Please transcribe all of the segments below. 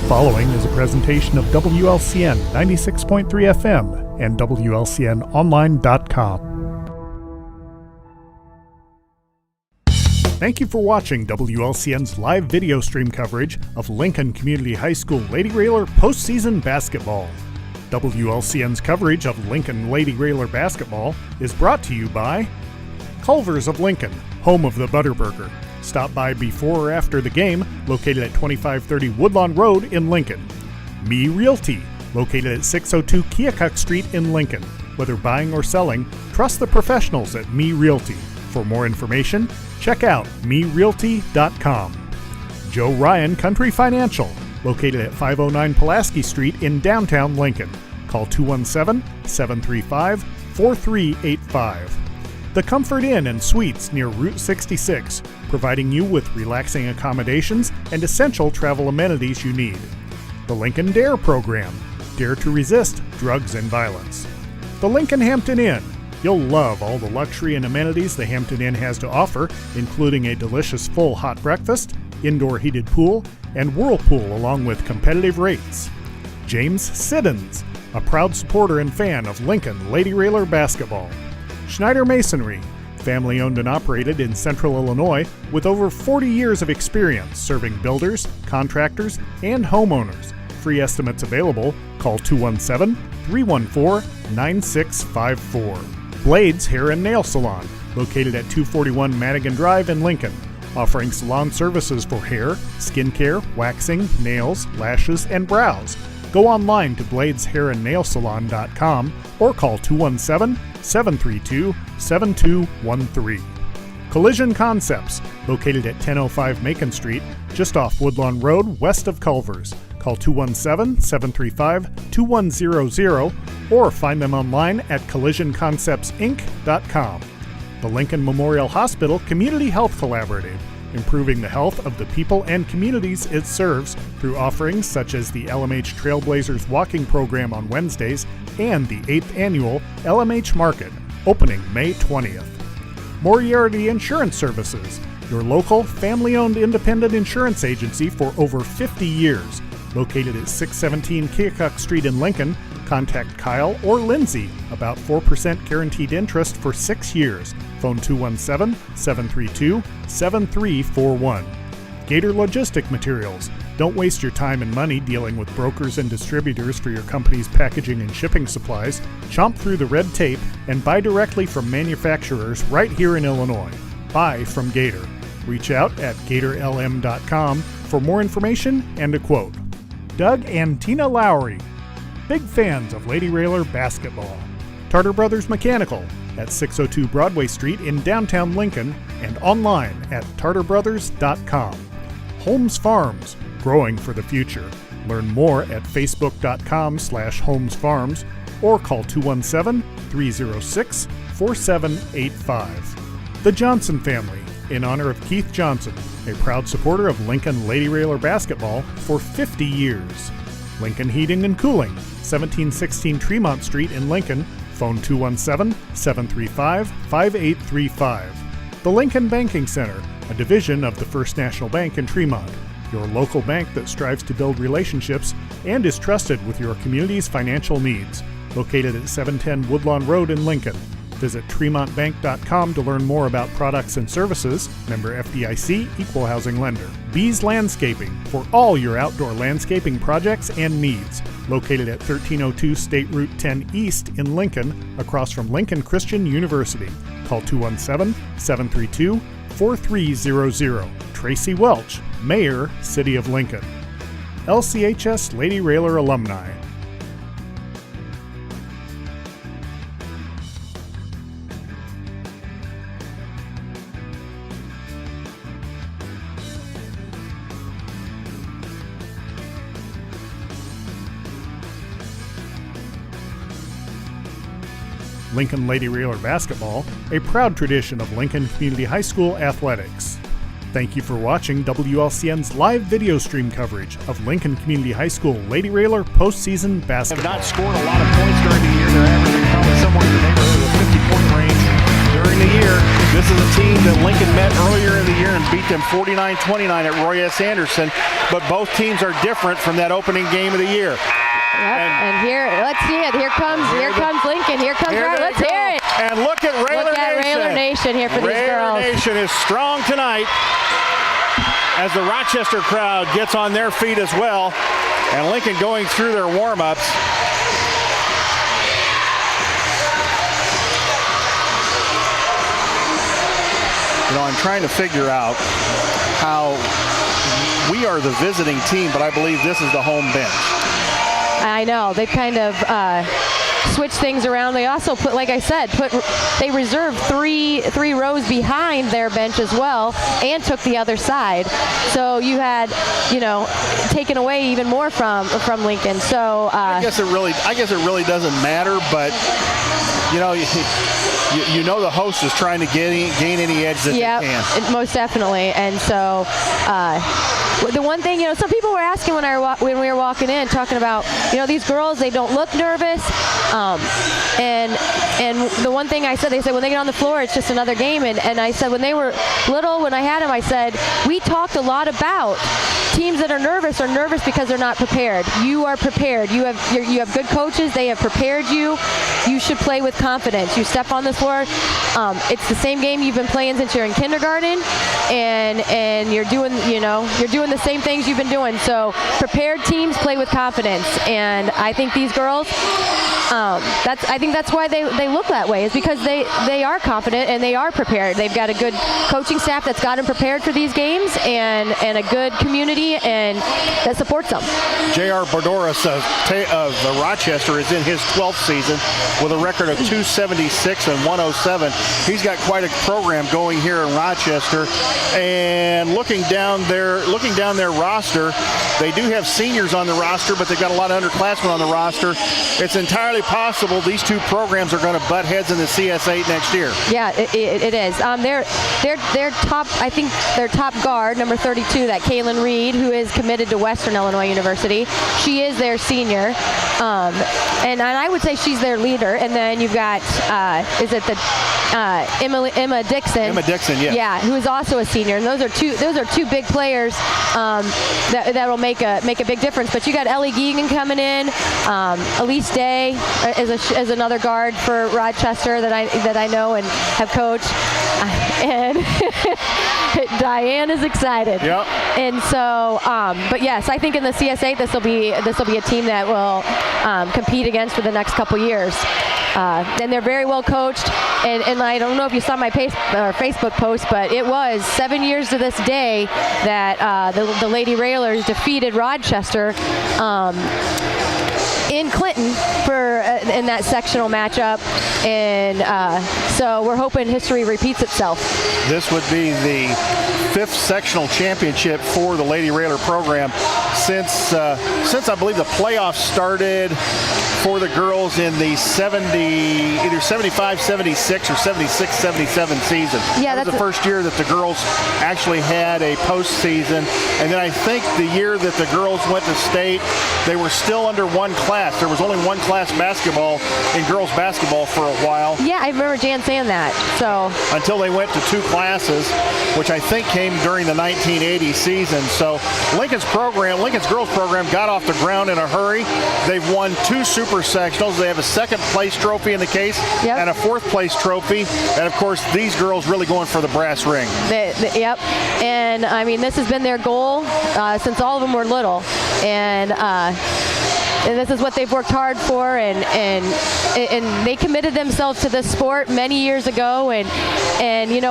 following is a presentation of WLCN 96.3 FM and WLCNonline.com. Thank you for watching WLCN's live video stream coverage of Lincoln Community High School Lady Railer postseason basketball. WLCN's coverage of Lincoln Lady Railer basketball is brought to you by Culver's of Lincoln, home of the Butterburger. Stop by before or after the game, located at 2530 Woodlawn Road in Lincoln. Me Realty, located at 602 Keokuk Street in Lincoln. Whether buying or selling, trust the professionals at Me Realty. For more information, check out merealty.com. Joe Ryan Country Financial, located at 509 Pulaski Street in downtown Lincoln. Call 217-735-4385. The Comfort Inn and Suites near Route 66, providing you with relaxing accommodations and essential travel amenities you need. The Lincoln DARE program, Dare to Resist Drugs and Violence. The Lincoln Hampton Inn. You'll love all the luxury and amenities the Hampton Inn has to offer, including a delicious full hot breakfast, indoor heated pool, and whirlpool along with competitive rates. James Siddons, a proud supporter and fan of Lincoln Lady Railer basketball. Schneider Masonry, family owned and operated in Central Illinois with over 40 years of experience serving builders, contractors, and homeowners. Free estimates available. Call 217-314-9654. Blades Hair and Nail Salon, located at 241 Madigan Drive in Lincoln, offering salon services for hair, skincare, waxing, nails, lashes, and brows. Go online to bladeshairandnailsalon.com or call 217-732-7213. Collision Concepts, located at 1005 Macon Street, just off Woodlawn Road, west of Culver's. Call 217-735-2100 or find them online at collisionconceptsinc.com. The Lincoln Memorial Hospital Community Health Collaborative, improving the health of the people and communities it serves through offerings such as the LMH Trailblazers Walking Program on Wednesdays and the 8th Annual LMH Market, opening May 20th. Moriarty Insurance Services, your local, family-owned independent insurance agency for over 50 years. Located at 617 Keokuk Street in Lincoln, contact Kyle or Lindsay about 4% guaranteed interest for 6 years. Phone 217-732-7341. Gator Logistic Materials. Don't waste your time and money dealing with brokers and distributors for your company's packaging and shipping supplies. Chomp through the red tape and buy directly from manufacturers right here in Illinois. Buy from Gator. Reach out at gatorlm.com for more information and a quote. Doug and Tina Lowry, big fans of Lady Railer basketball. Tartar Brothers Mechanical at 602 Broadway Street in downtown Lincoln and online at tartarbrothers.com. Holmes Farms, growing for the future. Learn more at facebook.com/Holmes Farms or call 217-306-4785. The Johnson Family, in honor of Keith Johnson, a proud supporter of Lincoln Lady Railer basketball for 50 years. Lincoln Heating and Cooling, 1716 Tremont Street in Lincoln. Phone 217-735-5835. The Lincoln Banking Center, a division of the First National Bank in Tremont, your local bank that strives to build relationships and is trusted with your community's financial needs. Located at 710 Woodlawn Road in Lincoln. Visit TremontBank.com to learn more about products and services. Member FDIC, Equal Housing Lender. Bees Landscaping, for all your outdoor landscaping projects and needs. Located at 1302 State Route 10 East in Lincoln, across from Lincoln Christian University. Call 217-732-4300. Tracy Welch, Mayor, City of Lincoln. LCHS Lady Railer Alumni. Lincoln Lady Railer basketball, a proud tradition of Lincoln Community High School athletics. Thank you for watching WLCN's live video stream coverage of Lincoln Community High School Lady Railer postseason basketball. Have not scored a lot of points during the year. They're averaging probably somewhere in the neighborhood of the 50-point range during the year. This is a team that Lincoln met earlier in the year and beat them 49-29 at Roy S. Anderson, but both teams are different from that opening game of the year. Yep. And here, let's see it. Here comes Lincoln. Here comes Riley. Let's hear it. And look at Railer Nation here for these girls. Railer Nation is strong tonight as the Rochester crowd gets on their feet as well. And Lincoln going through their warm-ups. You know, I'm trying to figure out how we are the visiting team, but I believe this is the home bench. I know. They kind of switched things around. They also put, like I said, they reserved three rows behind their bench as well, and took the other side. So you had, taken away even more from Lincoln. So I guess it really doesn't matter, but you know the host is trying to gain any edge that they can. Most definitely. And so the one thing, some people were asking when we were walking in, talking about, these girls, they don't look nervous. And the one thing I said, they said when they get on the floor, it's just another game. And I said when they were little, when I had them, I said, we talked a lot about teams that are nervous because they're not prepared. You are prepared. You have good coaches. They have prepared you. You should play with confidence. You step on the floor. It's the same game you've been playing since you're in kindergarten, and you're doing the same things you've been doing. So prepared teams play with confidence, and I think these girls, I think that's why they look that way, is because they are confident and they are prepared. They've got a good coaching staff that's got them prepared for these games, and a good community and that supports them. J.R. Bordoris of Rochester is in his 12th season with a record of 276 and 107. He's got quite a program going here in Rochester. And looking down their roster, they do have seniors on the roster, but they've got a lot of underclassmen on the roster. It's entirely possible these two programs are going to butt heads in the CS8 next year. Yeah, it is. Their top, I think their top guard, number 32, that Kaylin Reed, who is committed to Western Illinois University. She is their senior, and I would say she's their leader. And then you've got Emma Dixon. Emma Dixon, yeah. Yeah, who is also a senior. And those are two big players that will make a big difference. But you got Ellie Geegan coming in. Elise Day is another guard for Rochester that I know and have coached. And Diane is excited. Yep. And so, but yes, I think in the CS8 this will be a team that will compete against for the next couple years. And they're very well coached. And I don't know if you saw my Facebook post, but it was 7 years to this day that the Lady Railers defeated Rochester in Clinton in that sectional matchup, and so we're hoping history repeats itself. This would be the 5th sectional championship for the Lady Railer program since I believe the playoffs started for the girls in the either 75-76 or 76-77 season. Yeah, that was the first year that the girls actually had a postseason, and then I think the year that the girls went to state, they were still under one class. There was only one class basketball in girls basketball for a while. Yeah, I remember Jan saying that. So until they went to 2 classes, which I think came during the 1980 season. So Lincoln's girls program got off the ground in a hurry. They've won 2 super sectionals. They have a 2nd place trophy in the case, and a 4th place trophy. And of course, these girls really going for the brass ring. Yep. And I mean, this has been their goal since all of them were little. And this is what they've worked hard for, and they committed themselves to this sport many years ago. And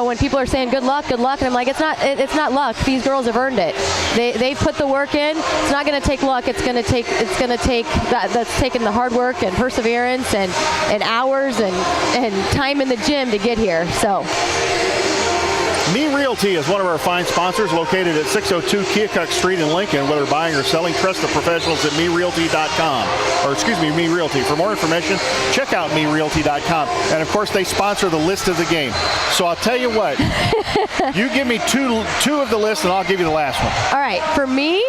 when people are saying good luck, and I'm like, it's not luck. These girls have earned it. They put the work in. It's not going to take luck. It's going to take that's taken the hard work and perseverance and hours and time in the gym to get here. So. Me Realty is one of our fine sponsors, located at 602 Keokuk Street in Lincoln. Whether buying or selling, trust the professionals at merealty.com. Me Realty. For more information, check out merealty.com. And of course, they sponsor the list of the game. So I'll tell you what, you give me two of the list, and I'll give you the last one. All right. For me,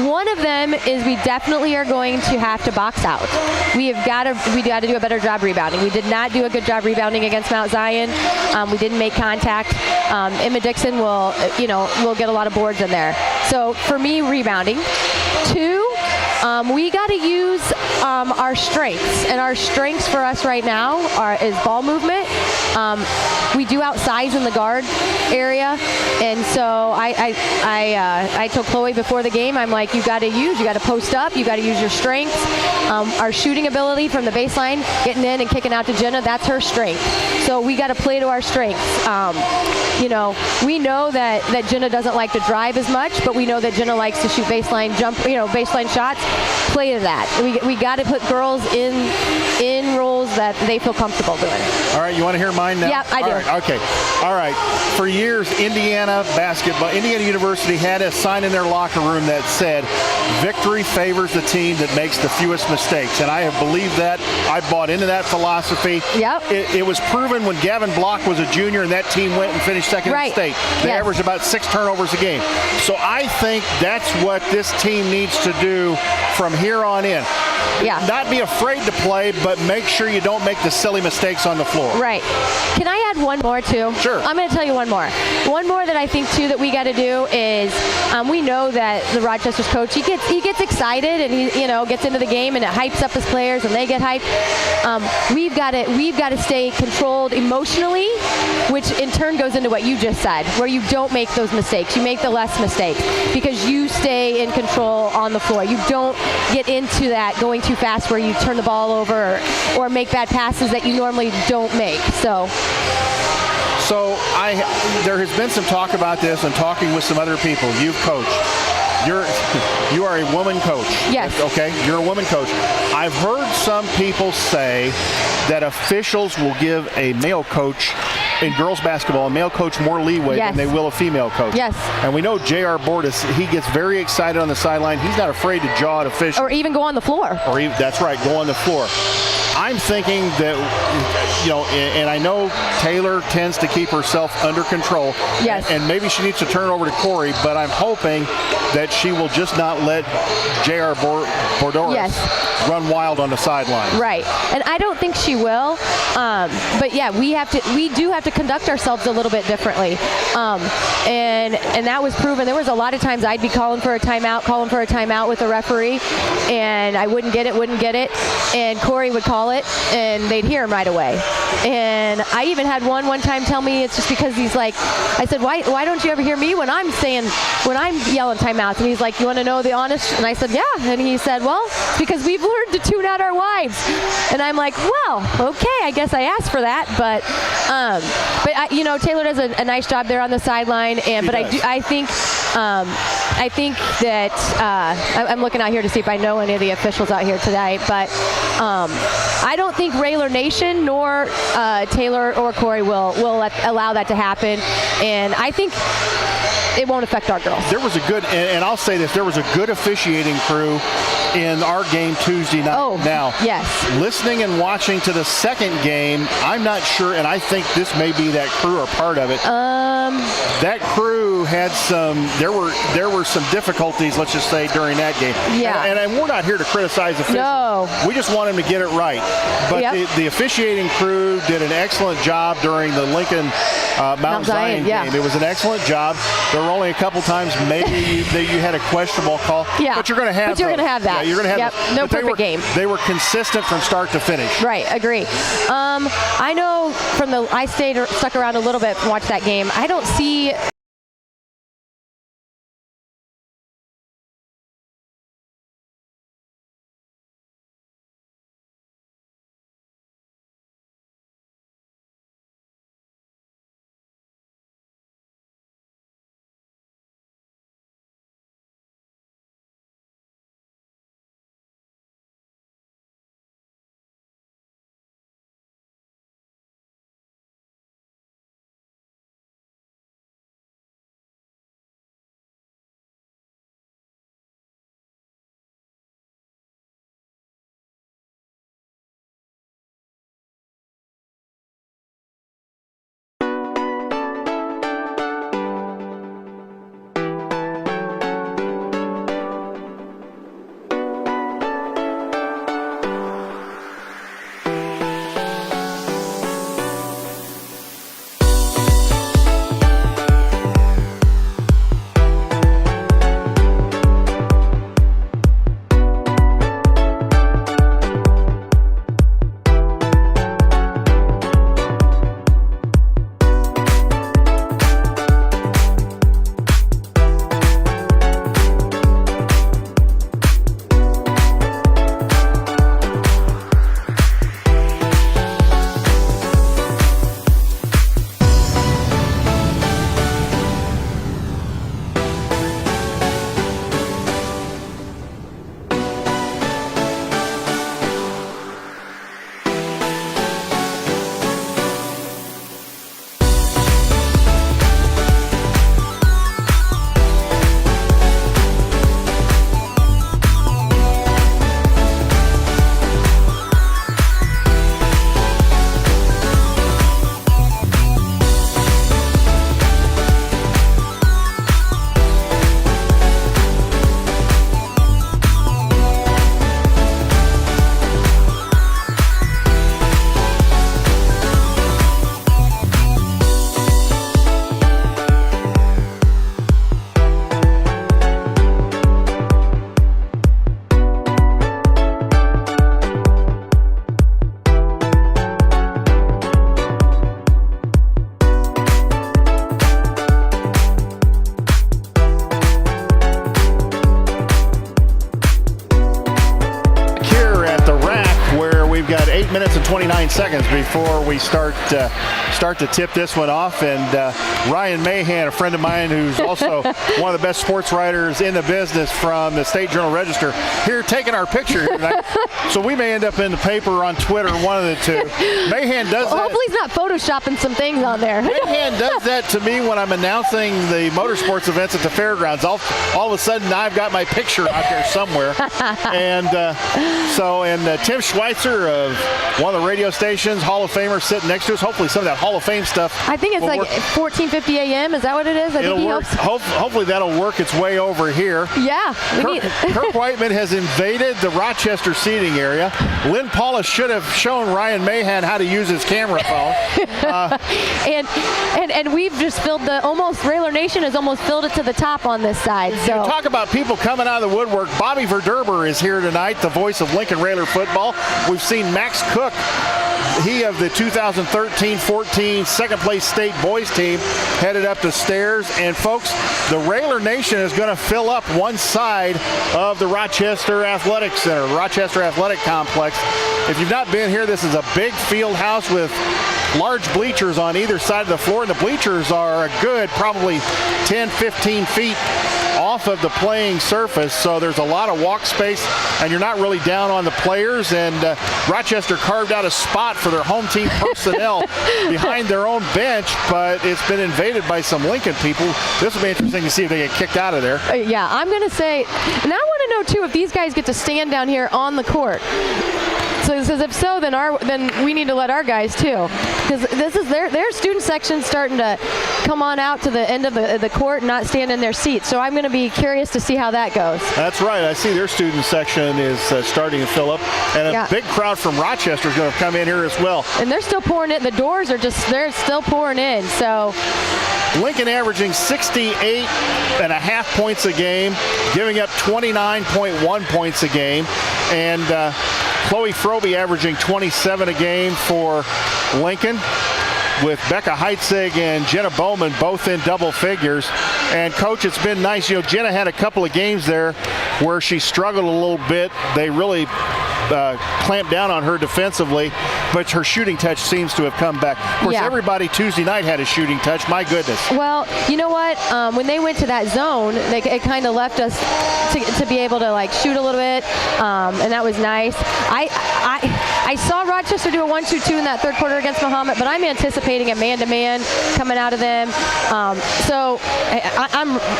one of them is we definitely are going to have to box out. We got to do a better job rebounding. We did not do a good job rebounding against Mount Zion. We didn't make contact. Emma Dixon will get a lot of boards in there. So for me, rebounding. 2, we got to use our strengths, and our strengths for us right now is ball movement. We do outsize in the guard area, and so I told Chloe before the game, I'm like, you got to post up, you got to use your strengths. Our shooting ability from the baseline, getting in and kicking out to Jenna, that's her strength. So we got to play to our strengths. We know that Jenna doesn't like to drive as much, but we know that Jenna likes to shoot baseline shots. Play to that. We got to put girls in roles that they feel comfortable doing. All right, you want to hear mine now? Yeah, I do. All right, okay. All right. For years, Indiana University had a sign in their locker room that said, "Victory favors the team that makes the fewest mistakes." And I have believed that. I bought into that philosophy. Yep. It was proven when Gavin Block was a junior and that team went and finished second in state. They averaged about 6 turnovers a game. So I think that's what this team needs to do from here on in. Yeah. Not be afraid to play, but make sure you don't make the silly mistakes on the floor. Right. Can I add one more, too? Sure. I'm going to tell you one more. One more that I think, too, that we got to do is we know that the Rochester's coach, he gets excited and he gets into the game and it hypes up his players and they get hyped. We've got to stay controlled emotionally, which in turn goes into what you just said, where you don't make those mistakes. You make the less mistakes because you stay in control on the floor. You don't get into that going too fast where you turn the ball over or make bad passes that you normally don't make. So there has been some talk about this and talking with some other people. You've coached. You are a woman coach. Yes. Okay, you're a woman coach. I've heard some people say that officials will give a male coach in girls basketball, a male coach more leeway than they will a female coach. Yes. And we know J.R. Bordis, he gets very excited on the sideline. He's not afraid to jaw at officials. Or even go on the floor. That's right, go on the floor. I'm thinking that, and I know Taylor tends to keep herself under control. Yes. And maybe she needs to turn it over to Corey, but I'm hoping that she will just not let J.R. Bordoris run wild on the sideline. Right. And I don't think she will. But yeah, we do have to conduct ourselves a little bit differently. And that was proven. There was a lot of times I'd be calling for a timeout with a referee, and I wouldn't get it. And Corey would call it, and they'd hear him right away. And I even had one time tell me it's just because he's like, I said, why don't you ever hear me when I'm yelling timeouts? And he's like, you want to know the honest? And I said, yeah. And he said, well, it's because we've learned to tune out our wives. And I'm like, well, okay, I guess I asked for that. But Taylor does a nice job there on the sideline. I think that I'm looking out here to see if I know any of the officials out here today. But I don't think Rayler Nation nor Taylor or Corey will allow that to happen. And I think it won't affect our girls. There was a good, and I'll say this, there was a good officiating crew in our game Tuesday night. Oh, now, yes. Listening and watching to the second game, I'm not sure, and I think this may be that crew or part of it. That crew had there were some difficulties, let's just say, during that game. Yeah. And we're not here to criticize officials. No. We just want them to get it right. But the officiating crew did an excellent job during the Lincoln Mount Zion game. It was an excellent job. There were only a couple times maybe that you had a questionable call. Yeah. But you're going to have that. Yeah, you're going to have No perfect game. They were consistent from start to finish. Right, agree. I know I stuck around a little bit and watched that game. I don't see 9 seconds before we start to tip this one off. And Ryan Mahan, a friend of mine who's also one of the best sports writers in the business from the State Journal-Register, here taking our picture here tonight. So we may end up in the paper or on Twitter, one of the two. Mahan does that. Hopefully he's not photoshopping some things on there. Mahan does that to me when I'm announcing the motorsports events at the fairgrounds. All of a sudden, I've got my picture out there somewhere. And Tim Schweitzer of one of the radio stations, Hall of Famer, sitting next to us. Hopefully some of that Hall of Fame stuff. I think it's like 14:50 a.m. Is that what it is? It'll work. Hopefully that'll work its way over here. Yeah. Kirk Whiteman has invaded the Rochester seating area. Lynn Paulus should have shown Ryan Mahan how to use his camera phone. And we've just filled Railer Nation has almost filled it to the top on this side. So you talk about people coming out of the woodwork. Bobby Verderber is here tonight, the voice of Lincoln Railer football. We've seen Max Cook, he of the 2013-14 second place state boys team, headed up the stairs. And folks, the Railer Nation is going to fill up one side of the Rochester Athletic Center, the Rochester Athletic Complex. If you've not been here, this is a big field house with large bleachers on either side of the floor, and the bleachers are a good probably 10-15 feet off of the playing surface, so there's a lot of walk space, and you're not really down on the players. And Rochester carved out a spot for their home team personnel behind their own bench, but it's been invaded by some Lincoln people. This will be interesting to see if they get kicked out of there. Yeah, I'm going to say, and I want to know too if these guys get to stand down here on the court. So it says if so, then we need to let our guys too, because this is their student section starting to come on out to the end of the court and not stand in their seats. So I'm going to be curious to see how that goes. That's right. I see their student section is starting to fill up, and a big crowd from Rochester is going to come in here as well. And they're still pouring in. The doors are they're still pouring in. So Lincoln averaging 68.5 points a game, giving up 29.1 points a game, and Chloe Frobe averaging 27 a game for Lincoln, with Becca Heitzig and Jenna Bowman both in double figures. And Coach, it's been nice. You know, Jenna had a couple of games there where she struggled a little bit. They really clamped down on her defensively, but her shooting touch seems to have come back. Of course, everybody Tuesday night had a shooting touch. My goodness. Well, you know what? When they went to that zone, it kind of left us to be able to like shoot a little bit, and that was nice. I saw Rochester do a 1-2-2 in that third quarter against Mahomet, but I'm anticipating a man-to-man coming out of them. So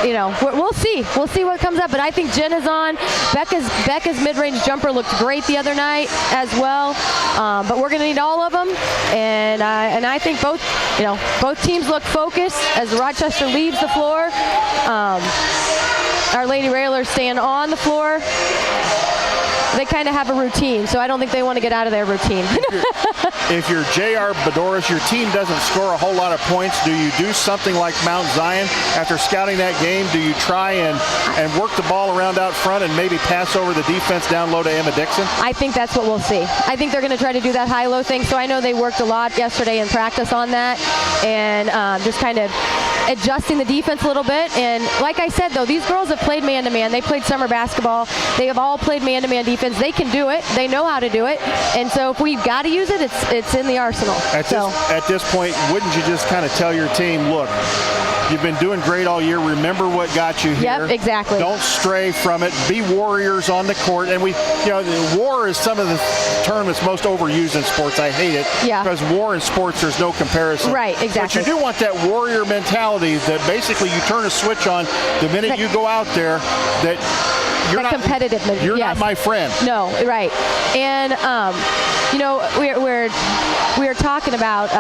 we'll see. We'll see what comes up. But I think Jenna's on. Becca's mid-range jumper looked great the other night as well. But we're going to need all of them, and I think both teams look focused as Rochester leaves the floor. Our Lady Railers stand on the floor. They kind of have a routine, so I don't think they want to get out of their routine. If you're J.R. Bedoris, your team doesn't score a whole lot of points. Do you do something like Mount Zion after scouting that game? Do you try and work the ball around out front and maybe pass over the defense down low to Emma Dixon? I think that's what we'll see. I think they're going to try to do that high-low thing. So I know they worked a lot yesterday in practice on that, and just kind of adjusting the defense a little bit. And like I said, though, these girls have played man-to-man. They played summer basketball. They have all played man-to-man defense. They can do it. They know how to do it. And so if we've got to use it, it's in the arsenal. At this point, wouldn't you just kind of tell your team, look, you've been doing great all year. Remember what got you here. Yep, exactly. Don't stray from it. Be warriors on the court. And war is some of the term that's most overused in sports. I hate it. Yeah. Because war in sports, there's no comparison. Right, exactly. But you do want that warrior mentality that basically you turn a switch on the minute you go out there, that you're not competitive. You're not my friend. No, right. And we were talking about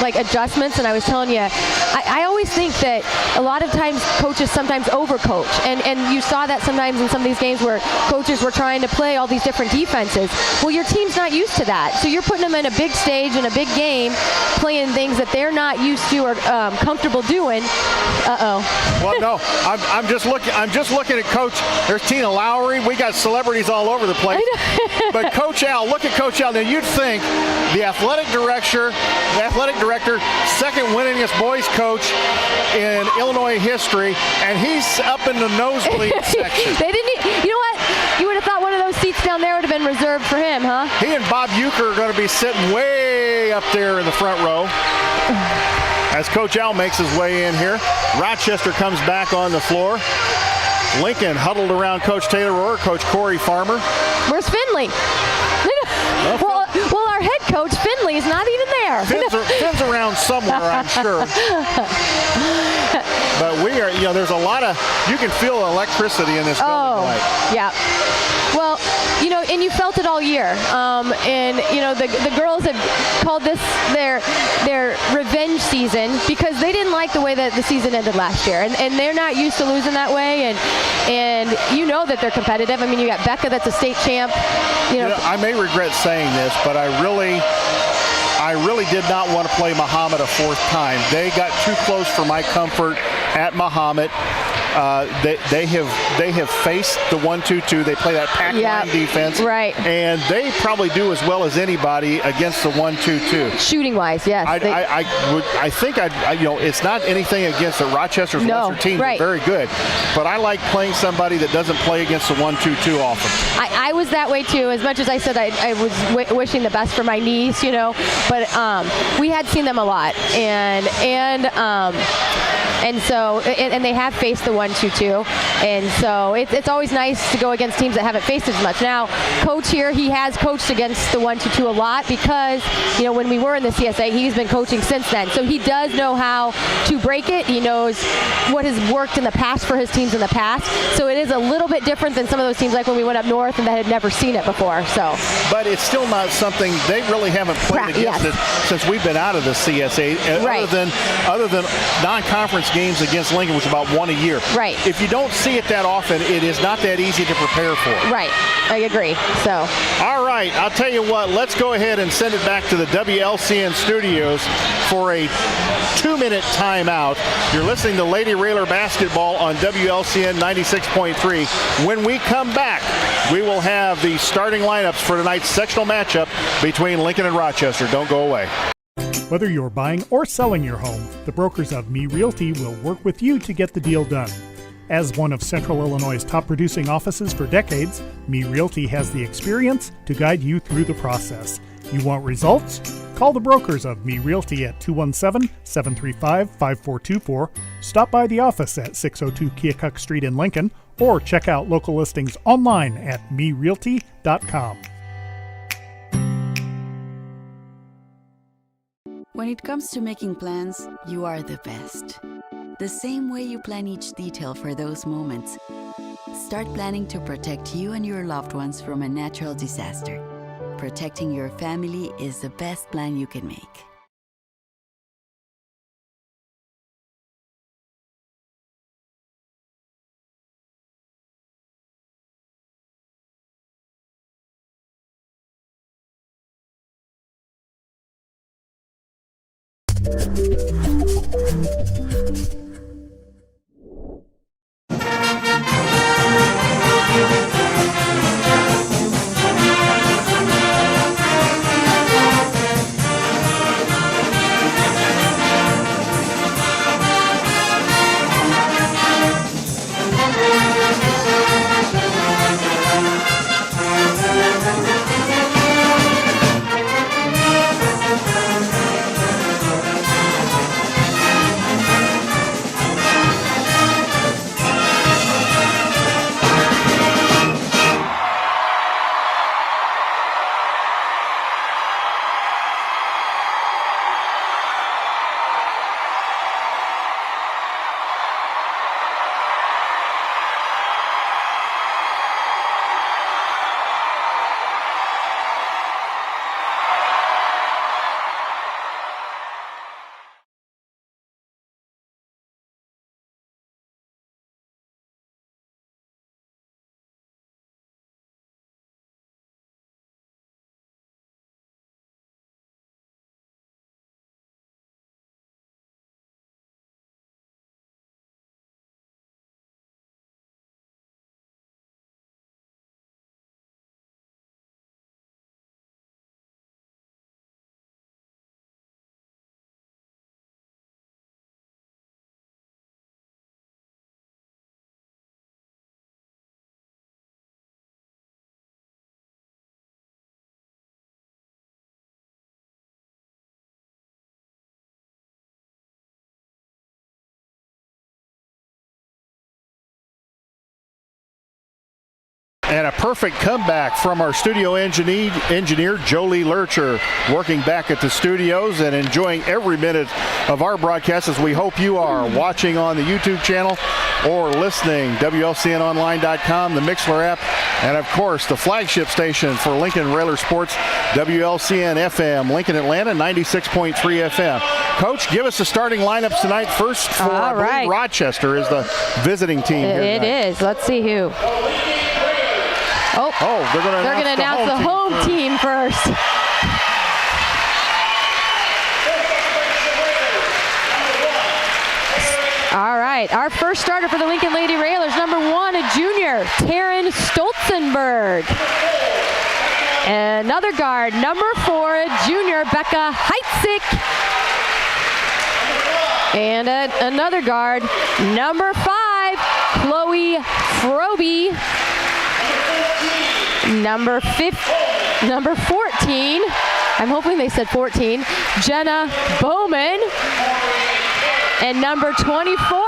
like adjustments, and I was telling you, I always think that a lot of times coaches sometimes overcoach, and you saw that sometimes in some of these games where coaches were trying to play all these different defenses. Well, your team's not used to that, so you're putting them in a big stage in a big game, playing things that they're not used to or comfortable doing. Well, no, I'm just looking at Coach. There's Tina Lowry. We got celebrities all over the place. But Coach Al, look at Coach Al. Now you'd think the athletic director, second winningest boys coach in Illinois history, and he's up in the nosebleed section. They didn't. You know what? You would have thought one of those seats down there would have been reserved for him, huh? He and Bob Euchre are going to be sitting way up there in the front row as Coach Al makes his way in here. Rochester comes back on the floor. Lincoln huddled around Coach Taylor Rohr, Coach Corey Farmer. Where's Finley? Well, our head coach, Finley, is not even there. Finn's around somewhere, I'm sure. But we are, there's a lot of, you can feel electricity in this building tonight. Yeah. Well, and you felt it all year. The girls had called this their revenge season because they didn't like the way that the season ended last year. And they're not used to losing that way. And that they're competitive. I mean, you got Becca that's a state champ. I may regret saying this, but I really did not want to play Mahomet a fourth time. They got too close for my comfort at Mahomet. They have faced the 1-2-2. They play that pack line defense, right? And they probably do as well as anybody against the 1-2-2. Shooting wise, yes. I think it's not anything against the Rochester's lesser team. Right. They're very good, but I like playing somebody that doesn't play against the 1-2-2 often. I was that way too. As much as I said I was wishing the best for my niece, but we had seen them a lot, and so they have faced the 1-2-2, and so it's always nice to go against teams that haven't faced as much. Now, Coach here, he has coached against the 1-2-2 a lot because when we were in the CSA, he's been coaching since then, so he does know how to break it. He knows what has worked in the past for his teams in the past, so it is a little bit different than some of those teams like when we went up north and that had never seen it before. So, but it's still not something they really haven't played against it since we've been out of the CSA, other than non-conference games against Lincoln, which is about one a year. Right. If you don't see it that often, it is not that easy to prepare for. Right. I agree. So. All right. I'll tell you what. Let's go ahead and send it back to the WLCN studios for a 2-minute timeout. You're listening to Lady Railer basketball on WLCN 96.3. When we come back, we will have the starting lineups for tonight's sectional matchup between Lincoln and Rochester. Don't go away. Whether you're buying or selling your home, the brokers of Me Realty will work with you to get the deal done. As one of Central Illinois' top producing offices for decades, Me Realty has the experience to guide you through the process. You want results? Call the brokers of Me Realty at 217-735-5424, stop by the office at 602 Keokuk Street in Lincoln, or check out local listings online at merealty.com. When it comes to making plans, you are the best. The same way you plan each detail for those moments. Start planning to protect you and your loved ones from a natural disaster. Protecting your family is the best plan you can make. And a perfect comeback from our studio engineer Jolie Lurcher, working back at the studios and enjoying every minute of our broadcast, as we hope you are watching on the YouTube channel or listening, WLCNonline.com, the Mixler app, and of course the flagship station for Lincoln Railer Sports, WLCN FM, Lincoln, Atlanta, 96.3 FM. Coach, give us the starting lineups tonight. First for I believe Rochester is the visiting team. It is. Let's see who. Oh, they're going to announce the home team first. All right, our first starter for the Lincoln Lady Railers, number 1, a junior, Taryn Stolzenberg. Another guard, number 4, a junior, Becca Heitzig. And another guard, number 5, Chloe Froby. Number 14, I'm hoping they said 14, Jenna Bowman. And number 24,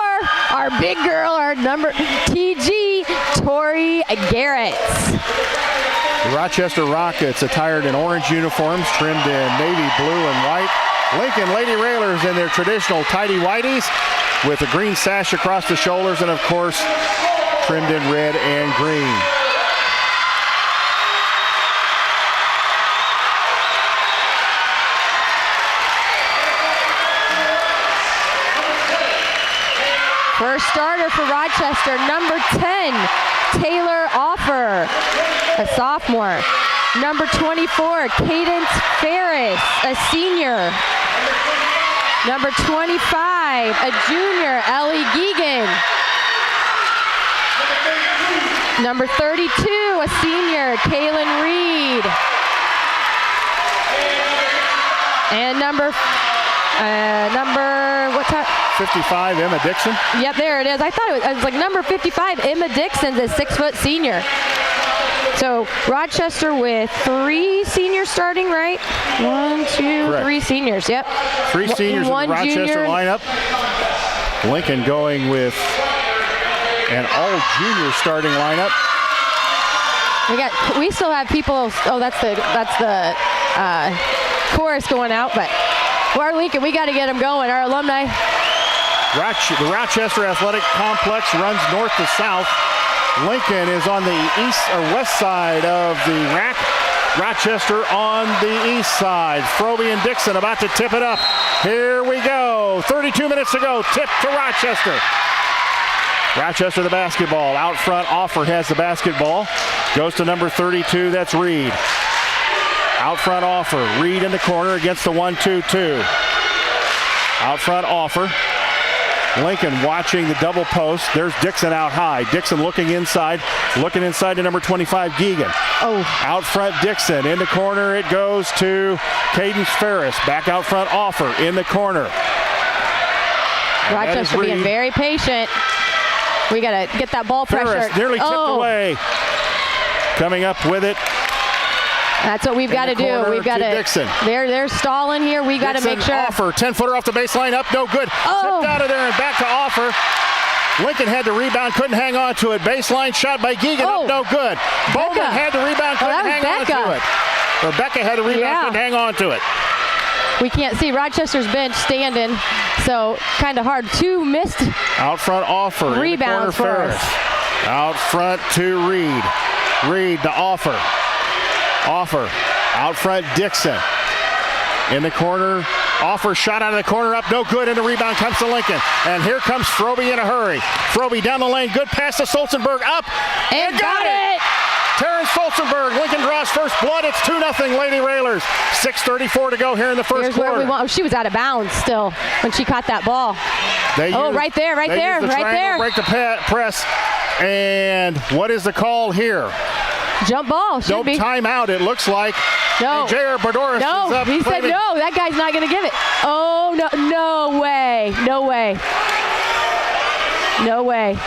our big girl, our number TG, Tori Garrett. The Rochester Rockets attired in orange uniforms, trimmed in navy blue and white. Lincoln Lady Railers in their traditional tighty-whities with a green sash across the shoulders and, of course, trimmed in red and green. First starter for Rochester, number 10, Taylor Offer, a sophomore. Number 24, Cadence Ferris, a senior. Number 25, a junior, Ellie Geegan. Number 32, a senior, Kaylin Reed. And number 55, Emma Dixon. Yep, there it is. I thought it was like number 55, Emma Dixon's a 6-foot senior. So Rochester with 3 seniors starting, right? 1, 2, Correct. 3 seniors. Yep. 3 seniors in the Rochester junior lineup. Lincoln going with an all-junior starting lineup. We still have people. Oh, that's the chorus going out, but our Lincoln, we got to get them going. Our alumni. The Rochester Athletic Complex runs north to south. Lincoln is on the east or west side of the rack. Rochester on the east side. Froby and Dixon about to tip it up. Here we go. 32 minutes to go. Tip to Rochester. Rochester the basketball. Out front, Offer has the basketball. Goes to number 32. That's Reed. Out front, Offer. Reed in the corner against the 1-2-2. Out front, Offer. Lincoln watching the double post. There's Dixon out high. Dixon looking inside to number 25, Geegan. Out front, Dixon. In the corner, it goes to Cadence Ferris. Back out front, Offer in the corner. Rochester being very patient. We got to get that ball pressure. Ferris nearly tipped away. Coming up with it. That's what we've got to do. We've got to. Dixon. They're stalling here. We got to make sure. Offer 10-footer off the baseline, up, no good. Tipped out of there and back to Offer. Lincoln had the rebound, couldn't hang on to it. Baseline shot by Geegan, up, no good. Bowman had the rebound, couldn't hang on to it. Rebecca had the rebound, couldn't hang on to it. We can't see Rochester's bench standing, so kind of hard. 2 missed. Out front, Offer. Rebound for us. Out front to Reed. Reed to Offer. Offer. Out front, Dixon. In the corner. Offer shot out of the corner, up, no good, and the rebound comes to Lincoln. And here comes Froby in a hurry. Froby down the lane, good pass to Stolzenberg, up, and got it! Terrence Stolzenberg, Lincoln draws first blood. It's 2-0 Lady Railers. 6:34 to go here in the first quarter. Where we want. She was out of bounds still when she caught that ball. Right there. Break the press. And what is the call here? Jump ball, should be. No timeout, it looks like. No. And J.R. Bordoris is up. He said no. That guy's not going to give it. Oh, no way. No way.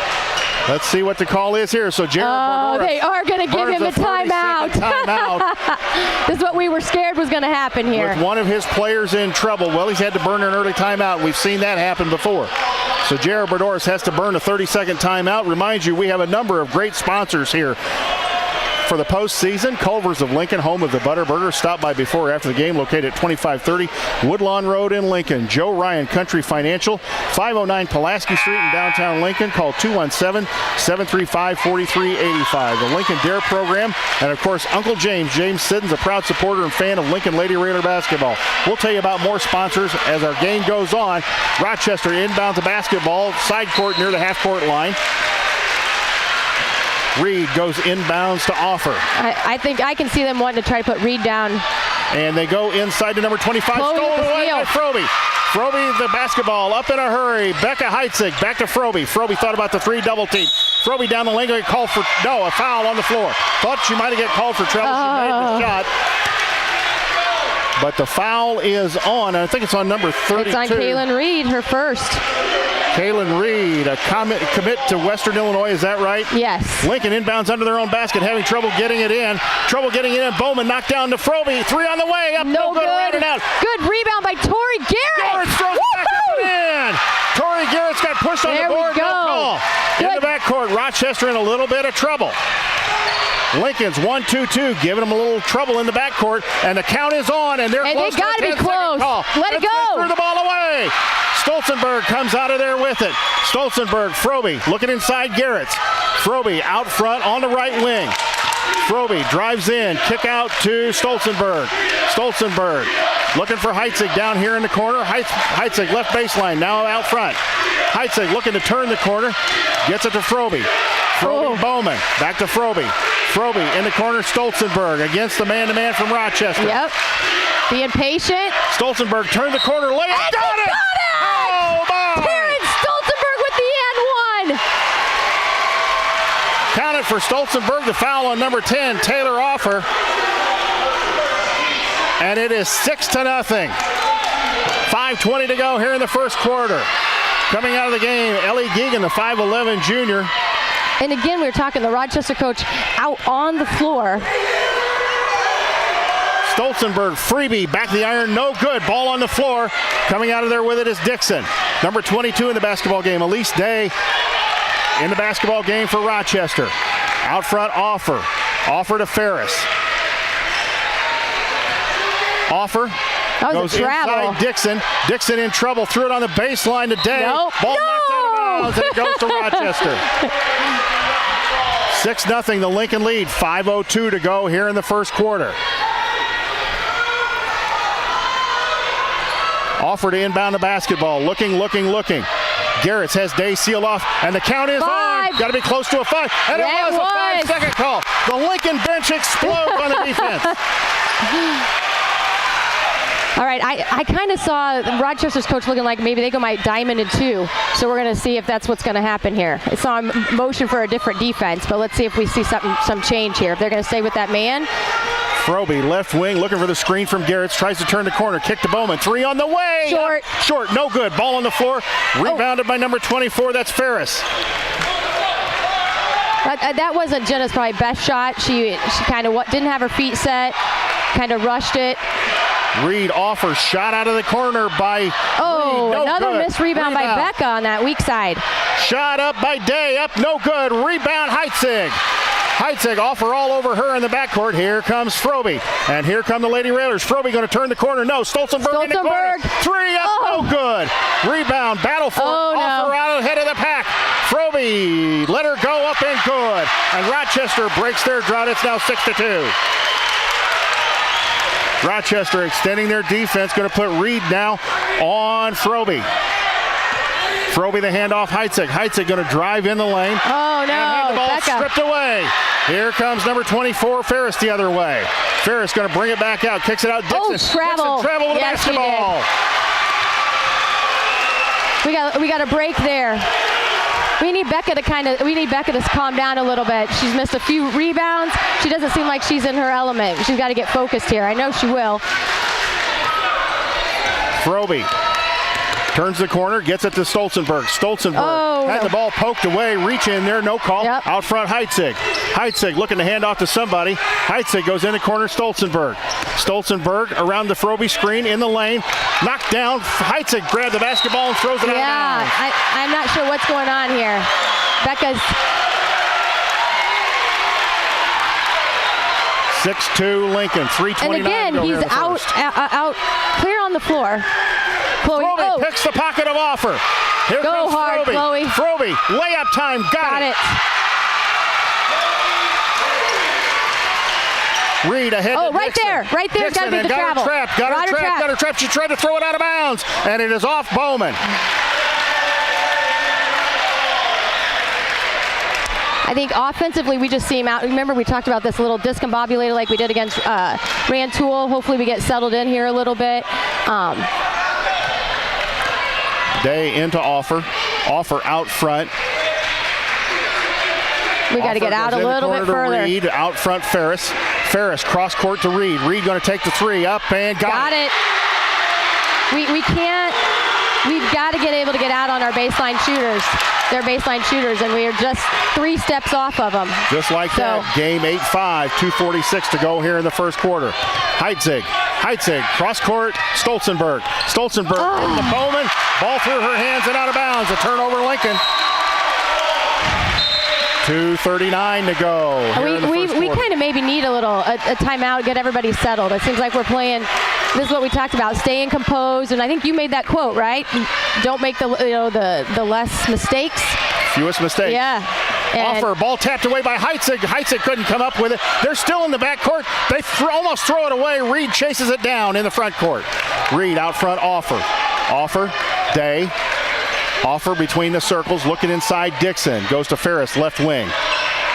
Let's see what the call is here. So J.R. Bordoris. They are going to give him a timeout. This is what we were scared was going to happen here. With one of his players in trouble. Well, he's had to burn an early timeout. We've seen that happen before. So J.R. Bordoris has to burn a 30-second timeout. Remind you, we have a number of great sponsors here for the postseason. Culver's of Lincoln, home of the Butterburger. Stop by before or after the game, located at 2530 Woodlawn Road in Lincoln. Joe Ryan Country Financial, 509 Pulaski Street in downtown Lincoln. Call 217-735-4385. The Lincoln Dare program, and of course Uncle James Siddons, a proud supporter and fan of Lincoln Lady Raider basketball. We'll tell you about more sponsors as our game goes on. Rochester inbound to basketball, side court near the half court line. Reed goes inbounds to Offer. I think I can see them wanting to try to put Reed down. And they go inside to number 25. Stolen away by Froby. Froby the basketball up in a hurry. Becca Heitzig back to Froby. Froby thought about the 3 double team. Froby down the lane, going to call for a foul on the floor. Thought she might have get called for trouble. She made the shot. But the foul is on. I think it's on number 32. It's on Kaylin Reed, her first. Kaylin Reed, a commit to Western Illinois, is that right? Yes. Lincoln inbounds under their own basket, having trouble getting it in. Bowman knocked down to Froby. 3 on the way, up, no good. Rounded out. Good rebound by Tori Garrett. Garrett throws it back up and in. Tori Garrett's got pushed on the board. There we go. No call. In the backcourt, Rochester in a little bit of trouble. Lincoln's 1-2-2, giving them a little trouble in the backcourt, and the count is on, and they're close. They got to be close. Let it go. Threw the ball away. Stolzenberg comes out of there with it. Stolzenberg, Froby looking inside Garrett's. Froby out front on the right wing. Froby drives in, kick out to Stolzenberg. Stolzenberg looking for Heitzig down here in the corner. Heitzig left baseline, now out front. Heitzig looking to turn the corner, gets it to Froby. Bowman, back to Froby. Froby in the corner, Stolzenberg against the man-to-man from Rochester. Yep. Being patient. Stolzenberg turned the corner, got it! Oh, my! Terrence Stolzenberg with the and 1. Counted for Stolzenberg, the foul on number 10, Taylor Offer. And it is 6-0. 5:20 to go here in the first quarter. Coming out of the game, Ellie Geegan, the 5'11 junior. And again, we were talking the Rochester coach out on the floor. Stolzenberg, freebie, back the iron, no good. Ball on the floor. Coming out of there with it is Dixon. Number 22 in the basketball game, Elise Day in the basketball game for Rochester. Out front, Offer. Offer to Ferris. Offer. That was goes a travel. Inside Dixon. Dixon in trouble. Threw it on the baseline to Day. Nope. Ball knocked out of bounds, and it goes to Rochester. 6-0, the Lincoln lead. 5:02 to go here in the first quarter. Offer to inbound the basketball. Looking. Garrett's has Day sealed off, and the count is 5. On. Got to be close to a 5. And it was a 5-second call. The Lincoln bench explodes on the defense. All right, I kind of saw Rochester's coach looking like maybe they might diamond in 2. So we're going to see if that's what's going to happen here. I saw him motion for a different defense, but let's see if we see some change here. If they're going to stay with that man. Froby, left wing, looking for the screen from Garrett's. Tries to turn the corner. Kick to Bowman. 3 on the way. Short, no good. Ball on the floor. Rebounded by number 24. That's Ferris. That wasn't Jenna's probably best shot. She kind of didn't have her feet set. Kind of rushed it. Reed offers shot out of the corner by Reed. No another good. missed rebound by Becca on that weak side. Shot up by Day, up no good. Rebound Heitzig. Heitzig Offer all over her in the backcourt. Here comes Froby, and here come the Lady Railers. Froby going to turn the corner. No, Stolzenberg in the corner. 3 up, no good. Rebound, battle for Offer out ahead of the pack. Froby let her go up and good. And Rochester breaks their drought. It's now 6-2. Rochester extending their defense, going to put Reed now on Froby. Froby the handoff, Heitzig. Heitzig going to drive in the lane. Oh, no, and the ball Becca. stripped away. Here comes number 24, Ferris the other way. Ferris going to bring it back out, kicks it out. Dixon. Travel. Dixon with the basketball. We got a break there. We need Becca to calm down a little bit. She's missed a few rebounds. She doesn't seem like she's in her element. She's got to get focused here. I know she will. Froby turns the corner, gets it to Stolzenberg. Had the ball poked away, reach in there, no call. Yep. Out front, Heitzig. Heitzig looking to hand off to somebody. Heitzig goes in the corner, Stolzenberg. Stolzenberg around the Froby screen in the lane. Knocked down. Heitzig grabbed the basketball and throws it out of bounds. I'm not sure what's going on here. Becca's 6-2 Lincoln, 3:29 And again, to go here he's in the out, first. out, clear on the floor. Chloe, Froby picks the pocket of Offer. Here Go comes hard, Froby. Chloe. Froby, layup time, got it. Reed ahead Oh, to right Dixon. there. Right there's got to be the travel. Got her trapped. She tried to throw it out of bounds, and it is off Bowman. I think offensively we just see him out. Remember we talked about this little discombobulator like we did against Rantoul. Hopefully we get settled in here a little bit. Day into Offer. Offer out front. We got to get out a little bit further. Reed, out front Ferris. Ferris cross court to Reed. Reed going to take the three up and got it. We can't. We've got to get able to get out on our baseline shooters. They're baseline shooters, and we are just 3 steps off of them. Just like that, game 8-5, 2:46 to go here in the first quarter. Heitzig, cross court, Stolzenberg into Bowman, ball through her hands and out of bounds. A turnover, Lincoln. 2:39 to go. We kind of maybe need a timeout, get everybody settled. It seems like we're playing. This is what we talked about, staying composed, and I think you made that quote, right? Don't make the less mistakes. Fewest mistakes. Yeah. Offer, ball tapped away by Heitzig. Heitzig couldn't come up with it. They're still in the backcourt. They almost throw it away. Reed chases it down in the front court. Reed out front, Offer, Day. Offer between the circles, looking inside Dixon. Goes to Ferris, left wing.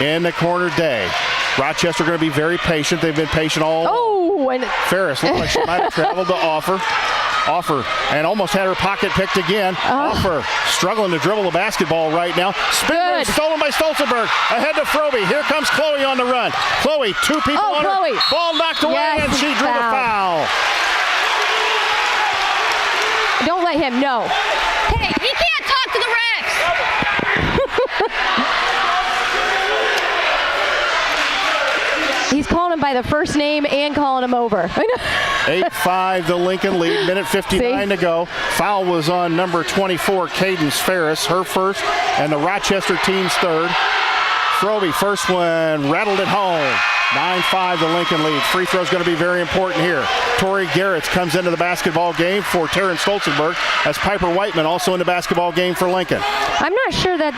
In the corner, Day. Rochester going to be very patient. They've been patient all along. And Ferris looked like she might have traveled to Offer, and almost had her pocket picked again. Offer struggling to dribble the basketball right now. Spin move stolen by Stolzenberg. Ahead to Froby. Here comes Chloe on the run. Chloe, 2 people on Chloe. her. Ball knocked away, and she drew the foul. Don't let him know. Hey, he can't talk to the refs. He's calling him by the first name and calling him over. 8-5 the Lincoln lead. Minute 59 to go. Foul was on number 24, Cadence Ferris, her first, and the Rochester team's third. Froby, first one, rattled it home. 9-5 the Lincoln lead. Free throw's going to be very important here. Tori Garretts comes into the basketball game for Terrence Stolzenberg, as Piper Whiteman also in the basketball game for Lincoln. I'm not sure that,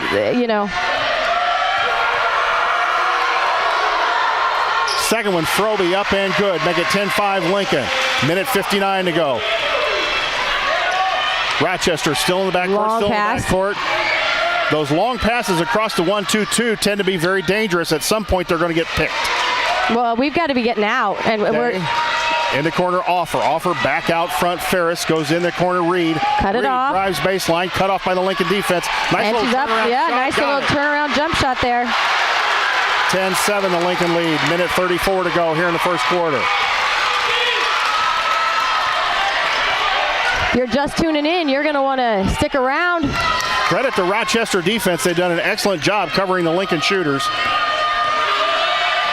Second one, Froby up and good. Make it 10-5 Lincoln. Minute 59 to go. Rochester still in the backcourt. Those long passes across the 1-2-2 tend to be very dangerous. At some point, they're going to get picked. Well, we've got to be getting out. And we're in the corner, Offer back out front. Ferris goes in the corner. Reed. Cut it off. Drives baseline. Cut off by the Lincoln defense. Nice little turnaround jump shot there. 10-7 the Lincoln lead. Minute 34 to go here in the first quarter. If you're just tuning in, you're going to want to stick around. Credit to Rochester defense. They've done an excellent job covering the Lincoln shooters.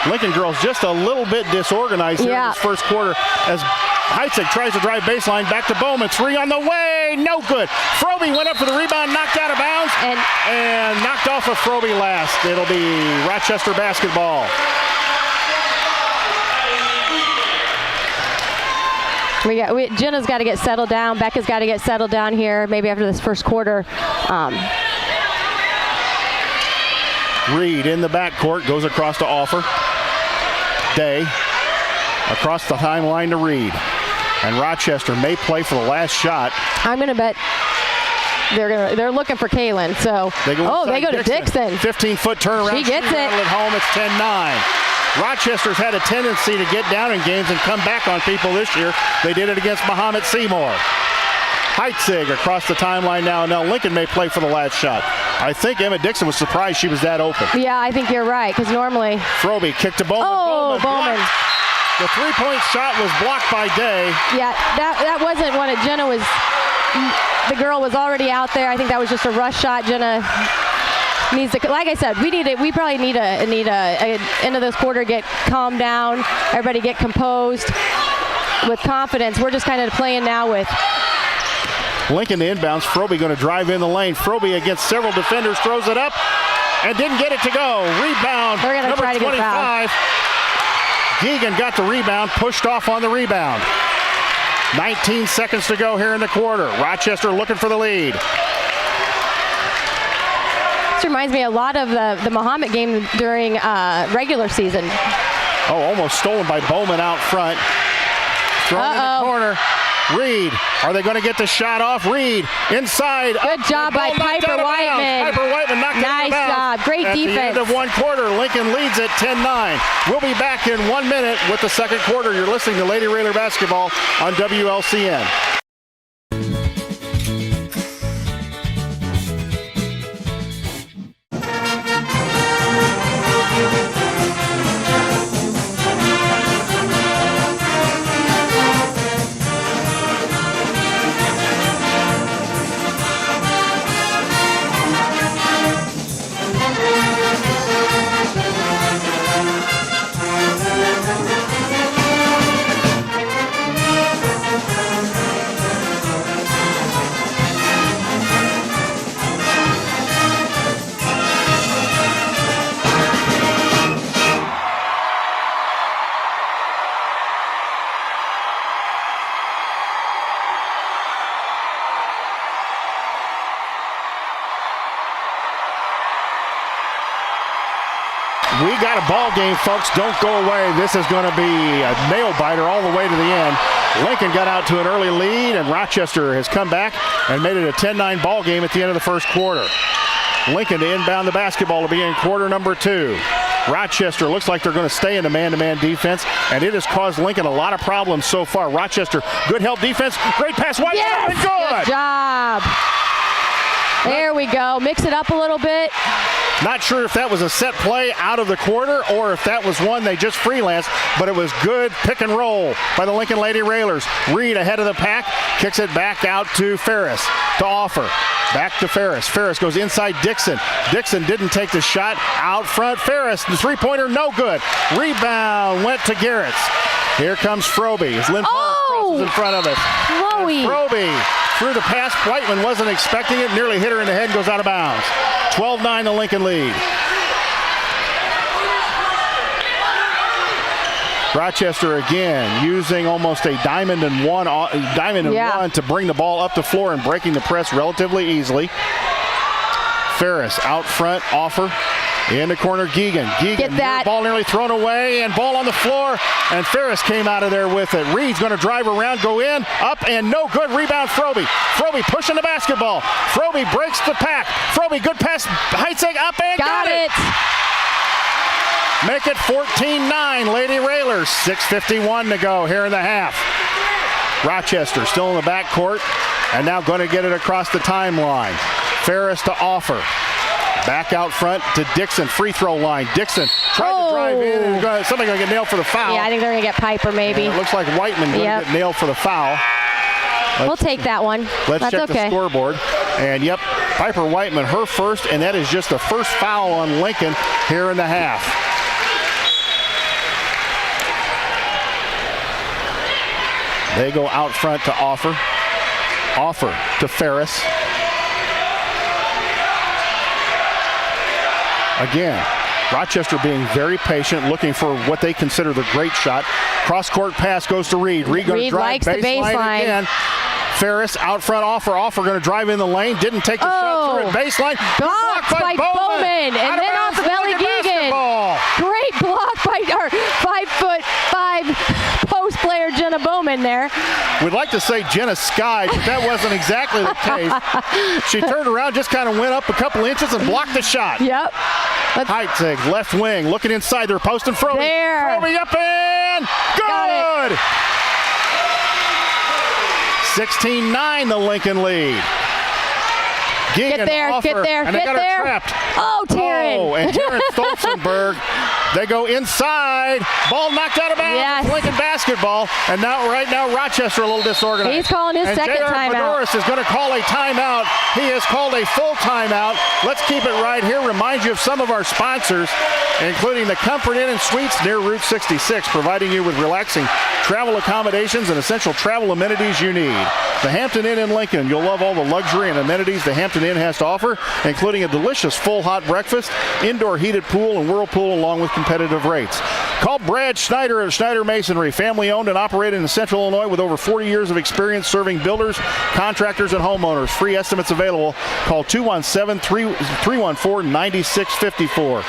Lincoln girls just a little bit disorganized here in this first quarter as Heitzig tries to drive baseline back to Bowman. 3 on the way, no good. Froby went up for the rebound, knocked out of bounds, and knocked off of Froby last. It'll be Rochester basketball. Jenna's got to get settled down. Becca's got to get settled down here, maybe after this first quarter. Reed in the backcourt, goes across to Offer. Day across the timeline to Reed. And Rochester may play for the last shot. I'm going to bet they're looking for Kaylin. So they go to Dixon. 15-foot turnaround. She gets it. At home, it's 10-9. Rochester's had a tendency to get down in games and come back on people this year. They did it against Muhammad Seymour. Heitzig across the timeline now. Now Lincoln may play for the last shot. I think Emma Dixon was surprised she was that open. Yeah, I think you're right, because normally... Froby kicked to Bowman. Oh, Bowman. The three-point shot was blocked by Day. Yeah, that wasn't one. Jenna was... The girl was already out there. I think that was just a rush shot. Jenna needs to... Like I said, we probably need a end of this quarter, get calmed down, everybody get composed with confidence. We're just kind of playing now with... Lincoln inbounds. Froby going to drive in the lane. Froby against several defenders, throws it up and didn't get it to go. Rebound. They're going to try to 25. Get fouled. Geegan got the rebound, pushed off on the rebound. 19 seconds to go here in the quarter. Rochester looking for the lead. This reminds me a lot of the Muhammad game during regular season. Oh, almost stolen by Bowman out front. Thrown in the corner. Reed, are they going to get the shot off? Reed, inside. Good job by Piper Whiteman. Piper Whiteman knocked it out of bounds. Nice job. Great defense. At the end of one quarter, Lincoln leads at 10-9. We'll be back in 1 minute with the second quarter. You're listening to Lady Raider Basketball on WLCN. We got a ball game, folks. Don't go away. This is going to be a nail biter all the way to the end. Lincoln got out to an early lead, and Rochester has come back and made it a 10-9 ball game at the end of the first quarter. Lincoln to inbound the basketball to begin quarter number 2. Rochester looks like they're going to stay in the man-to-man defense, and it has caused Lincoln a lot of problems so far. Rochester, good help defense. Great pass. White. Yes, And good. good job. There we go. Mix it up a little bit. Not sure if that was a set play out of the quarter or if that was one they just freelanced, but it was good pick and roll by the Lincoln Lady Railers. Reed ahead of the pack, kicks it back out to Ferris to offer. Back to Ferris. Ferris goes inside Dixon. Dixon didn't take the shot. Out front, Ferris. The three-pointer, no good. Rebound went to Garrett's. Here comes Froby. As Lynn crosses in front of it. Froby threw the pass. Whiteman wasn't expecting it. Nearly hit her in the head and goes out of bounds. 12-9 the Lincoln lead. Rochester again using almost a diamond and one to bring the ball up the floor and breaking the press relatively easily. Ferris out front, offer. In the corner, Geegan. Ball nearly thrown away, and ball on the floor, and Ferris came out of there with it. Reed's going to drive around, go in, up, and no good. Rebound, Froby. Froby pushing the basketball. Froby breaks the pack. Froby, good pass. Heitzig up and got it. Make it 14-9, Lady Railers. 6:51 to go here in the half. Rochester still in the backcourt, and now going to get it across the timeline. Ferris to offer. Back out front to Dixon, free throw line. Dixon tried to drive in, and somebody going to get nailed for the foul. Yeah, I think they're going to get Piper maybe. It looks like Whiteman going to get nailed for the foul. We'll take that one. Let's check the scoreboard. And yep, Piper Whiteman, her first, and that is just the first foul on Lincoln here in the half. They go out front to offer. Offer to Ferris. Again, Rochester being very patient, looking for what they consider the great shot. Cross-court pass goes to Reed. Reed going to drive likes the baseline again. Ferris out front, offer going to drive in the lane. Didn't take the shot through it. Baseline. Blocked by Bowman. And then off of Ellie Geegan. Great block by our 5'5" post player Jenna Bowman there. We'd like to say Jenna Sky, but that wasn't exactly the case. She turned around, just kind of went up a couple inches and blocked the shot. Yep. Heitzig, left wing, looking inside. They're posting Froby. There. Froby up and good! 16-9 the Lincoln lead. Geegan get there, and they got her trapped. Oh, Taryn. Oh, and Taryn Stolzenberg. They go inside. Ball knocked out of bounds. Yes. Lincoln basketball. And now, right now, Rochester a little disorganized. He's calling his second timeout. Fedoris is going to call a timeout. He has called a full timeout. Let's keep it right here. Remind you of some of our sponsors, including the Comfort Inn and Suites near Route 66, providing you with relaxing travel accommodations and essential travel amenities you need. The Hampton Inn in Lincoln. You'll love all the luxury and amenities the Hampton Inn has to offer, including a delicious full hot breakfast, indoor heated pool and whirlpool, along with competitive rates. Call Brad Schneider of Schneider Masonry, family owned and operated in Central Illinois with over 40 years of experience serving builders, contractors, and homeowners. Free estimates available. Call 217-314-9654.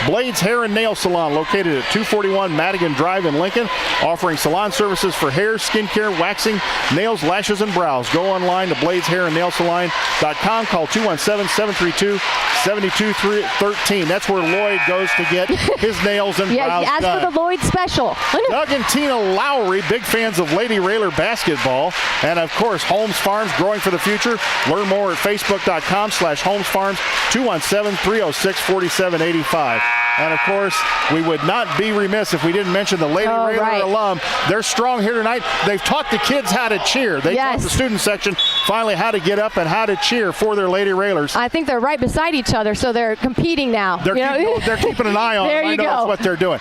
Blades Hair and Nail Salon, located at 241 Madigan Drive in Lincoln, offering salon services for hair, skincare, waxing, nails, lashes, and brows. Go online to bladeshairandnailsalon.com. Call 217-732-7213. That's where Lloyd goes to get his nails and brows ask done. for the Lloyd special. Doug and Tina Lowry, big fans of Lady Railer basketball. And, of course, Holmes Farms, growing for the future. Learn more at facebook.com/Holmes Farms, 217-306-4785. And, of course, we would not be remiss if we didn't mention the Lady Railer alum. They're strong here tonight. They've taught the kids how to cheer. They taught the student section finally how to get up and how to cheer for their Lady Railers. I think they're right beside each other, so they're competing now. They're keeping an eye on them. I know that's what they're doing.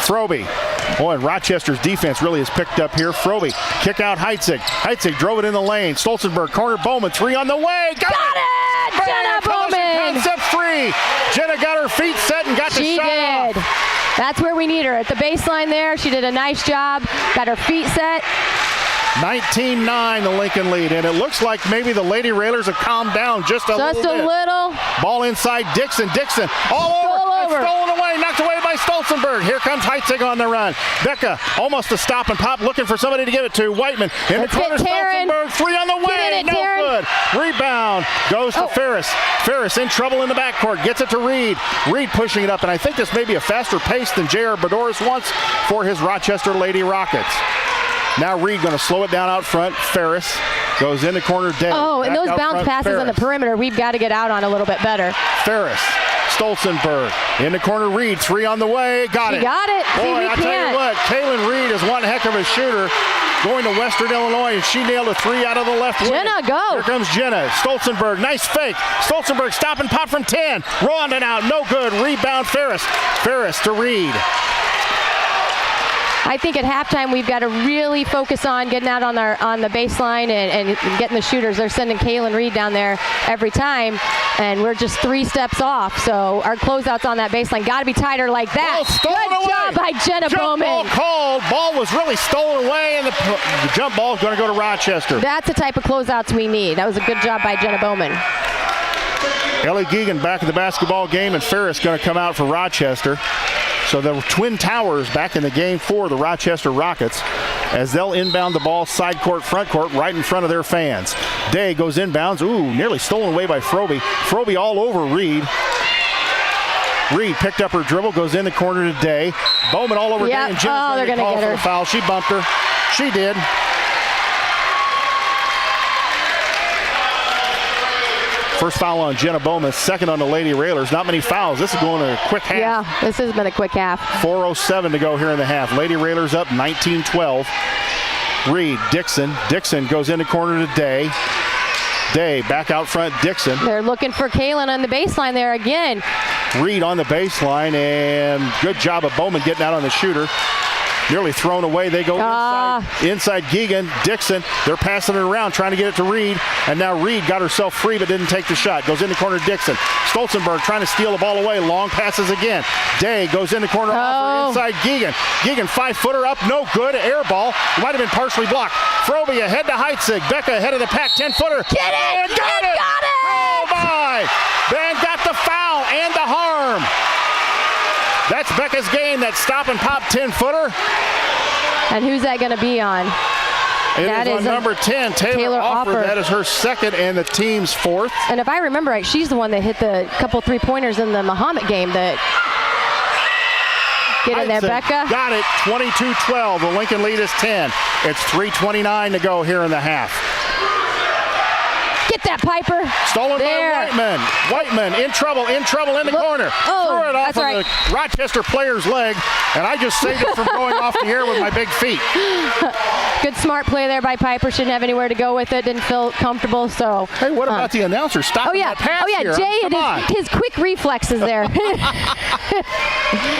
Frobe. Boy, and Rochester's defense really has picked up here. Frobe, kick out Heitzig. Heitzig drove it in the lane. Stolzenberg, corner Bowman, 3 on the way. Got it! Jenna Bowman! Concept 3. Jenna got her feet set and got the shot off. That's where we need her. At the baseline there, she did a nice job. Got her feet set. 19-9 the Lincoln lead, and it looks like maybe the Lady Railers have calmed down just a little bit. Ball inside Dixon. Dixon all over. Stolen away, knocked away by Stolzenberg. Here comes Heitzig on the run. Becca almost a stop and pop, looking for somebody to give it to. Whiteman in the corner. Stolzenberg, 3 on the way. No good. Rebound goes to Ferris. Ferris in trouble in the backcourt. Gets it to Reed. Reed pushing it up, and I think this may be a faster pace than J.R. Bedoris wants for his Rochester Lady Rockets. Now Reed going to slow it down out front. Ferris goes in the corner. Day. And those bounce passes on the perimeter, we've got to get out on a little bit better. Ferris, Stolzenberg in the corner. Reed, 3 on the way. Got it. Got it. Boy, I tell you what, Kaylin Reed is one heck of a shooter. Going to Western Illinois, and she nailed a 3 out of the left wing. Jenna, go. Here comes Jenna. Stolzenberg, nice fake. Stolzenberg, stop and pop from 10. Rondon out, no good. Rebound Ferris. Ferris to Reed. I think at halftime we've got to really focus on getting out on the baseline and getting the shooters. They're sending Kaylin Reed down there every time, and we're just 3 steps off. So our closeouts on that baseline got to be tighter like that. Good job by Jenna Bowman. Ball called. Ball was really stolen away, and the jump ball is going to go to Rochester. That's the type of closeouts we need. That was a good job by Jenna Bowman. Ellie Geegan back in the basketball game, and Ferris going to come out for Rochester. So the Twin Towers back in the game for the Rochester Rockets as they'll inbound the ball side court, front court, right in front of their fans. Day goes inbounds. Ooh, nearly stolen away by Frobe. Frobe all over Reed. Reed picked up her dribble, goes in the corner to Day. Bowman all over Day, and Jenna's they're going to call get for her. the foul. She bumped her. She did. First foul on Jenna Bowman, second on the Lady Railers. Not many fouls. This is going to a quick half. Yeah, this has been a quick half. 4:07 to go here in the half. Lady Railers up 19-12. Reed, Dixon. Dixon goes in the corner to Day. Day back out front, Dixon. They're looking for Kaylin on the baseline there again. Reed on the baseline, and good job of Bowman getting out on the shooter. Nearly thrown away. They go inside Geegan. Dixon, they're passing it around, trying to get it to Reed. And now Reed got herself free but didn't take the shot. Goes in the corner, Dixon. Stolzenberg trying to steal the ball away. Long passes again. Day goes in the corner, offer inside Geegan. Geegan, 5-footer up, no good. Air ball. Might have been partially blocked. Frobe ahead to Heitzig. Becca ahead of the pack, 10-footer. Get it! And got it! Oh my! Van got the foul and the harm. That's Becca's game, that stop and pop 10-footer. And who's that going to be on? It is on number 10, Taylor Offer. That is her second and the team's 4th. And if I remember right, she's the one that hit the couple 3-pointers in the Muhammad game that get in there, Becca. Got it, 22-12. The Lincoln lead is 10. It's 3:29 to go here in the half. Get that, Piper. Stolen by Whiteman. Whiteman in trouble in the corner. Threw it off of the Rochester player's leg, and I just saved it from going off the air with my big feet. Good smart play there by Piper. Shouldn't have anywhere to go with it. Didn't feel comfortable. So. Hey, what about the announcer stopping that pass here? Jay and his quick reflexes there.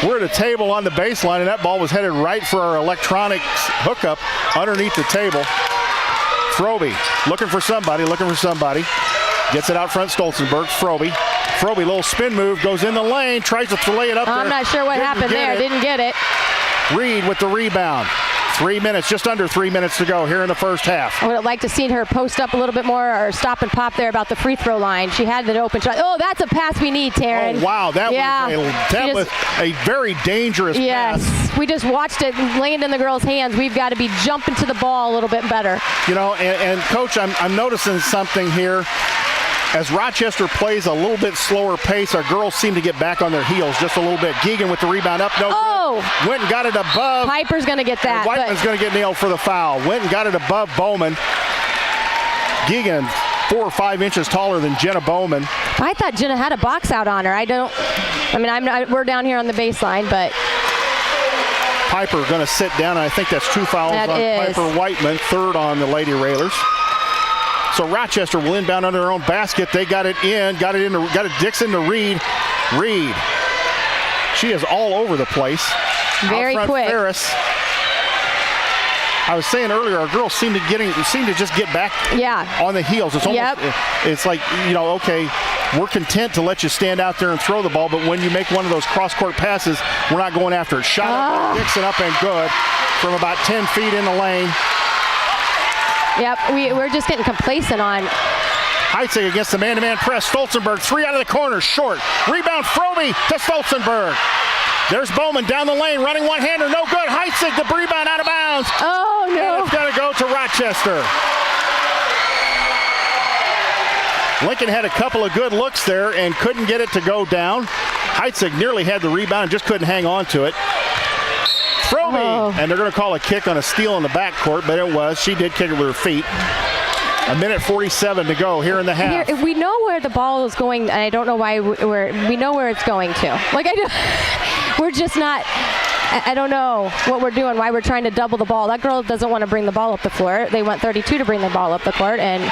We're at a table on the baseline, and that ball was headed right for our electronics hookup underneath the table. Frobe looking for somebody. Gets it out front, Stolzenberg. Frobe, little spin move, goes in the lane, tries to lay it up there. I'm not sure what happened there. Didn't get it. Reed with the rebound. 3 minutes, just under 3 minutes to go here in the first half. I would have liked to seen her post up a little bit more or stop and pop there about the free throw line. She had that open shot. Oh, that's a pass we need, Taryn. Oh, wow. That was a very dangerous pass. Yes. We just watched it land in the girls' hands. We've got to be jumping to the ball a little bit better. You know, and Coach, I'm noticing something here. As Rochester plays a little bit slower pace, our girls seem to get back on their heels just a little bit. Geegan with the rebound up. No good. Went and got it above. Piper's going to get that. Whiteman's going to get nailed for the foul. Went and got it above Bowman. Geegan, 4 or 5 inches taller than Jenna Bowman. I thought Jenna had a box out on her. We're down here on the baseline, but Piper going to sit down, and I think that's 2 fouls on Piper Whiteman, 3rd on the Lady Railers. So Rochester will inbound under their own basket. They got it Dixon to Reed. Reed. She is all over the place. Very quick. Ferris. I was saying earlier, our girls seem to just get back on the heels. It's almost, it's like, okay, we're content to let you stand out there and throw the ball, but when you make one of those cross-court passes, we're not going after it. Shot up by Dixon, up and good from about 10 feet in the lane. Yep, we're just getting complacent on. Heitzig against the man-to-man press. Stolzenberg, 3 out of the corner, short. Rebound, Frobe to Stolzenberg. There's Bowman down the lane, running one-hander, no good. Heitzig, the rebound out of bounds. Oh, no. And it's going to go to Rochester. Lincoln had a couple of good looks there and couldn't get it to go down. Heitzig nearly had the rebound and just couldn't hang on to it. Frobe, and they're going to call a kick on a steal in the backcourt, but it was. She did kick it with her feet. 1:47 to go here in the half. We know where the ball is going, and I don't know why we know where it's going to. We're just not. I don't know what we're doing, why we're trying to double the ball. That girl doesn't want to bring the ball up the floor. They want 32 to bring the ball up the court, and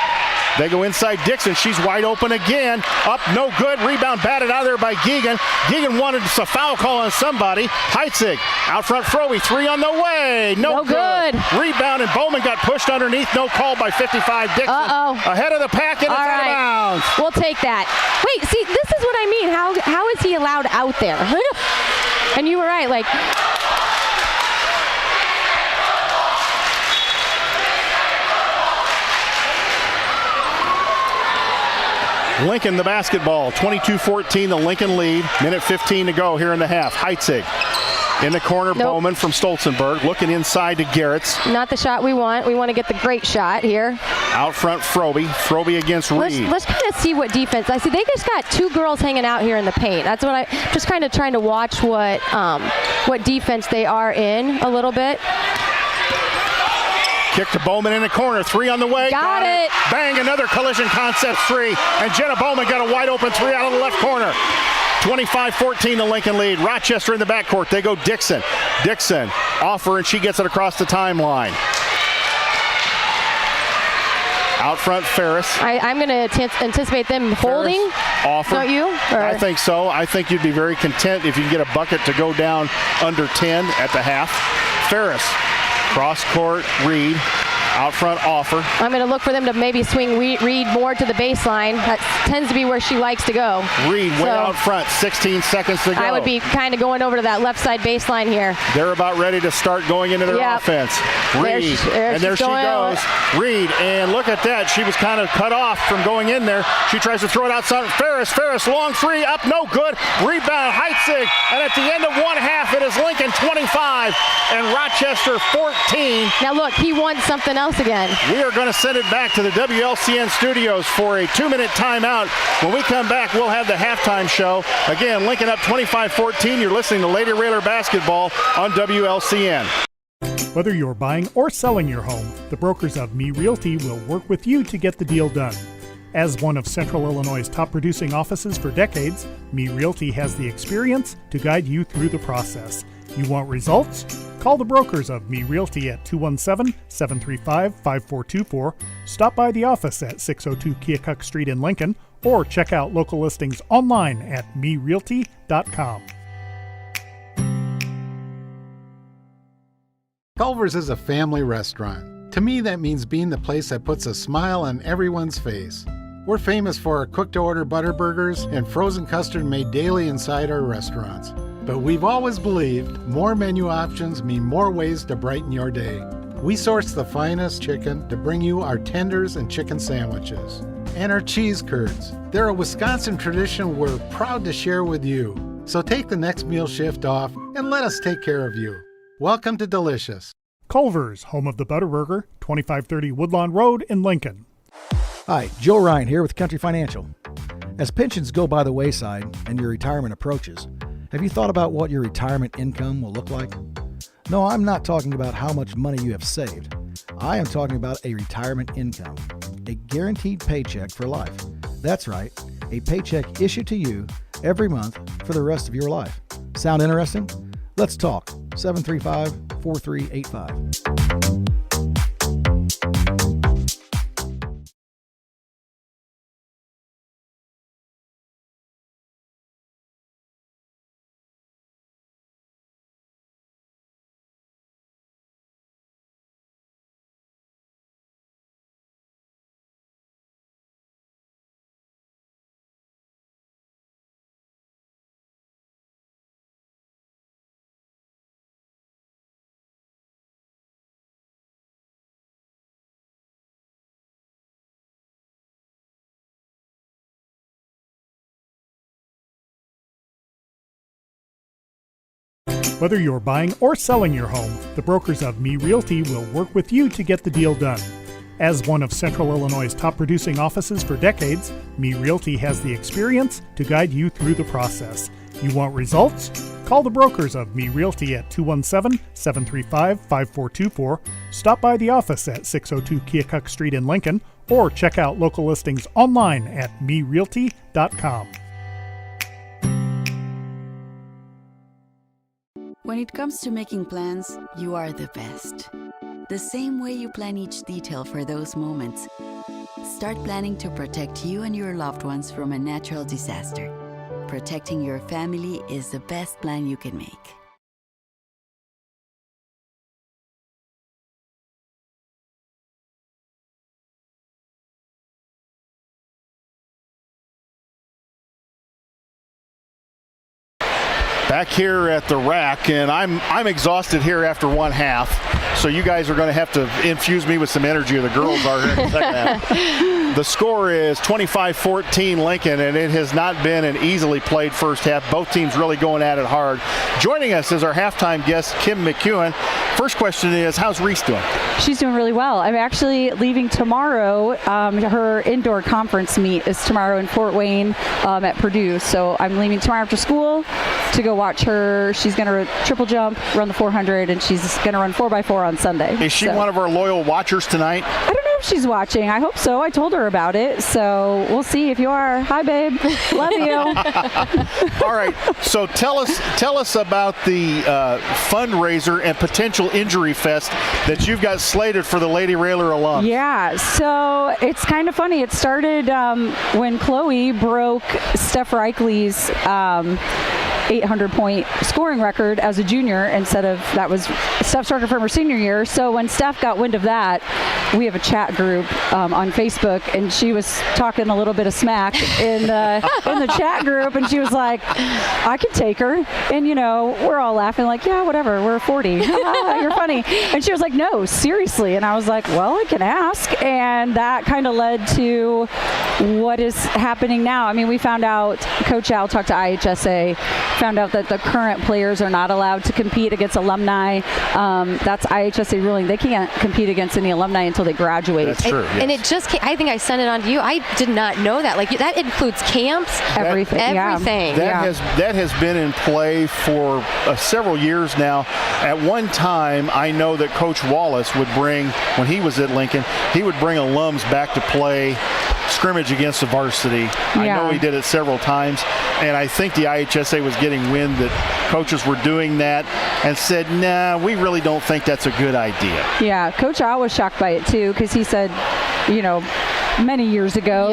they go inside Dixon. She's wide open again. Up, no good. Rebound batted out of there by Geegan. Geegan wanted a foul call on somebody. Heitzig out front. Frobe, 3 on the way. No good. Rebound, and Bowman got pushed underneath. No call by 55 Dixon. Ahead of the pack, and it's out of bounds. We'll take that. Wait, see, this is what I mean. How is he allowed out there? And you were right, Lincoln the basketball, 22-14, the Lincoln lead. 1:15 to go here in the half. Heitzig in the corner, Bowman from Stolzenberg, looking inside to Garretts. Not the shot we want. We want to get the great shot here. Out front, Frobe. Frobe against Reed. Let's kind of see what defense. I see they just got 2 girls hanging out here in the paint. That's what I just kind of trying to watch what defense they are in a little bit. Kick to Bowman in the corner. 3 on the way. Got it. Bang, another collision concept 3. And Jenna Bowman got a wide open 3 out of the left corner. 25-14 the Lincoln lead. Rochester in the backcourt. They go Dixon. Dixon off her, and she gets it across the timeline. Out front, Ferris. I'm going to anticipate them holding. Offer. Don't you? I think so. I think you'd be very content if you can get a bucket to go down under 10 at the half. Ferris. Cross court, Reed. Out front, Offer. I'm going to look for them to maybe swing Reed more to the baseline. That tends to be where she likes to go. Reed way out front, 16 seconds to go. I would be kind of going over to that left side baseline here. They're about ready to start going into their offense. Reed, there she goes. Reed, and look at that. She was kind of cut off from going in there. She tries to throw it outside. Ferris, long 3, up, no good. Rebound, Heitzig, and at the end of one half, it is Lincoln 25 and Rochester 14. Now look, he wants something else again. We are going to send it back to the WLCN studios for a 2-minute timeout. When we come back, we'll have the halftime show. Again, Lincoln up 25-14. You're listening to Lady Railer basketball on WLCN. Whether you're buying or selling your home, the brokers of Me Realty will work with you to get the deal done. As one of Central Illinois' top producing offices for decades, Me Realty has the experience to guide you through the process. You want results? Call the brokers of Me Realty at 217-735-5424, stop by the office at 602 Keokuk Street in Lincoln, or check out local listings online at merealty.com. Culver's is a family restaurant. To me, that means being the place that puts a smile on everyone's face. We're famous for our cooked-to-order butter burgers and frozen custard made daily inside our restaurants. But we've always believed more menu options mean more ways to brighten your day. We source the finest chicken to bring you our tenders and chicken sandwiches. And our cheese curds. They're a Wisconsin tradition we're proud to share with you. So take the next meal shift off and let us take care of you. Welcome to Delicious. Culver's, home of the Butterburger, 2530 Woodlawn Road in Lincoln. Hi, Joe Ryan here with Country Financial. As pensions go by the wayside and your retirement approaches, have you thought about what your retirement income will look like? No, I'm not talking about how much money you have saved. I am talking about a retirement income, a guaranteed paycheck for life. That's right, a paycheck issued to you every month for the rest of your life. Sound interesting? Let's talk. 735-4385. Whether you're buying or selling your home, the brokers of Me Realty will work with you to get the deal done. As one of Central Illinois' top producing offices for decades, Me Realty has the experience to guide you through the process. You want results? Call the brokers of Me Realty at 217-735-5424, stop by the office at 602 Keokuk Street in Lincoln, or check out local listings online at merealty.com. When it comes to making plans, you are the best. The same way you plan each detail for those moments. Start planning to protect you and your loved ones from a natural disaster. Protecting your family is the best plan you can make. Back here at the rack, and I'm exhausted here after one half, so you guys are going to have to infuse me with some energy, or the girls are here in the second half. The score is 25-14 Lincoln, and it has not been an easily played first half. Both teams really going at it hard. Joining us is our halftime guest, Kim McEwen. First question is, how's Reese doing? She's doing really well. I'm actually leaving tomorrow. Her indoor conference meet is tomorrow in Fort Wayne at Purdue. So I'm leaving tomorrow after school to go watch her. She's going to triple jump, run the 400, and she's going to run 4x4 on Sunday. Is she one of our loyal watchers tonight? I don't know if she's watching. I hope so. I told her about it. So we'll see if you are. Hi, babe. Love you. All right. So tell us about the fundraiser and potential injury fest that you've got slated for the Lady Railer alums. Yeah, so it's kind of funny. It started when Chloe broke Steph Reichley's 800-point scoring record as a junior instead of, that was Steph's record from her senior year. So when Steph got wind of that, we have a chat group on Facebook, and she was talking a little bit of smack in the chat group, and she was like, I could take her. And, you know, we're all laughing like, yeah, whatever, we're 40. You're funny. And she was like, no, seriously. And I was like, well, I can ask. And that kind of led to what is happening now. I mean, we found out, Coach Al talked to IHSA, found out that the current players are not allowed to compete against alumni. That's IHSA ruling. They can't compete against any alumni until they graduate. That's true. And it just came, I think I sent it on to you. I did not know that. Like, that includes camps, everything. Everything. That has been in play for several years now. At one time, I know that Coach Wallace would bring, when he was at Lincoln, he would bring alums back to play scrimmage against the varsity. I know he did it several times, and I think the IHSA was getting wind that coaches were doing that and said, nah, we really don't think that's a good idea. Yeah, Coach Al was shocked by it too, because he said, you know, many years ago,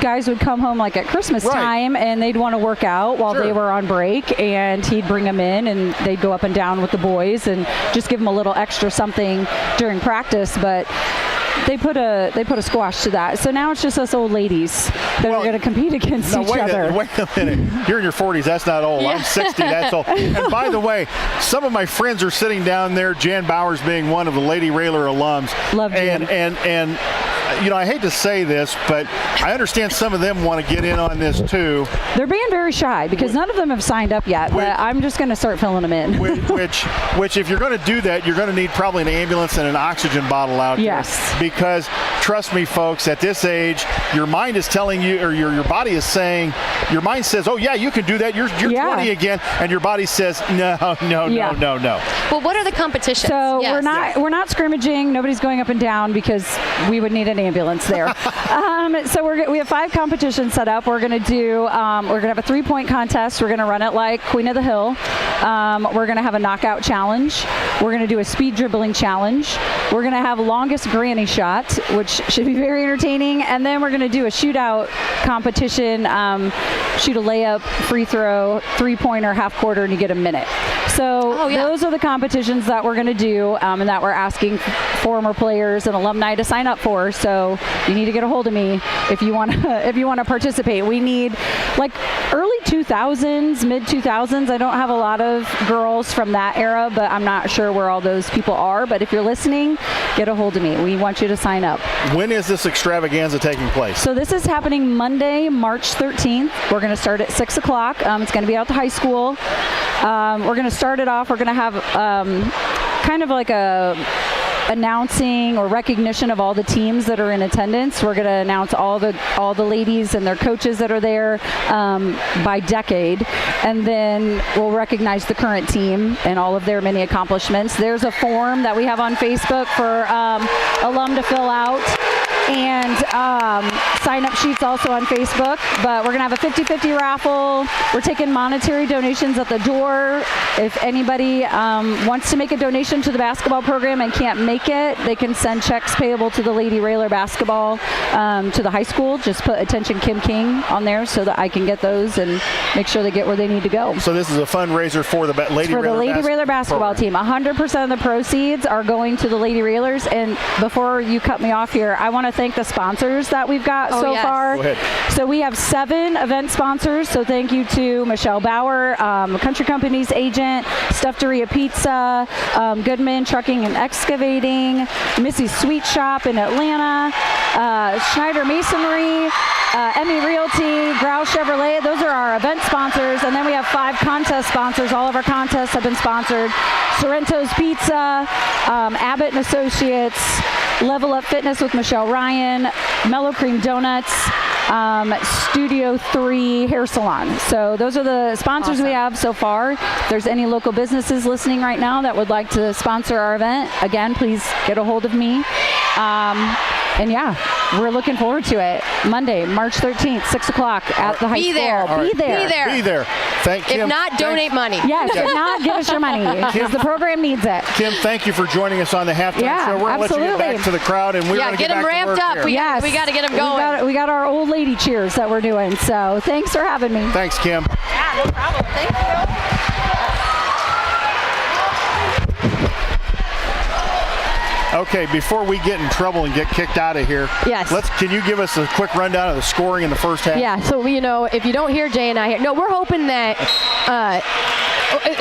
guys would come home like at Christmas time, and they'd want to work out while they were on break, and he'd bring them in, and they'd go up and down with the boys and just give them a little extra something during practice. But they put a squash to that. So now it's just us old ladies that are going to compete against each other. Wait a minute. You're in your 40s. That's not old. I'm 60. That's old. And by the way, some of my friends are sitting down there, Jan Bowers being one of the Lady Railer alums. Love Jan. And I hate to say this, but I understand some of them want to get in on this too. They're being very shy because none of them have signed up yet, but I'm just going to start filling them in. Which if you're going to do that, you're going to need probably an ambulance and an oxygen bottle out there. Because trust me, folks, at this age, your mind is telling you, or your body is saying, your mind says, oh yeah, you can do that. You're 20 again, and your body says, no. Well, what are the competitions? So we're not scrimmaging. Nobody's going up and down because we would need an ambulance there. So we have 5 competitions set up. We're going to have a 3-point contest. We're going to run it like Queen of the Hill. We're going to have a knockout challenge. We're going to do a speed dribbling challenge. We're going to have longest granny shot, which should be very entertaining. And then we're going to do a shootout competition, shoot a layup, free throw, 3-pointer, half quarter, and you get a minute. So those are the competitions that we're going to do and that we're asking former players and alumni to sign up for. So you need to get a hold of me if you want to participate. We need like early 2000s, mid 2000s. I don't have a lot of girls from that era, but I'm not sure where all those people are. But if you're listening, get a hold of me. We want you to sign up. When is this extravaganza taking place? So this is happening Monday, March 13th. We're going to start at 6 o'clock. It's going to be out the high school. We're going to start it off. We're going to have kind of like a announcing or recognition of all the teams that are in attendance. We're going to announce all the ladies and their coaches that are there by decade, and then we'll recognize the current team and all of their many accomplishments. There's a form that we have on Facebook for alum to fill out, and sign-up sheets also on Facebook. But we're going to have a 50-50 raffle. We're taking monetary donations at the door. If anybody wants to make a donation to the basketball program and can't make it, they can send checks payable to the Lady Railer basketball to the high school. Just put attention Kim King on there so that I can get those and make sure they get where they need to go. So this is a fundraiser for the Lady Railer basketball team. 100% of the proceeds are going to the Lady Railers. And before you cut me off here, I want to thank the sponsors that we've got so far. Go ahead. So we have 7 event sponsors. So thank you to Michelle Bauer, Country Company's agent, Stuffteria Pizza, Goodman Trucking and Excavating, Missy's Sweet Shop in Atlanta, Schneider Masonry, Emmy Realty, Grau Chevrolet. Those are our event sponsors. And then we have 5 contest sponsors. All of our contests have been sponsored. Sorrento's Pizza, Abbott & Associates, Level Up Fitness with Michelle Ryan, Mellow Cream Donuts, Studio 3 Hair Salon. So those are the sponsors we have so far. If there's any local businesses listening right now that would like to sponsor our event, again, please get a hold of me. And we're looking forward to it. Monday, March 13th, 6 o'clock at the high school. Be there. Thank Kim. If not, donate money. Yes, if not, give us your money because the program needs it. Kim, thank you for joining us on the halftime show. We're going to let you get back to the crowd, and we're going to get them ramped up. We got to get them going. We got our old lady cheers that we're doing. So thanks for having me. Thanks, Kim. Yeah, no problem. Thank you. Okay, before we get in trouble and get kicked out of here, can you give us a quick rundown of the scoring in the first half? Yeah, so if you don't hear Jay and I here, no, we're hoping that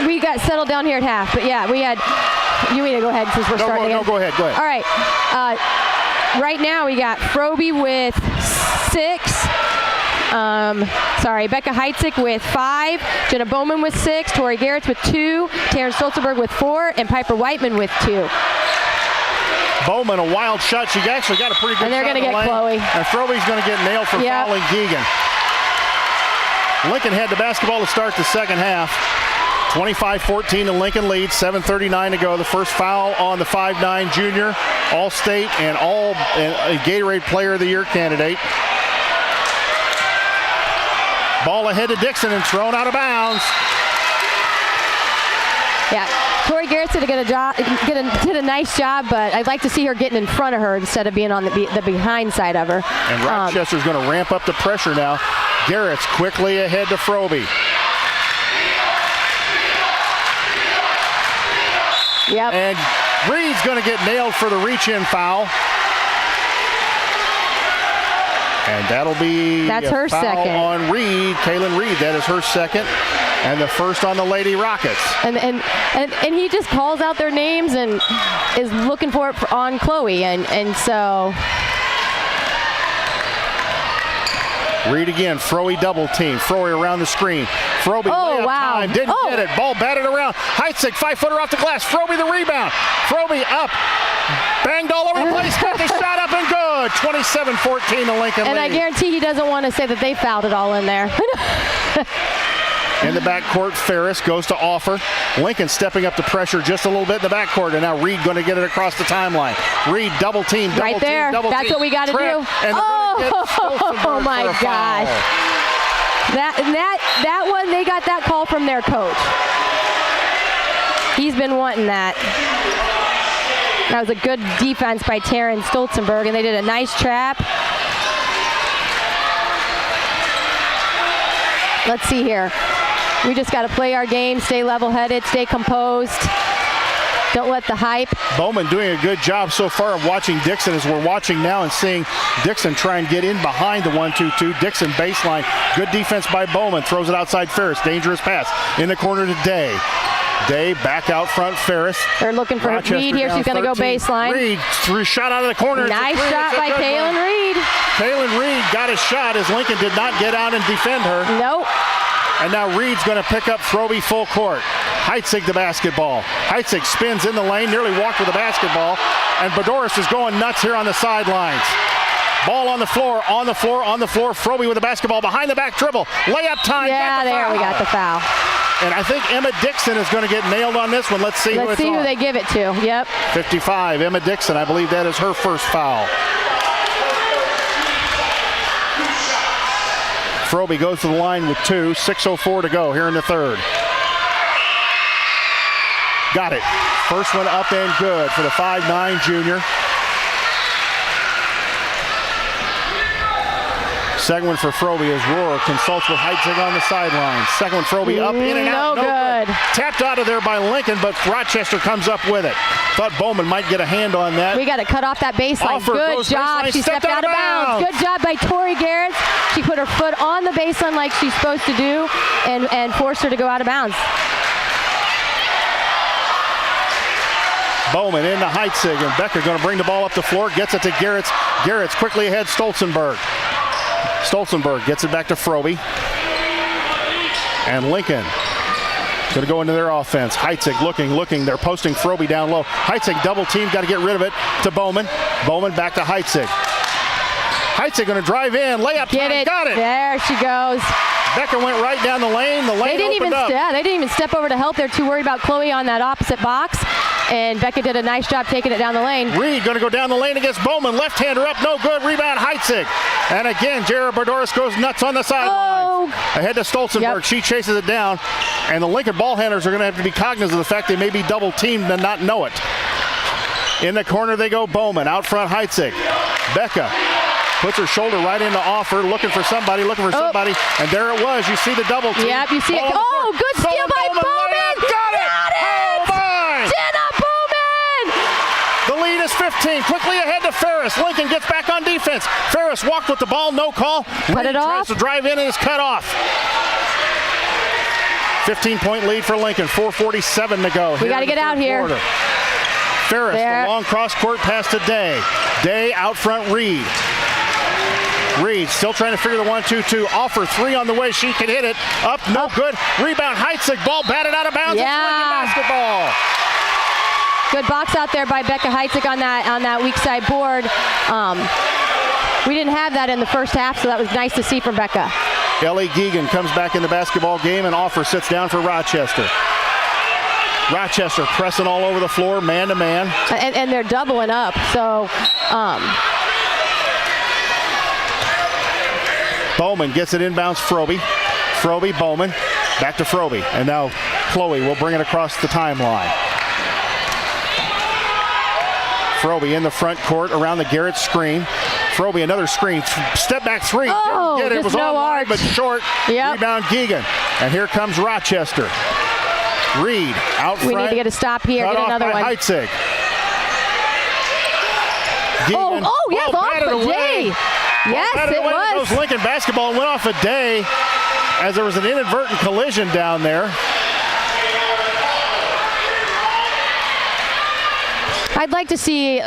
we got settled down here at half. But we had, you need to go ahead since we're starting. No, go ahead. All right, right now we got Frobe with 6. Becca Heitzig with 5, Jenna Bowman with 6, Tori Garretts with 2, Taryn Stolzenberg with 4, and Piper Whiteman with 2. Bowman, a wild shot. She actually got a pretty good shot. And they're going to get Chloe. And Frobe's going to get nailed for fouling Keegan. Lincoln had the basketball to start the second half. 25-14 to Lincoln leads, 7:39 to go. The first foul on the 5'9 junior, All-State and Gatorade Player of the Year candidate. Ball ahead to Dixon and thrown out of bounds. Yeah, Tori Garretts did a nice job, but I'd like to see her getting in front of her instead of being on the behind side of her. And Rochester's going to ramp up the pressure now. Garretts quickly ahead to Frobe. Yep. And Reed's going to get nailed for the reach-in foul. And that'll be That's her foul second. on Reed, Kaylin Reed. That is her second, and the first on the Lady Rockets. And he just calls out their names and is looking for it on Chloe, and so. Reed again, Froey double team. Froey around the screen. Froby layup time, didn't get it. Ball batted around. Heitzig, 5-footer off the glass. Froby the rebound. Froby up. Banged all over the place. Got the shot up and good. 27-14 the Lincoln lead. And I guarantee he doesn't want to say that they fouled it all in there. In the backcourt, Ferris goes to offer. Lincoln stepping up the pressure just a little bit in the backcourt, and now Reed going to get it across the timeline. Reed double team, double right there. team, double That's team. what we got to do. And oh my gosh. That one, they got that call from their coach. He's been wanting that. That was a good defense by Taryn Stolzenberg, and they did a nice trap. Let's see here. We just got to play our game, stay level-headed, stay composed. Don't let the hype. Bowman doing a good job so far of watching Dixon as we're watching now and seeing Dixon try and get in behind the 1-2-2. Dixon baseline. Good defense by Bowman. Throws it outside Ferris. Dangerous pass. In the corner to Day. Day back out front, Ferris. They're looking for Reed here. She's going to go baseline. Reed threw shot out of the corner. Nice shot by Kaylin Reed. Kaylin Reed got a shot as Lincoln did not get out and defend her. Nope. And now Reed's going to pick up Froby full court. Heitzig the basketball. Heitzig spins in the lane, nearly walked with the basketball. And Bedoris is going nuts here on the sidelines. Ball on the floor, on the floor, on the floor. Froby with the basketball behind the back dribble. Layup time. Yeah, there we got the foul. And I think Emma Dixon is going to get nailed on this one. Let's see who it's on. Let's see who they give it to. Yep. 55, Emma Dixon. I believe that is her first foul. Froby goes to the line with 2. 6:04 to go here in the third. Got it. First one up and good for the 5'9" junior. Second one for Froby as Rohr consults with Heitzig on the sideline. Second one, Froby up, in and out. No good. Tapped out of there by Lincoln, but Rochester comes up with it. Thought Bowman might get a hand on that. We got to cut off that baseline. Offer Good job. Baseline, she stepped out of bounds. Good job by Tori Garrett. She put her foot on the baseline like she's supposed to do and forced her to go out of bounds. Bowman into Heitzig, and Becker going to bring the ball up the floor. Gets it to Garrett's. Garrett's quickly ahead, Stolzenberg. Stolzenberg gets it back to Froby. And Lincoln going to go into their offense. Heitzig looking. They're posting Froby down low. Heitzig double team, got to get rid of it to Bowman. Bowman back to Heitzig. Heitzig going to drive in, layup Get time, it. got it. There she goes. Becker went right down the lane. The lane opened up. They didn't even step over to help. They're too worried about Chloe on that opposite box. And Becca did a nice job taking it down the lane. Reed going to go down the lane against Bowman. Left-hander up, no good. Rebound, Heitzig. And again, Jared Bedoris goes nuts on the sideline. Ahead to Stolzenberg. Yep. She chases it down. And the Lincoln ball handlers are going to have to be cognizant of the fact they may be double-teamed and not know it. In the corner they go, Bowman. Out front, Heitzig. Becca puts her shoulder right into offer, looking for somebody. And there it was. You see the double team. Yep, you see it. Oh, good steal by Bowman. Got it. Oh, my. Jenna Bowman. The lead is 15. Quickly ahead to Ferris. Lincoln gets back on defense. Ferris walked with the ball, no call. Cut it off. Tries to drive in and is cut off. 15-point lead for Lincoln. 4:47 to go. We got to get out here. Quarter. Ferris, the long cross-court pass to Day. Day out front, Reed. Reed still trying to figure the 1-2-2. Offer 3 on the way. She can hit it. Up, no good. Rebound, Heitzig. Ball batted out of bounds. Yeah. It's Lincoln basketball. Good box out there by Becca Heitzig on that weak side board. We didn't have that in the first half, so that was nice to see from Becca. Ellie Geegan comes back in the basketball game, and Offer sits down for Rochester. Rochester pressing all over the floor, man to man. And they're doubling up, so... Bowman gets it inbounds, Froby. Froby, Bowman, back to Froby. And now Chloe will bring it across the timeline. Froby in the front court around the Garrett screen. Froby, another screen. Step back 3. Oh, didn't get it. It was no on but short. Yep. Rebound, Geegan. And here comes Rochester. Reed out front. We need to get a stop here. Cut get another off by one. Heitzig. Geegan. Yes, off the day. Yes, Out of the it way was. goes Lincoln basketball and went off a day as there was an inadvertent collision down there. I'd like to see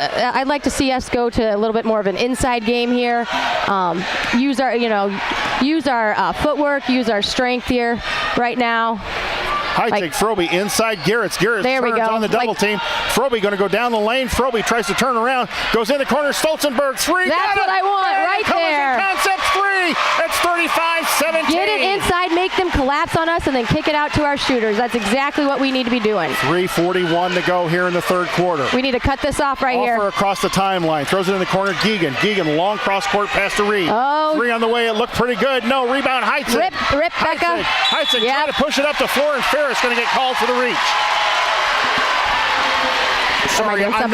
us go to a little bit more of an inside game here. Use our footwork, use our strength here right now. Heitzig, Froby inside Garrett's. Garrett There we turns go. on the double team. Froby going to go down the lane. Froby tries to turn around. Goes in the corner. Stolzenberg, three. That's what I want right there. Concept three. It's 35-17. Get it inside, make them collapse on us, and then kick it out to our shooters. That's exactly what we need to be doing. 3:41 to go here in the third quarter. We need to cut this off right here. Offer across the timeline. Throws it in the corner. Geegan, long cross court pass to Reed. Oh. Three on the way. It looked pretty good. No, rebound Heitzig. Rip, Becca. Heitzig Yep. trying to push it up the floor, and Ferris going to get called for the reach. Sorry, I'm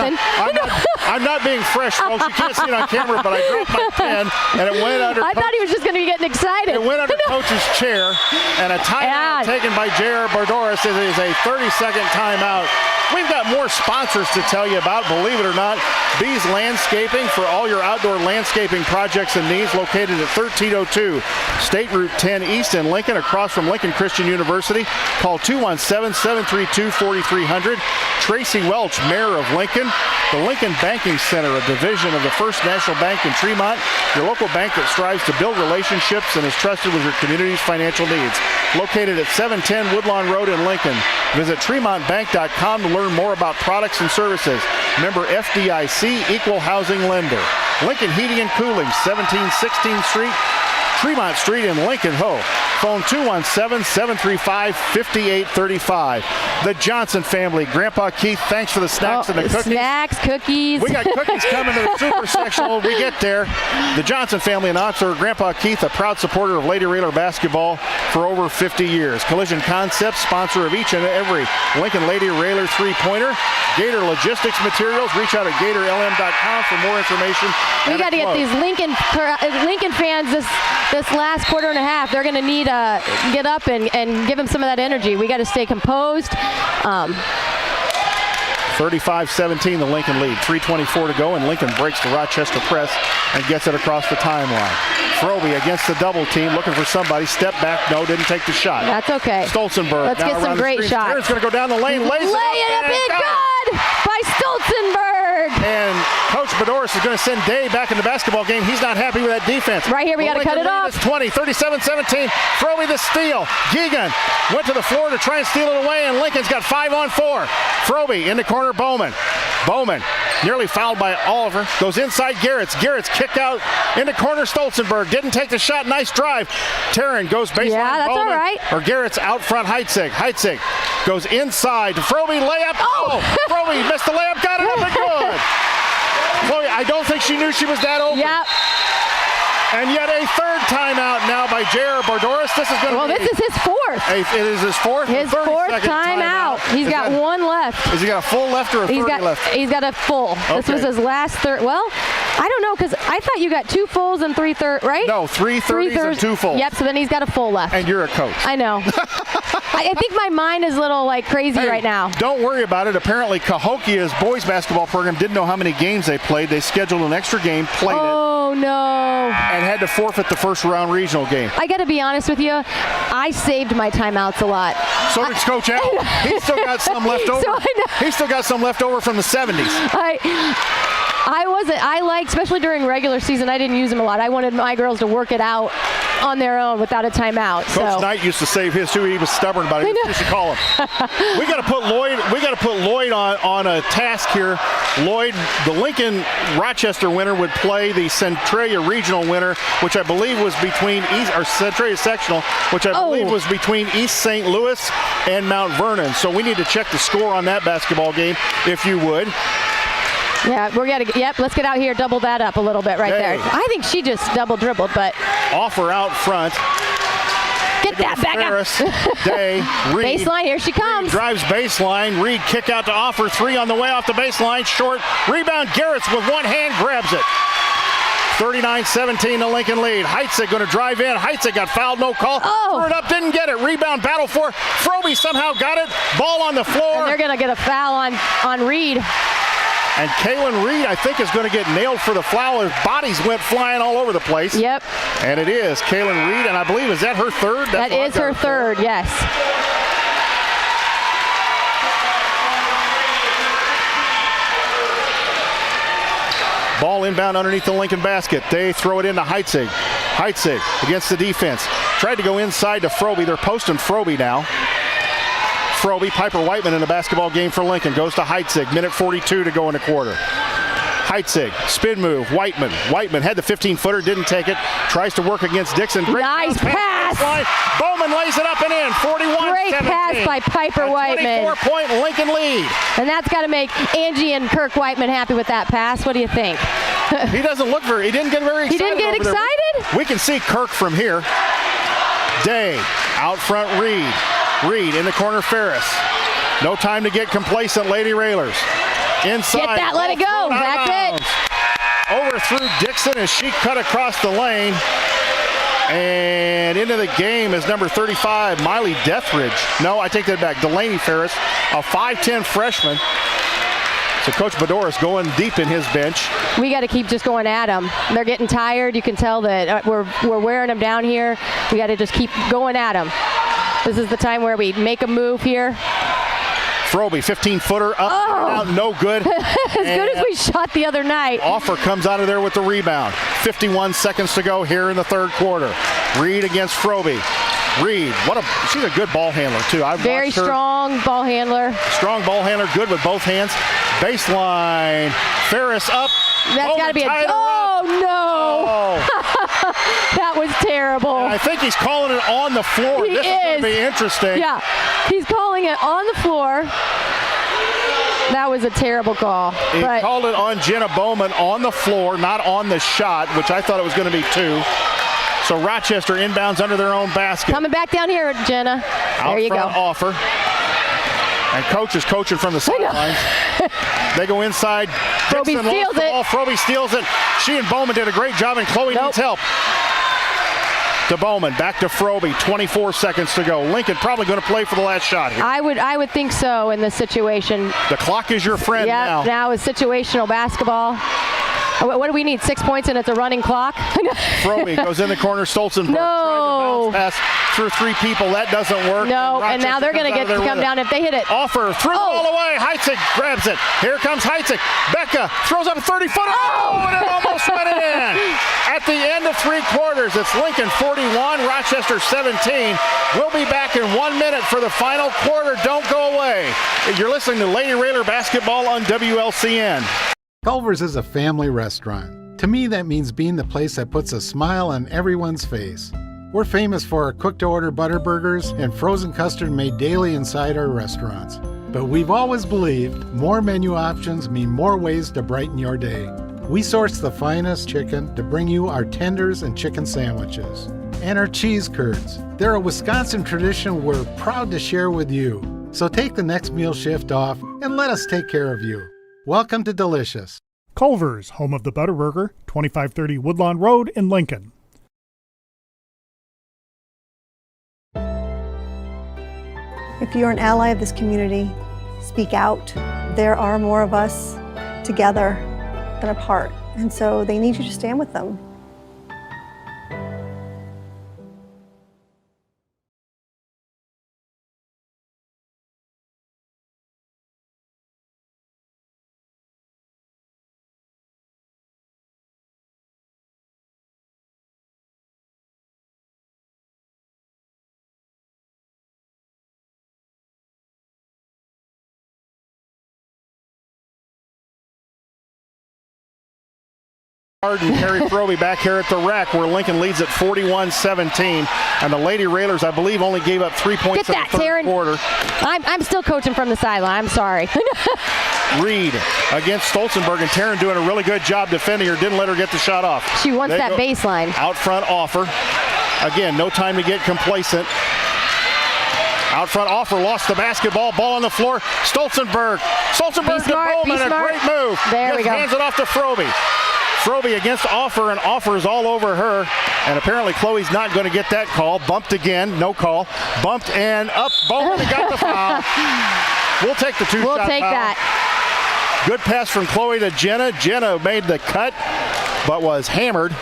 not being fresh, folks. You can't see it on camera, but I dropped my pen, and it went under. I thought he was just going to be getting excited. It went under Coach's chair, and a timeout taken by J.R. Bardoris. It is a 30-second timeout. We've got more sponsors to tell you about, believe it or not. Bees Landscaping for all your outdoor landscaping projects and needs, located at 1302 State Route 10 East in Lincoln, across from Lincoln Christian University. Call 217-732-4300. Tracy Welch, Mayor of Lincoln. The Lincoln Banking Center, a division of the First National Bank in Tremont, your local bank that strives to build relationships and is trusted with your community's financial needs. Located at 710 Woodlawn Road in Lincoln. Visit TremontBank.com to learn more about products and services. Member FDIC, Equal Housing Lender. Lincoln Heating and Cooling, 1716th Street, Tremont Street in Lincoln. Phone 217-735-5835. The Johnson family. Grandpa Keith, thanks for the snacks and the cookies. Snacks, cookies. We got cookies coming to the Super Sectional when we get there. The Johnson family announcer, Grandpa Keith, a proud supporter of Lady Railer basketball for over 50 years. Collision Concepts, sponsor of each and every Lincoln Lady Railer three-pointer. Gator Logistics Materials. Reach out at GatorLM.com for more information. We got to get these Lincoln fans this last quarter and a half. They're going to need get up and give them some of that energy. We got to stay composed. 35-17, the Lincoln lead. 3:24 to go, and Lincoln breaks the Rochester press and gets it across the timeline. Froby against the double team, looking for somebody. Step back, no, didn't take the shot. That's okay. Stolzenberg. Let's get some great shots. It's going to go down the lane. Lay it up in good by Stolzenberg. And Coach Bedoris is going to send Day back in the basketball game. He's not happy with that defense. Right here, we got to cut it off. It's 20, 37-17. Froby the steal. Geegan went to the floor to try and steal it away, and Lincoln's got 5 on 4. Froby in the corner, Bowman nearly fouled by Oliver. Goes inside Garrett's kicked out in the corner. Stolzenberg didn't take the shot. Nice drive. Taryn goes baseline. Yeah, that's Bowman, all right. Or Garrett's out front. Heitzig goes inside to Froby. Layup. Oh! Froby missed the layup. Got it up and good. Chloe, I don't think she knew she was that open. Yep. And yet a third timeout now by J.R. Bardoris. This is going to be... Well, this is his fourth. It is his fourth? His fourth timeout. He's got one left. Has he got a full left or a 30 left? He's got a full. Okay. This was his last third. Well, I don't know, because I thought you got 2 fulls and 3 thirds, right? No, 3 30s and 2 fulls. Yep, so then he's got a full left. And you're a coach. I know. I think my mind is a little crazy right now. Don't worry about it. Apparently, Cahokia's boys basketball program didn't know how many games they played. They scheduled an extra game, played it. Oh, no. And had to forfeit the first round regional game. I got to be honest with you. I saved my timeouts a lot. So did Coach Al. He's still got some left over. He's still got some left over from the 70s. I liked, especially during regular season, I didn't use them a lot. I wanted my girls to work it out on their own without a timeout. Coach Knight used to save his too. He was stubborn about it. You should call him. We got to put Lloyd on a task here. Lloyd, the Lincoln Rochester winner, would play the Centralia regional winner, which I believe was between Centralia sectional, which I believe was between East St. Louis and Mount Vernon. So we need to check the score on that basketball game, if you would. Yeah, let's get out here, double that up a little bit right there. I think she just double dribbled, but. Offer out front. Get that back up. Day, Reed. Baseline, here she comes. Reed drives baseline. Reed kick out to Offer. 3 on the way off the baseline. Short. Rebound. Garrett's with one hand grabs it. 39-17 the Lincoln lead. Heitzig going to drive in. Heitzig got fouled, no call. Threw it up, didn't get it. Rebound, battle for. Froby somehow got it. Ball on the floor. And they're going to get a foul on Reed. And Kaylin Reed, I think, is going to get nailed for the foul. His bodies went flying all over the place. Yep. And it is Kaylin Reed, and I believe, is that her third? That is her third, yes. Ball inbound underneath the Lincoln basket. They throw it into Heitzig. Heitzig against the defense. Tried to go inside to Frobe. They're posting Frobe now. Frobe, Piper Whiteman in the basketball game for Lincoln. Goes to Heitzig. Minute 42 to go in the quarter. Heitzig, spin move, Whiteman. Whiteman had the 15-footer, didn't take it. Tries to work against Dixon. Great nice pass. Bowman lays it up and in, 41-17. Great pass by Piper Whiteman. 24-point Lincoln lead. And that's got to make Angie and Kirk Whiteman happy with that pass. What do you think? He doesn't look very, he didn't get very excited. He didn't get excited? We can see Kirk from here. Day, out front Reed. Reed in the corner Ferris. No time to get complacent, Lady Railers. Inside. Get that, let it go. That's it. Overthrew Dixon as she cut across the lane. And into the game is number 35, Miley Deathridge. No, I take that back. Delaney Ferris, a 5'10 freshman. So Coach Bedoris going deep in his bench. We got to keep just going at them. They're getting tired. You can tell that we're wearing them down here. We got to just keep going at them. This is the time where we make a move here. Frobe, 15-footer up, down, no good. As good as we shot the other night. Offer comes out of there with the rebound. 51 seconds to go here in the third quarter. Reed against Frobe. Reed, she's a good ball handler too. Very strong ball handler. Strong ball handler, good with both hands. Baseline, Ferris up. That's got to be no. That was terrible. And I think he's calling it on the floor. This is going to be interesting. Yeah, he's calling it on the floor. That was a terrible call. He called it on Jenna Bowman on the floor, not on the shot, which I thought it was going to be 2. So Rochester inbounds under their own basket. Coming back down here, Jenna. There you go. Offer. And coach is coaching from the sidelines. They go inside. Frobe steals it. Frobe steals it. She and Bowman did a great job, and Chloe needs help. To Bowman, back to Frobe, 24 seconds to go. Lincoln probably going to play for the last shot here. I would think so in this situation. The clock is your friend now. Now is situational basketball. What do we need? 6 points and it's a running clock? Frobe goes in the corner. Stolzenberg no. tries to bounce pass through 3 people. That doesn't work. No, and now they're going to get to come down if they hit it. Offer, threw the ball away. Heitzig grabs it. Here comes Heitzig. Becca throws up a 30-footer. And it almost went in. At the end of 3 quarters, it's Lincoln 41, Rochester 17. We'll be back in 1 minute for the final quarter. Don't go away. You're listening to Lady Railer Basketball on WLCN. Culver's is a family restaurant. To me, that means being the place that puts a smile on everyone's face. We're famous for our cooked-to-order butter burgers and frozen custard made daily inside our restaurants. But we've always believed more menu options mean more ways to brighten your day. We source the finest chicken to bring you our tenders and chicken sandwiches. And our cheese curds. They're a Wisconsin tradition we're proud to share with you. So take the next meal shift off and let us take care of you. Welcome to Delicious. Culver's, home of the Butterburger, 2530 Woodlawn Road in Lincoln. If you're an ally of this community, speak out. There are more of us together than apart, and so they need you to stand with them. And Harry Frobe back here at the rack where Lincoln leads at 41-17. And the Lady Railers, I believe, only gave up 3 points in the third quarter. I'm still coaching from the sideline. I'm sorry. Reed against Stolzenberg, and Taryn doing a really good job defending her. Didn't let her get the shot off. She wants that baseline. Out front Offer. Again, no time to get complacent. Out front Offer lost the basketball. Ball on the floor. Stolzenberg to Bowman. A great move. There we go. Hands it off to Frobe. Frobe against Offer, and Offer's all over her. And apparently Chloe's not going to get that call. Bumped again, no call. Bumped and up. Bowman got the foul. We'll take the 2-shot foul. We'll take that. Good pass from Chloe to Jenna. Jenna made the cut, but was hammered.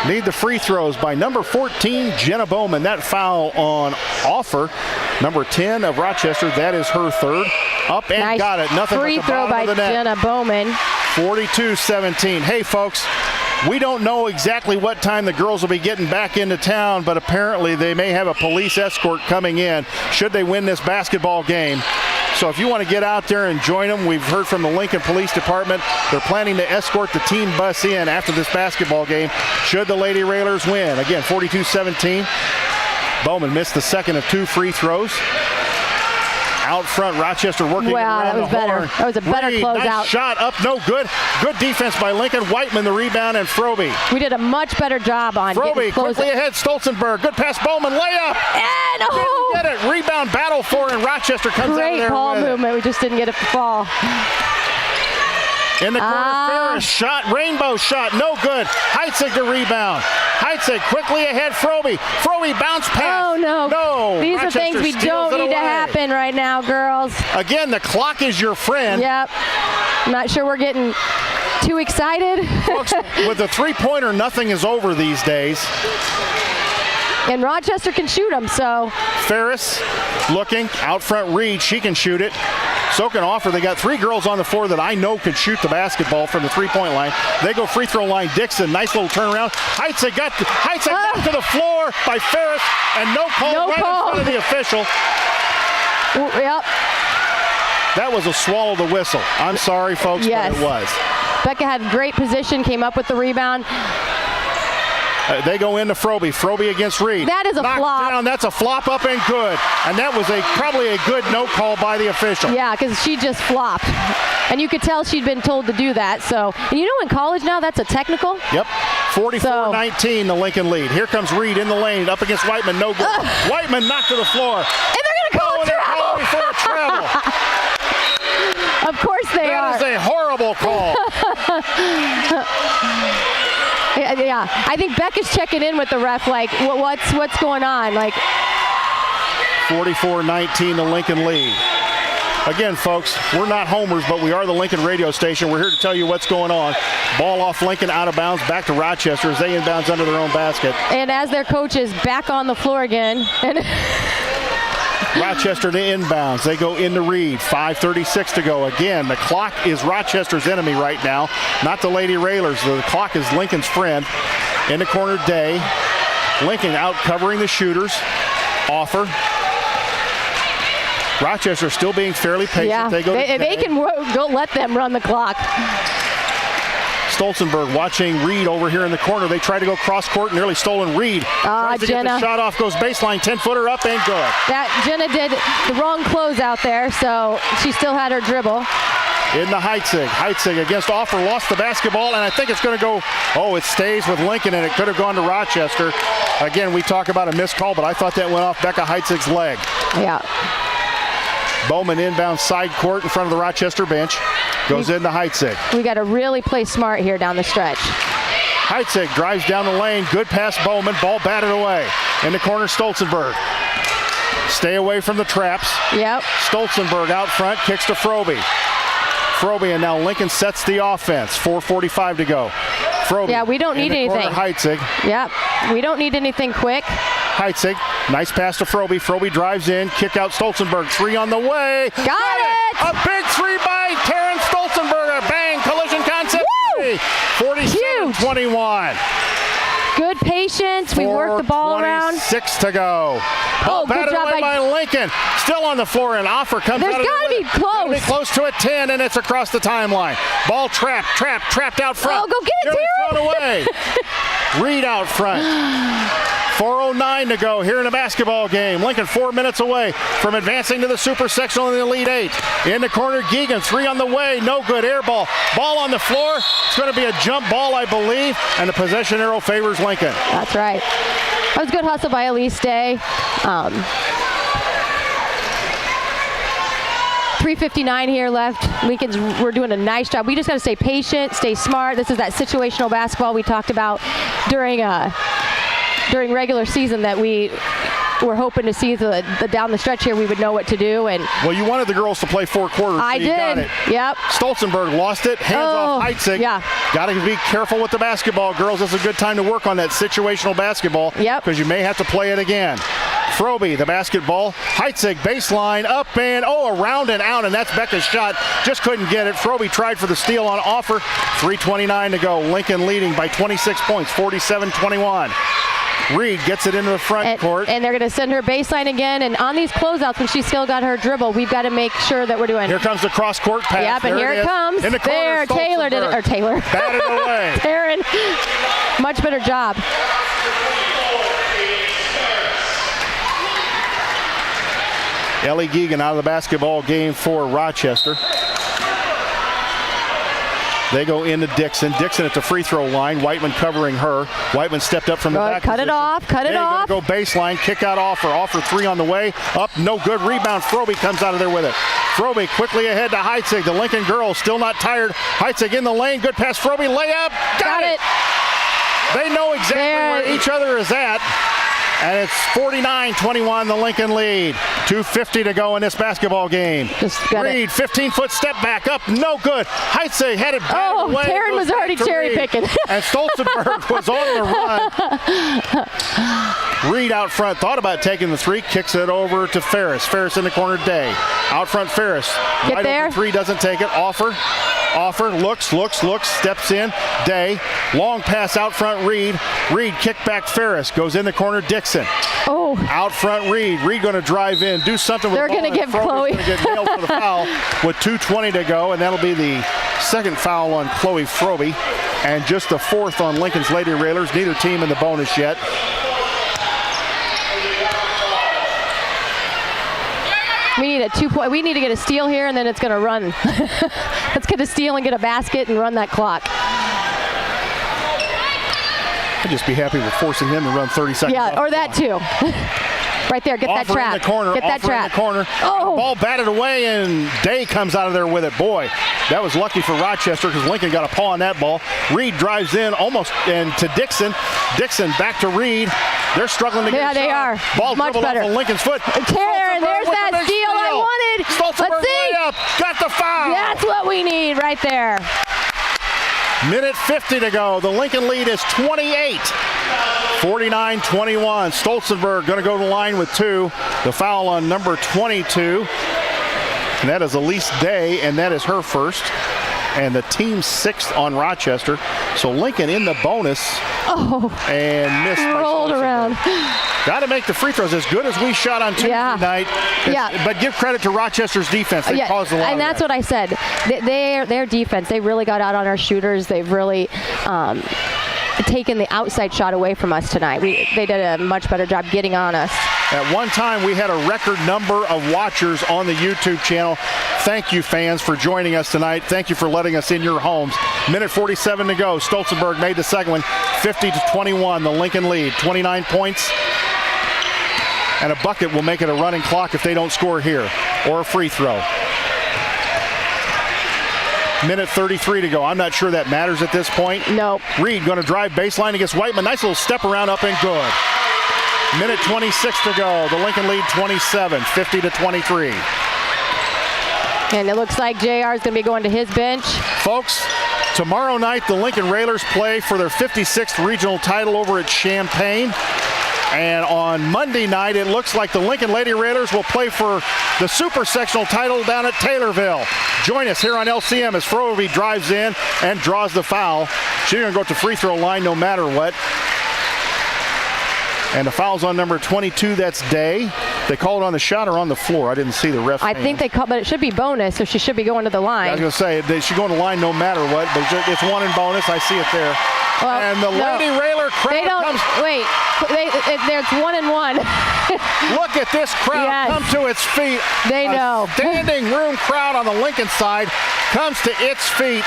Need the free throws by number 14, Jenna Bowman. That foul on Offer. Number 10 of Rochester, that is her third. Up and nice got it. Nothing free but the throw bottom by of the net. Jenna Bowman. 42-17. Hey, folks, we don't know exactly what time the girls will be getting back into town, but apparently they may have a police escort coming in should they win this basketball game. So if you want to get out there and join them, we've heard from the Lincoln Police Department. They're planning to escort the team bus in after this basketball game should the Lady Railers win. Again, 42-17. Bowman missed the second of 2 free throws. Out front, Rochester working around that was the better. horn. That was a better Reed, closeout. nice shot up, no good. Good defense by Lincoln. Whiteman the rebound, and Froby. We did a much better job on Froby getting close. quickly ahead. Stolzenberg. Good pass. Bowman layup. And Didn't get it. Rebound battle for, and Rochester comes out of great there ball with it. movement. We just didn't get it to fall. In the corner, Ferris shot, rainbow shot, no good. Heitzig to rebound. Heitzig quickly ahead, Froby. Froby bounce pass. Oh, no. No. These Rochester are things we steals don't it need to away. happen right now, girls. Again, the clock is your friend. Yep. I'm not sure we're getting too excited. Folks, with the three-pointer, nothing is over these days. And Rochester can shoot them, so. Ferris looking, out front Reed, she can shoot it. So can Offer. They got 3 girls on the floor that I know could shoot the basketball from the three-point line. They go free throw line. Dixon, nice little turnaround. Heitzig got to the floor by Ferris, and no call No right call. in front of the official. Yep. That was a swallow the whistle. I'm sorry, folks, Yes. but it was. Becca had great position, came up with the rebound. They go into Froby. Froby against Reed. That is a Knocked flop. down. That's a flop up and good. And that was probably a good no call by the official. Yeah, because she just flopped. And you could tell she'd been told to do that. So, and you know in college now, that's a technical. Yep. 44-19, the Lincoln lead. Here comes Reed in the lane, up against Whiteman, no good. Whiteman knocked to the floor. And they're going to call and they're calling for a travel. Of course they are. That is a horrible call. Yeah, I think Becca's checking in with the ref, like, what's going on? Like, 44-19, the Lincoln lead. Again, folks, we're not homers, but we are the Lincoln radio station. We're here to tell you what's going on. Ball off Lincoln, out of bounds, back to Rochester as they inbounds under their own basket. and as their coach is back on the floor again, and Rochester to inbounds. They go into Reed. 5:36 to go. Again, the clock is Rochester's enemy right now, not the Lady Railers. The clock is Lincoln's friend. In the corner, Day. Lincoln out covering the shooters. Offer. Rochester still being fairly patient. yeah, They go to they Day. can go let them run the clock. Stolzenberg watching Reed over here in the corner. They try to go cross court, nearly stolen. Reed tries to get Jenna. the shot off, goes baseline, 10-footer up and good. That Jenna did the wrong close out there, so she still had her dribble. In the Heitzig. Heitzig against Offer, lost the basketball, and I think it's going to go, it stays with Lincoln, and it could have gone to Rochester. Again, we talk about a missed call, but I thought that went off Becca Heitzig's leg. Yeah. Bowman inbound side court in front of the Rochester bench. Goes into Heitzig. We got to really play smart here down the stretch. Heitzig drives down the lane. Good pass, Bowman. Ball batted away. In the corner, Stolzenberg. Stay away from the traps. Yep. Stolzenberg out front, kicks to Froby. Froby, and now Lincoln sets the offense. 4:45 to go. Froby. Yeah, we don't need in the corner, anything. Heitzig. Yep. We don't need anything quick. Heitzig, nice pass to Froby. Froby drives in, kick out Stolzenberg. 3 on the way. Got it! A big 3 by Terrence Stolzenberg. Bang, collision concept. 47-21. Good patience. We work the ball around. 6 to go. Oh, good job by Lincoln. Still on the floor, and Offer comes There's out of gotta be Gotta be close. close to a 10, and it's across the timeline. Ball trapped out front. Oh, go get it, Nearly thrown away. Reed out front. 4:09 to go here in a basketball game. Lincoln 4 minutes away from advancing to the Super Sectional in the Elite 8. In the corner, Geegan, 3 on the way. No good. Air ball. Ball on the floor. It's going to be a jump ball, I believe, and the possession arrow favors Lincoln. That's right. That was good hustle by Elise Day. 3:59 here left. We're doing a nice job. We just got to stay patient, stay smart. This is that situational basketball we talked about during regular season that we we're hoping to see the down the stretch here, we would know what to do. And well, you wanted the girls to play 4 quarters. I so you did. Got it. Yep. Stolzenberg lost it. Hands off Heitzig. Yeah. Got to be careful with the basketball, girls. It's a good time to work on that situational basketball. Yep. Because you may have to play it again. Frobe, the basketball. Heitzig, baseline, up and, around and out, and that's Becca's shot. Just couldn't get it. Frobe tried for the steal on offer. 3:29 to go. Lincoln leading by 26 points, 47-21. Reed gets it into the front court. And they're going to send her baseline again. And on these closeouts, when she's still got her dribble, we've got to make sure that we're doing. Here comes the cross-court pass. Yep, and here it comes. In the corner, there, Taylor did it. Or Taylor. Batted away. Taryn, much better job. Ellie Geegan out of the basketball game for Rochester. They go into Dixon. Dixon at the free throw line. Whiteman covering her. Whiteman stepped up from the back. Cut it off. Cut it off. Go baseline. Kick out offer. Offer 3 on the way. Up. No good. Rebound. Frobe comes out of there with it. Frobe quickly ahead to Heitzig. The Lincoln girls still not tired. Heitzig in the lane. Good pass. Frobe layup. Got it. They know exactly where each other is at. And it's 49-21, the Lincoln lead. 2:50 to go in this basketball game. Reed, 15-foot step back up, no good. Heitzig had it batted away. Taryn was already cherry picking. And Stolzenberg was on the run. Reed out front, thought about taking the 3, kicks it over to Ferris. Ferris in the corner, Day. Out front, Ferris. Get there. Open 3, doesn't take it. Offer, looks, steps in. Day, long pass out front, Reed. Reed, kick back, Ferris. Goes in the corner, Dixon. Out front, Reed. Reed going to drive in, do something with the ball. They're going to give Chloe. Going to get nailed for the foul with 2:20 to go, and that'll be the second foul on Chloe Frobe, and just the 4th on Lincoln's Lady Railers. Neither team in the bonus yet. We need a 2-point. We need to get a steal here, and then it's going to run. Let's get a steal and get a basket and run that clock. I'd just be happy with forcing them to run 30 seconds. Yeah, or that too. Right there, get that trap. In the corner, get that trap. In the corner. Ball batted away, and Day comes out of there with it. Boy, that was lucky for Rochester because Lincoln got a paw on that ball. Reed drives in almost and to Dixon. Dixon back to Reed. They're struggling to get a shot. They are. Ball much better. Off of Lincoln's foot. Taryn, there's that steal I wanted. Let's see. Got the foul. That's what we need right there. Minute 50 to go. The Lincoln lead is 28. 49-21. Stolzenberg going to go to the line with 2. The foul on number 22. And that is Elise Day, and that is her first. And the team 6th on Rochester. So Lincoln in the bonus. And missed. Rolled around. Got to make the free throws as good as we shot on Tuesday night. But give credit to Rochester's defense. They caused a lot. And that's what I said. Their defense, they really got out on our shooters. They've really taken the outside shot away from us tonight. They did a much better job getting on us. At one time, we had a record number of watchers on the YouTube channel. Thank you, fans, for joining us tonight. Thank you for letting us in your homes. Minute 47 to go. Stolzenberg made the second one, 50-21, the Lincoln lead. 29 points. And a bucket will make it a running clock if they don't score here, or a free throw. Minute 33 to go. I'm not sure that matters at this point. No. Reed going to drive baseline against Whiteman. Nice little step around up and good. Minute 26 to go. The Lincoln lead 27, 50-23. And it looks like JR is going to be going to his bench. Folks, tomorrow night the Lincoln Railers play for their 56th regional title over at Champaign. And on Monday night, it looks like the Lincoln Lady Railers will play for the super sectional title down at Taylorville. Join us here on LCM as Frobe drives in and draws the foul. She's going to go to free throw line no matter what. And the foul's on number 22, that's Day. They called on the shot or on the floor? I didn't see the ref. I think they called, but it should be bonus, so she should be going to the line. I was going to say, they should go on the line no matter what, but it's one in bonus. I see it there. Well, and the Lady Railer crowd comes. Wait, there's 1 and 1. Look at this crowd come to its feet. They know. Standing room crowd on the Lincoln side comes to its feet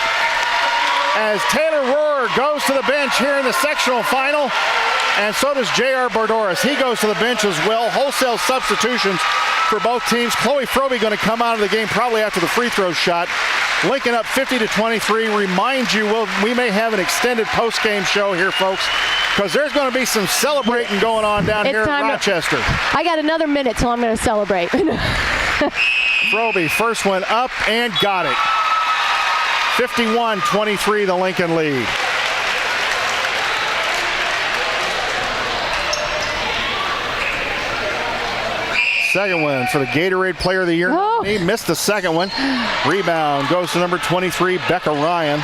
as Taylor Rohrer goes to the bench here in the sectional final. And so does J.R. Bordoris. He goes to the bench as well. Wholesale substitutions for both teams. Chloe Frobe going to come out of the game probably after the free throw shot. Lincoln up 50-23. Remind you, we may have an extended post-game show here, folks, because there's going to be some celebrating going on down here in Rochester. I got another minute till I'm going to celebrate. Froby, first one up and got it. 51-23, the Lincoln lead. Second one for the Gatorade Player of the Year. He missed the second one. Rebound goes to number 23, Becca Ryan.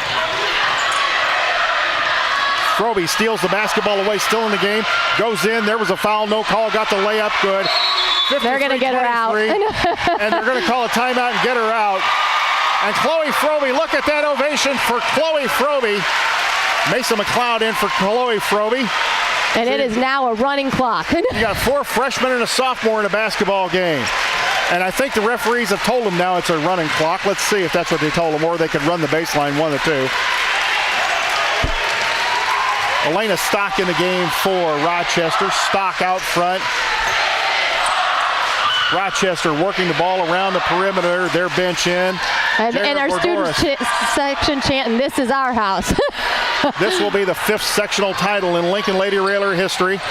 Froby steals the basketball away, still in the game. Goes in. There was a foul, no call. Got the layup, good. They're going to get her out. And they're going to call a timeout and get her out. And Chloe Froby, look at that ovation for Chloe Froby. Mason McLeod in for Chloe Froby. And it is now a running clock. You got 4 freshmen and a sophomore in a basketball game. And I think the referees have told them now it's a running clock. Let's see if that's what they told them, or they could run the baseline 1 or 2. Elena Stock in the game for Rochester. Stock out front. Rochester working the ball around the perimeter. Their bench in. And our student section chanting, "This is our house." This will be the 5th sectional title in Lincoln Lady Railer history.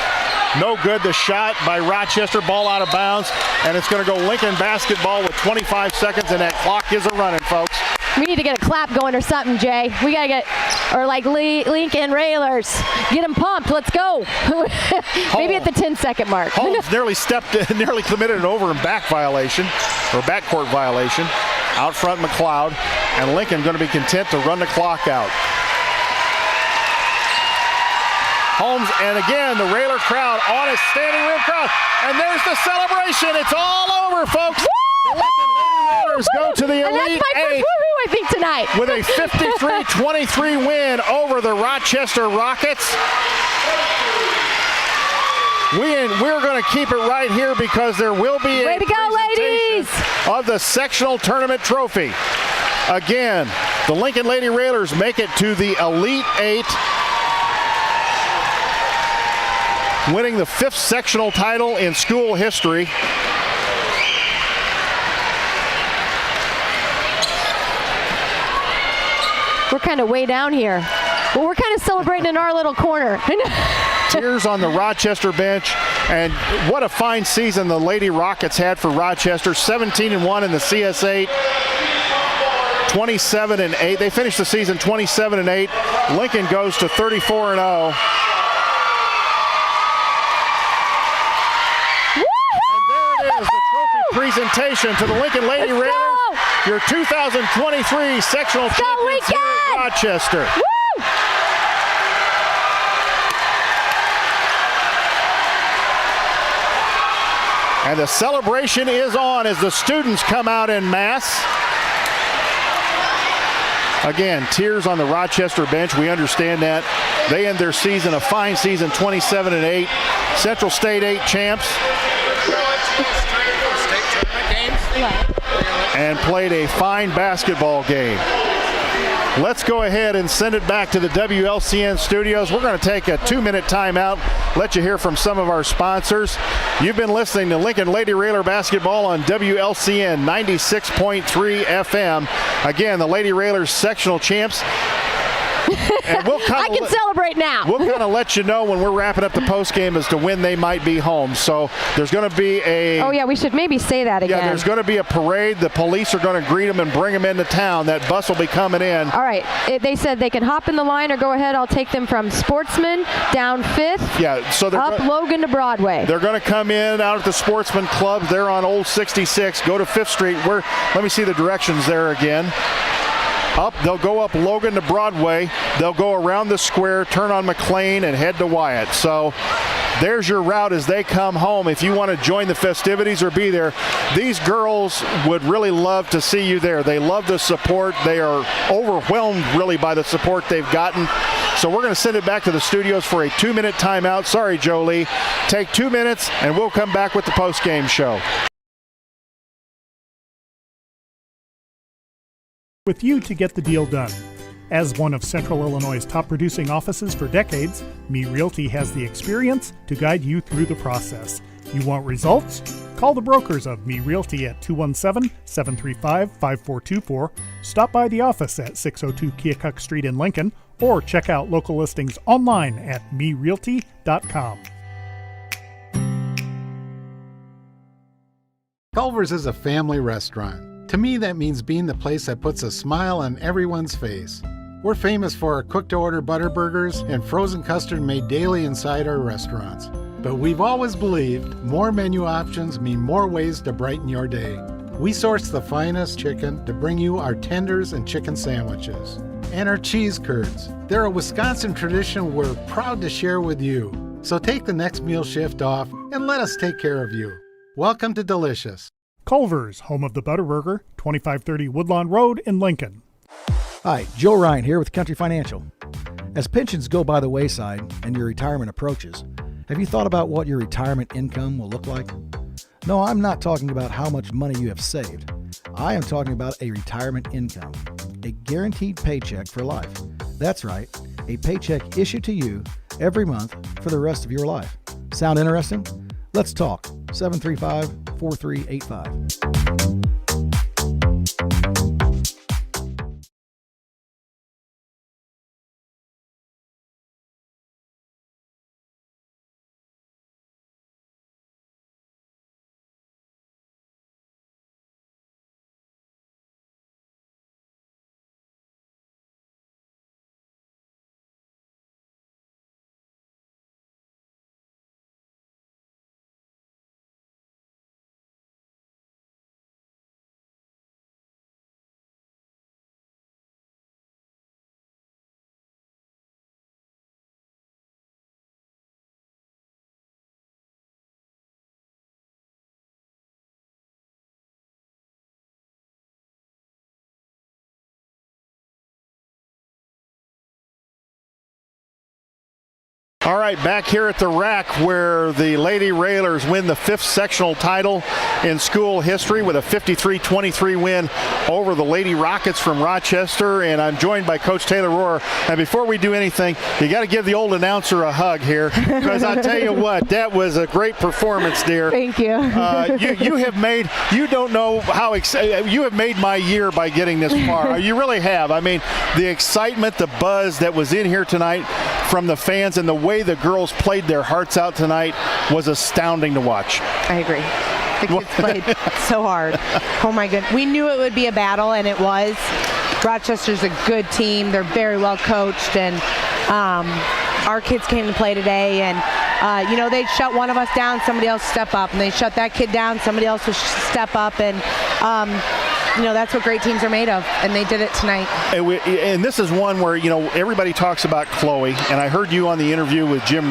No good. The shot by Rochester, ball out of bounds, and it's going to go Lincoln basketball with 25 seconds, and that clock is a-running, folks. We need to get a clap going or something, Jay. We got to get, or like Lincoln Railers, get them pumped. Let's go. Maybe at the 10-second mark. Holmes nearly committed an over and back violation, or backcourt violation. Out front, McLeod, and Lincoln going to be content to run the clock out. Holmes, and again, the Railer crowd on a standing room crowd. And there's the celebration. It's all over, folks. The Lincoln Railers go to the Elite Eight. I think tonight. With a 53-23 win over the Rochester Rockets. We're going to keep it right here because there will be a presentation of the sectional tournament trophy. Again, the Lincoln Lady Railers make it to the Elite Eight, winning the 5th sectional title in school history. We're kind of way down here. But we're kind of celebrating in our little corner. Tears on the Rochester bench, and what a fine season the Lady Rockets had for Rochester. 17-1 in the CS8, 27-8. They finished the season 27-8. Lincoln goes to 34-0. Presentation to the Lincoln Lady Raiders, your 2023 sectional champions here in Rochester. Woo! And the celebration is on as the students come out en masse. Again, tears on the Rochester bench. We understand that. They end their season, a fine season, 27-8. Central State 8 champs. And played a fine basketball game. Let's go ahead and send it back to the WLCN studios. We're going to take a 2-minute timeout, let you hear from some of our sponsors. You've been listening to Lincoln Lady Railer basketball on WLCN 96.3 FM. Again, the Lady Railers sectional champs. And I can celebrate now. We'll kind of let you know when we're wrapping up the post game as to when they might be home. So there's going to be a... Oh, yeah, we should maybe say that again. Yeah, there's going to be a parade. The police are going to greet them and bring them into town. That bus will be coming in. All right. They said they can hop in the line or go ahead. I'll take them from Sportsman down 5th. Yeah, so they're up Logan to Broadway. They're going to come in out at the Sportsman Club. They're on Old 66. Go to 5th Street. Let me see the directions there again. They'll go up Logan to Broadway. They'll go around the square, turn on McLean, and head to Wyatt. So there's your route as they come home. If you want to join the festivities or be there, these girls would really love to see you there. They love the support. They are overwhelmed, really, by the support they've gotten. So we're going to send it back to the studios for a 2-minute timeout. Sorry, Jolie. Take 2 minutes, and we'll come back with the post-game show. With you to get the deal done. As one of Central Illinois' top producing offices for decades, Me Realty has the experience to guide you through the process. You want results? Call the brokers of Me Realty at 217-735-5424, stop by the office at 602 Keokuk Street in Lincoln, or check out local listings online at merealty.com. Culver's is a family restaurant. To me, that means being the place that puts a smile on everyone's face. We're famous for our cooked-to-order butter burgers and frozen custard made daily inside our restaurants. But we've always believed more menu options mean more ways to brighten your day. We source the finest chicken to bring you our tenders and chicken sandwiches. And our cheese curds. They're a Wisconsin tradition we're proud to share with you. So take the next meal shift off and let us take care of you. Welcome to Delicious. Culver's, home of the Butterburger, 2530 Woodlawn Road in Lincoln. Hi, Joe Ryan here with Country Financial. As pensions go by the wayside and your retirement approaches, have you thought about what your retirement income will look like? No, I'm not talking about how much money you have saved. I am talking about a retirement income, a guaranteed paycheck for life. That's right, a paycheck issued to you every month for the rest of your life. Sound interesting? Let's talk. 735-4385. All right, back here at the rack where the Lady Railers win the 5th sectional title in school history with a 53-23 win over the Lady Rockets from Rochester. And I'm joined by Coach Taylor Rohr. And before we do anything, you got to give the old announcer a hug here, because I'll tell you what, that was a great performance, dear. Thank you. You have made, you don't know how excited, you have made my year by getting this far. You really have. I mean, the excitement, the buzz that was in here tonight from the fans, and the way the girls played their hearts out tonight was astounding to watch. I agree. The kids played so hard. Oh my goodness. We knew it would be a battle, and it was. Rochester's a good team. They're very well coached, and our kids came to play today, and they'd shut one of us down, somebody else step up, and they shut that kid down, somebody else would step up, and that's what great teams are made of, and they did it tonight. And this is one where, everybody talks about Chloe, and I heard you on the interview with Jim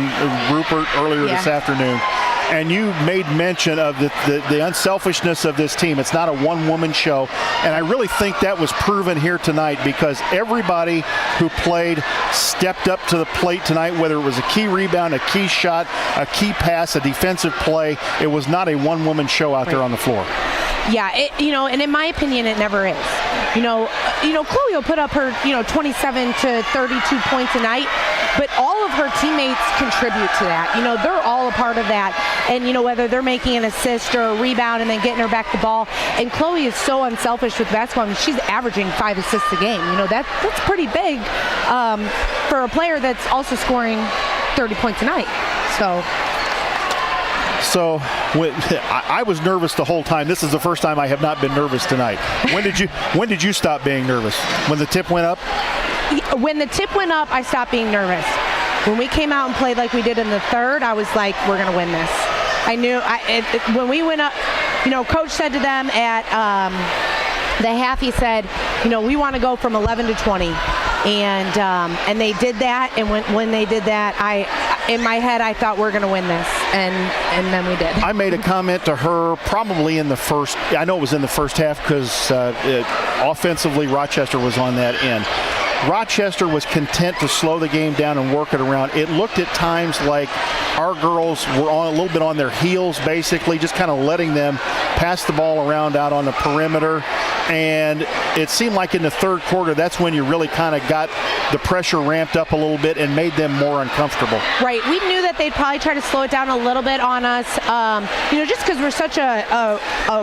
Rupert earlier this afternoon, and you made mention of the unselfishness of this team. It's not a one-woman show, and I really think that was proven here tonight, because everybody who played stepped up to the plate tonight, whether it was a key rebound, a key shot, a key pass, a defensive play. It was not a one-woman show out there on the floor. Yeah, and in my opinion, it never is. Chloe will put up her, 27 to 32 points a night, but all of her teammates contribute to that. They're all a part of that. And, whether they're making an assist or a rebound and then getting her back the ball. And Chloe is so unselfish with basketball. I mean, she's averaging 5 assists a game. That's pretty big for a player that's also scoring 30 points a night. So I was nervous the whole time. This is the first time I have not been nervous tonight. When did you stop being nervous? When the tip went up? When the tip went up, I stopped being nervous. When we came out and played like we did in the third, I was like, we're going to win this. I knew when we went up, Coach said to them at the half, he said, we want to go from 11 to 20. And they did that, and when they did that, in my head I thought we're going to win this, and then we did. I made a comment to her probably in the first, I know it was in the first half, because offensively Rochester was on that end. Rochester was content to slow the game down and work it around. It looked at times like our girls were a little bit on their heels, basically, just kind of letting them pass the ball around out on the perimeter. And it seemed like in the third quarter, that's when you really kind of got the pressure ramped up a little bit and made them more uncomfortable. Right. We knew that that they'd probably try to slow it down a little bit on us, just because we're such a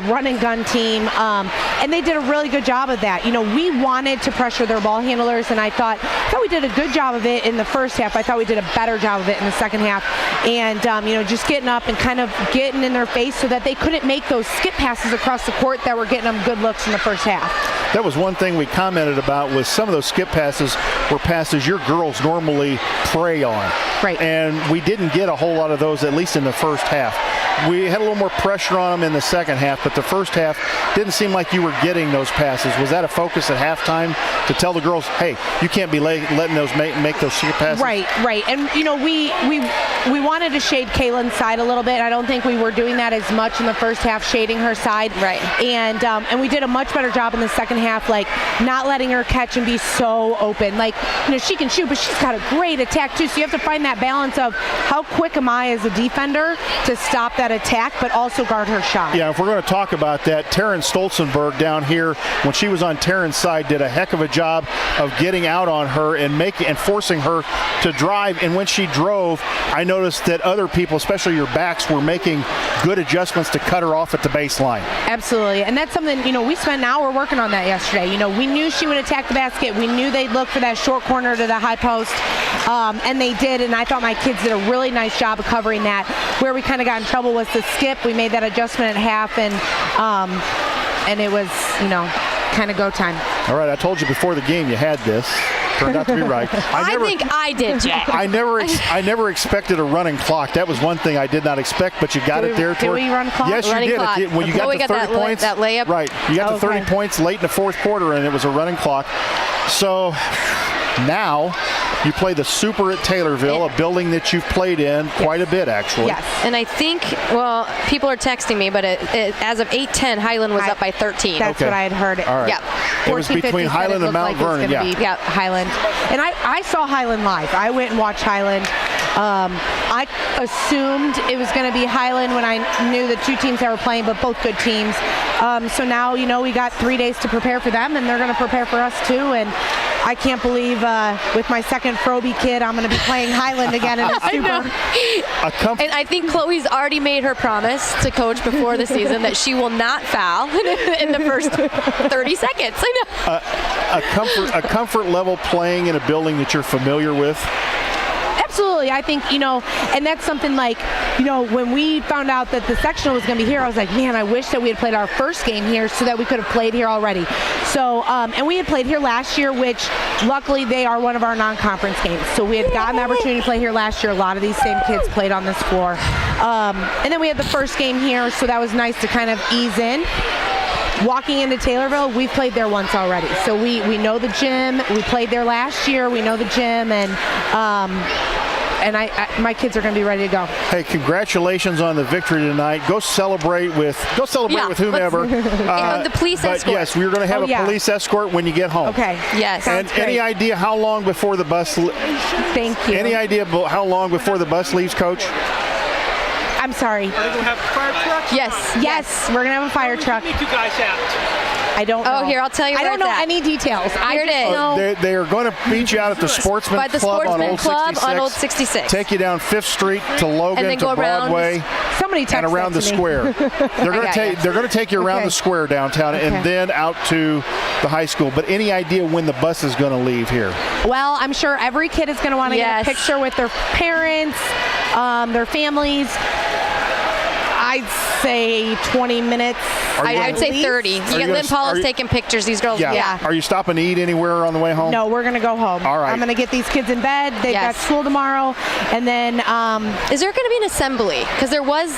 run and gun team, and they did a really good job of that. We wanted to pressure their ball handlers, and I thought we did a good job of it in the first half. I thought we did a better job of it in the second half, and just getting up and kind of getting in their face so that they couldn't make those skip passes across the court that were getting them good looks in the first half. That was one thing we commented about, was some of those skip passes were passes your girls normally prey on. Right. And we didn't get a whole lot of those, at least in the first half. We had a little more pressure on them in the second half, but the first half didn't seem like you were getting those passes. Was that a focus at halftime to tell the girls, hey, you can't be letting those make those skip passes? Right. And, we wanted to shade Kaylin's side a little bit. I don't think we were doing that as much in the first half, shading her side. Right. And we did a much better job in the second half, like not letting her catch and be so open. Like, she can shoot, but she's got a great attack too. So you have to find that balance of how quick am I as a defender to stop that attack, but also guard her shot. Yeah, if we're going to talk about that, Taryn Stolzenberg down here, when she was on Taryn's side, did a heck of a job of getting out on her and forcing her to drive. And when she drove, I noticed that other people, especially your backs, were making good adjustments to cut her off at the baseline. Absolutely, and that's something, we spent an hour working on that yesterday. We knew she would attack the basket. We knew they'd look for that short corner to the high post, and they did, and I thought my kids did a really nice job of covering that. Where we kind of got in trouble was the skip. We made that adjustment at half, and it was, kind of go time. All right, I told you before the game you had this. Turned out to be right. I think I did, Jack. I never expected a running clock. That was one thing I did not expect, but you got it there. Did we run clock? Yes, running you did. Clock. When you got the 30 points, that layup. Right. You got the 30 points late in the fourth quarter, and it was a running clock. So now you play the Super at Taylorville, a building that you've played in quite a bit, actually. Yes. And I think, people are texting me, but as of 8:10, Highland was up by 13. That's what I had heard. All right. Yeah. It was between Highland and Mount Vernon. Yeah, Highland. And I saw Highland live. I went and watched Highland. I assumed it was going to be Highland when I knew the two teams that were playing, but both good teams. So now, we got 3 days to prepare for them, and they're going to prepare for us too. And I can't believe with my second Froby kid, I'm going to be playing Highland again in a Super. And I think Chloe's already made her promise to coach before the season that she will not foul in the first 30 seconds. I know. A comfort level playing in a building that you're familiar with. Absolutely. I think, and that's something like, when we found out that the sectional was going to be here, I was like, man, I wish that we had played our first game here so that we could have played here already. So, and we had played here last year, which luckily they are one of our non-conference games. So we had gotten the opportunity to play here last year. A lot of these same kids played on this floor. And then we had the first game here, so that was nice to kind of ease in. Walking into Taylorville, we've played there once already. So we know the gym. We played there last year. We know the gym, and my kids are going to be ready to go. Hey, congratulations on the victory tonight. Go celebrate with whomever. The police escort. Yes, we're going to have a police escort when you get home. Okay. Yes. And any idea how long before the bus? Thank you. Any idea how long before the bus leaves, Coach? I'm sorry. Are they going to have a fire truck? Yes. We're going to have a fire truck. Meet you guys out. I don't know. Oh, here, I'll tell you I where don't know it's at. any details. Here it is. They are going to beat you out at the Sportsman By the Club Sportsman Club on Old 66. Take you down 5th Street to Logan And then to go Broadway. Somebody text and around the that to me. square. They're going to take you around the square downtown and then out to the high school. But any idea when the bus is going to leave here? Well, I'm sure every kid is going to want to get a picture with their parents, their families. I'd say 20 minutes. I'd say 30. You get Lynn Paula's taking pictures. These girls, Are you stopping to eat anywhere on the way home? No, we're going to go home. All right. I'm going to get these kids in bed. They've got school tomorrow. And then... is there going to be an assembly? Because there was...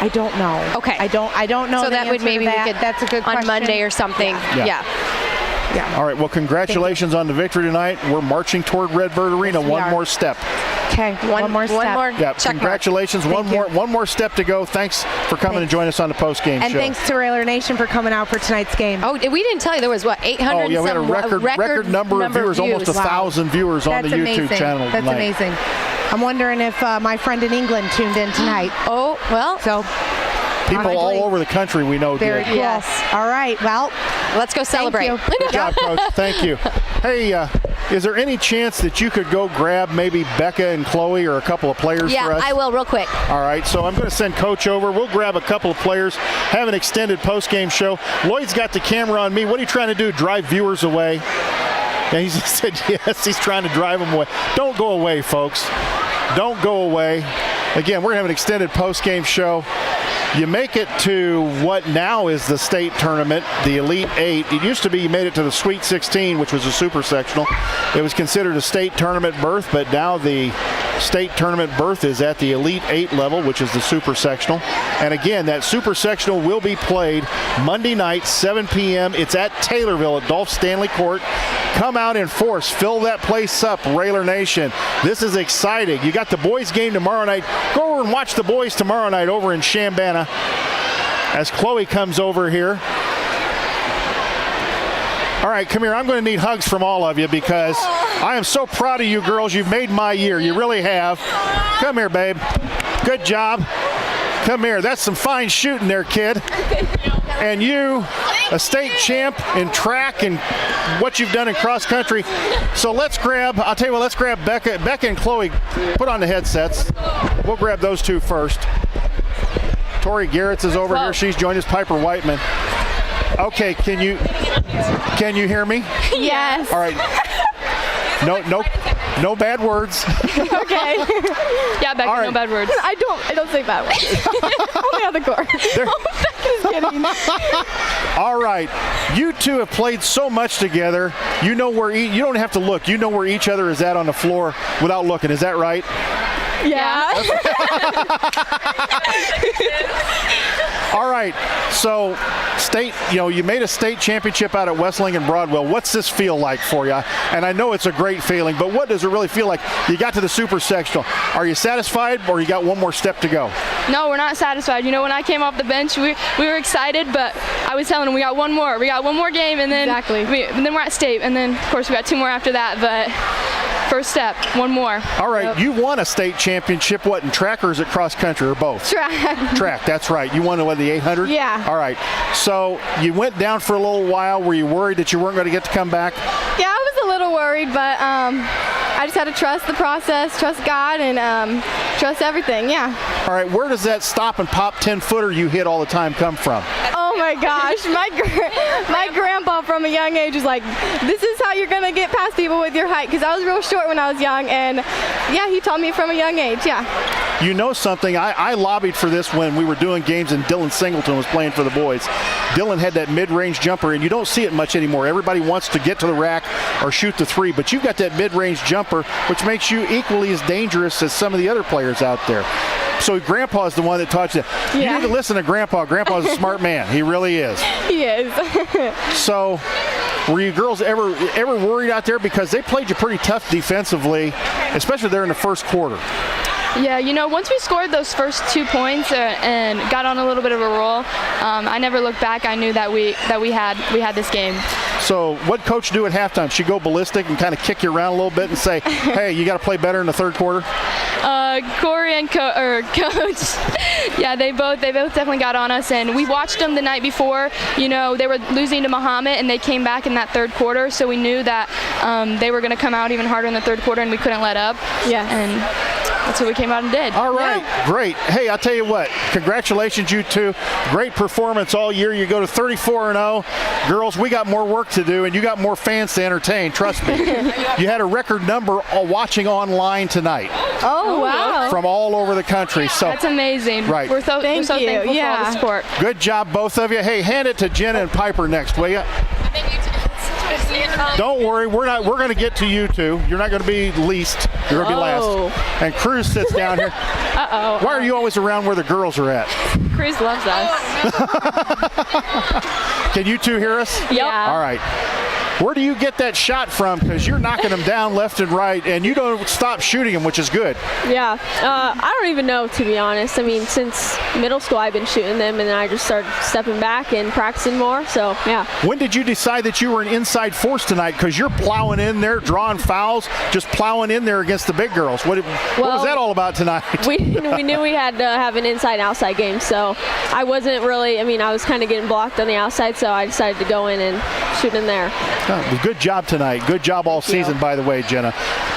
I don't know. Okay. I don't know. So that would maybe we could... That's a good question. On Monday or something. Yeah. All right. Well, congratulations on the victory tonight. We're marching toward Redbird Arena. One more step. Okay. One more step. Yeah. Congratulations. One more step to go. Thanks for coming and joining us on the post game show. And thanks to Railer Nation for coming out for tonight's game. Oh, we didn't tell you there was 800. Oh yeah, we had a record number of viewers, almost 1,000 viewers on the YouTube channel tonight. That's amazing. I'm wondering if my friend in England tuned in tonight. Oh well. So. People all over the country we know Very did. cool. Yes. All right. Well, let's go celebrate. Good job, Coach. Thank you. Hey, Is there any chance that you could go grab maybe Becca and Chloe or a couple of players for us? Yeah, I will real quick. All right, so I'm going to send Coach over. We'll grab a couple of players, have an extended post-game show. Lloyd's got the camera on me. What are you trying to do, drive viewers away? And he said yes, he's trying to drive them away. Don't go away, folks. Don't go away. Again, we're going to have an extended post-game show. You make it to what now is the state tournament, the Elite 8. It used to be you made it to the Sweet 16, which was a super sectional. It was considered a state tournament berth, but now the state tournament berth is at the Elite 8 level, which is the super sectional. And again, that super sectional will be played Monday night, 7 p.m. It's at Taylorville at Dolph Stanley Court. Come out in force. Fill that place up, Railer Nation. This is exciting. You got the boys game tomorrow night. Go over and watch the boys tomorrow night over in Chambana as Chloe comes over here. All right, come here. I'm going to need hugs from all of you because I am so proud of you girls. You've made my year. You really have. Come here, babe. Good job. Come here. That's some fine shooting there, kid. And you, a state champ in track and what you've done in cross country. So let's grab, I'll tell you what, let's grab Becca and Chloe. Put on the headsets. We'll grab those two first. Tori Garrett's is over here. She's joined us. Piper Whiteman. Okay, can you hear me? Yes. All right. No bad words. Okay. Yeah, Becca, All right. no bad words. I don't say bad words. Only on the court. Just kidding. All right. You two have played so much together. You know where you don't have to look. You know where each other is at on the floor without looking. Is that right? Yeah. All right. So state, you made a state championship out at Westling and Broadwell. What's this feel like for you? And I know it's a great feeling, but what does it really feel like? You got to the super sectional. Are you satisfied or you got one more step to go? No, we're not satisfied. When I came off the bench, we were excited, but I was telling them we got one more. We got one more game, and then then we're at state, and then of course we got two more after that. But first step, one more. All right, you won a state championship. What, in track or is it cross country or both? Track. Track, that's right. You won the 800? Yeah. All right. So you went down for a little while. Were you worried that you weren't going to get to come back? Yeah, I was a little worried, but I just had to trust the process, trust God, and trust everything. Yeah. All right. Where does that stop and pop 10-footer you hit all the time come from? Oh my gosh, my grandpa from a young age was like, this is how you're gonna get past people with your height, because I was real short when I was young, and yeah, he taught me from a young age. Yeah. You know something, I lobbied for this when we were doing games and Dylan Singleton was playing for the boys. Dylan had that mid-range jumper, and you don't see it much anymore. Everybody wants to get to the rack or shoot the three, but you've got that mid-range jumper, which makes you equally as dangerous as some of the other players out there. So Grandpa's the one that taught you. You need to listen to Grandpa. Grandpa's a smart man. He really is. He is. So were you girls ever worried out there? Because they played you pretty tough defensively, especially there in the first quarter. Yeah, once we scored those first 2 points and got on a little bit of a roll, I never looked back. I knew that we had this game. So what coach do at halftime? She go ballistic and kind of kick you around a little bit and say, hey, you got to play better in the third quarter? Corey and Coach, yeah, they both definitely got on us, and we watched them the night before. They were losing to Muhammad, and they came back in that third quarter, so we knew that they were going to come out even harder in the third quarter, and we couldn't let up. Yeah. And that's what we came out and did. All right, great. Hey, I'll tell you what, congratulations, you two. Great performance all year. You go to 34-0. Girls, we got more work to do, and you got more fans to entertain, trust me. You had a record number watching online tonight. Oh, wow. From all over the country. So that's amazing. Right. We're so thankful for all the support. Good job, both of you. Hey, hand it to Jenna and Piper next, will you? Don't worry, we're going to get to you two. You're not going to be least. You're going to be last. And Cruz sits down here. Uh-oh. Why are you always around where the girls are at? Cruz loves us. Can you two hear us? Yep. All right. Where do you get that shot from? Because you're knocking them down left and right, and you don't stop shooting them, which is good. Yeah. I don't even know, to be honest. I mean, since middle school, I've been shooting them, and then I just started stepping back and practicing more. So, yeah. When did you decide that you were an inside force tonight? Because you're plowing in there, drawing fouls, just plowing in there against the big girls. What was that all about tonight? We knew we had to have an inside-outside game, so I wasn't really, I was kind of getting blocked on the outside, so I decided to go in and shooting there. Good job tonight. Good job all season, by the way, Jenna.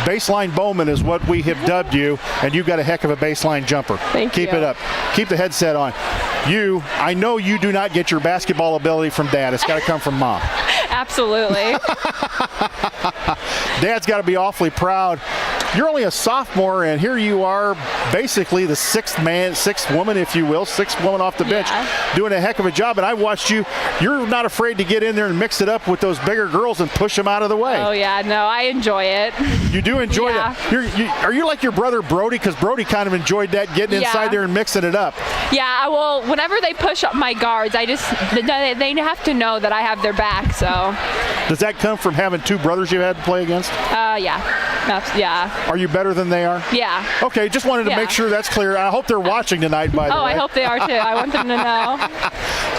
Baseline Bowman is what we have dubbed you, and you've got a heck of a baseline jumper. Keep it up. Keep the headset on. I know you do not get your basketball ability from Dad. It's got to come from Mom. Absolutely. Dad's got to be awfully proud. You're only a sophomore, and here you are, basically the sixth woman, if you will, sixth woman off the bench, doing a heck of a job. And I watched you. You're not afraid to get in there and mix it up with those bigger girls and push them out of the way. Oh, yeah. No, I enjoy it. You do enjoy that. Are you like your brother Brody? Because Brody kind of enjoyed that, getting inside there and mixing it up. Yeah, well, whenever they push up my guards, they have to know that I have their back, so. Does that come from having two brothers you had to play against? Yeah. Are you better than they are? Yeah. Okay, just wanted to make sure that's clear. I hope they're watching tonight, by the way. Oh, I hope they are too. I want them to know.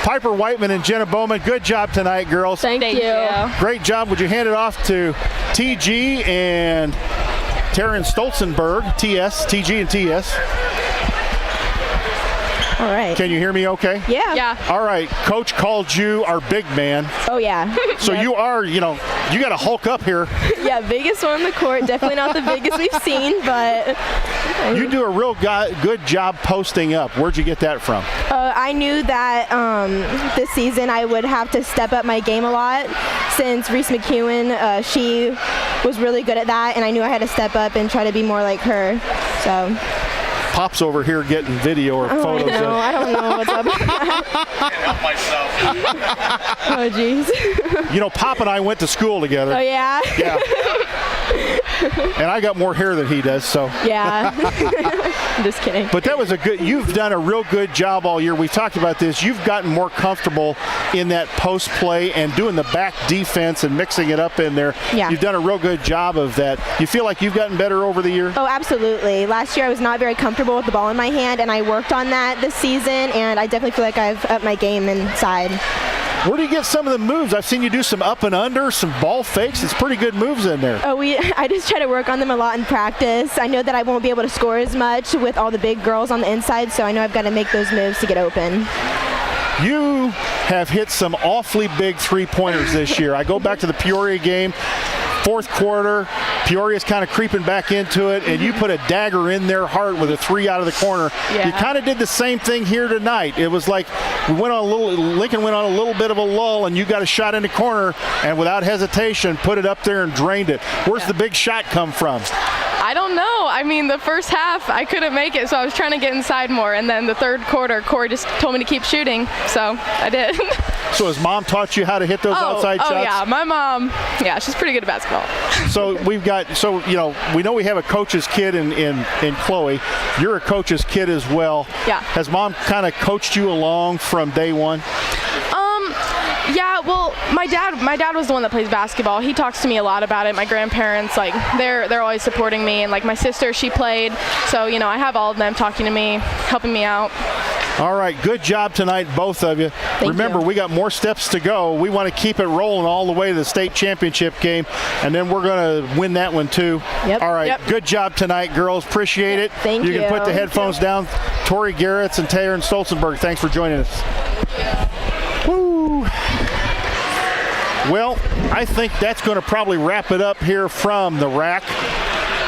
Piper Whiteman and Jenna Bowman, good job tonight, girls. Thank you. Great job. Would you hand it off to TG and Taryn Stolzenberg, TG and TS. All right. Can you hear me okay? Yeah. All right. Coach called you our big man. Oh, yeah. So you are, you got to hulk up here. Yeah, biggest one on the court. Definitely not the biggest we've seen, but. You do a real good job posting up. Where'd you get that from? I knew that this season I would have to step up my game a lot since Reese McEwen, she was really good at that, and I knew I had to step up and try to be more like her. So. Pop's over here getting video or photos. I don't know what's up. Can't help myself. Oh, jeez. Pop and I went to school together. Oh, yeah? Yeah. And I got more hair than he does, so. Yeah. I'm just kidding. But that was you've done a real good job all year. We've talked about this. You've gotten more comfortable in that post play and doing the back defense and mixing it up in there. Yeah. You've done a real good job of that. You feel like you've gotten better over the year? Oh, absolutely. Last year I was not very comfortable with the ball in my hand, and I worked on that this season, and I definitely feel like I've upped my game inside. Where do you get some of the moves? I've seen you do some up and under, some ball fakes. It's pretty good moves in there. Oh, I just try to work on them a lot in practice. I know that I won't be able to score as much with all the big girls on the inside, so I know I've got to make those moves to get open. You have hit some awfully big three-pointers this year. I go back to the Peoria game. Fourth quarter, Peoria's kind of creeping back into it, and you put a dagger in their heart with a three out of the corner. Yeah. You kind of did the same thing here tonight. It was like Lincoln went on a little bit of a lull, and you got a shot in the corner, and without hesitation, put it up there and drained it. Where's the big shot come from? I don't know. I mean, the first half, I couldn't make it, so I was trying to get inside more. And then the third quarter, Corey just told me to keep shooting, so I did. So has Mom taught you how to hit those outside shots? Oh, yeah. My mom, she's pretty good at basketball. So we know we have a coach's kid in Chloe. You're a coach's kid as well. Yeah. Has Mom kind of coached you along from day one? Yeah, well, my dad was the one that plays basketball. He talks to me a lot about it. My grandparents, they're always supporting me, and my sister, she played. So, I have all of them talking to me, helping me out. All right, good job tonight, both of you. Remember, we got more steps to go. We want to keep it rolling all the way to the state championship game, and then we're going to win that one too. Yep. All right, Good job tonight, girls. Appreciate it. Thank you. You can put the headphones down. Tori Garretts and Taryn Stolzenberg, thanks for joining us. Woo. Well, I think that's going to probably wrap it up here from the rack.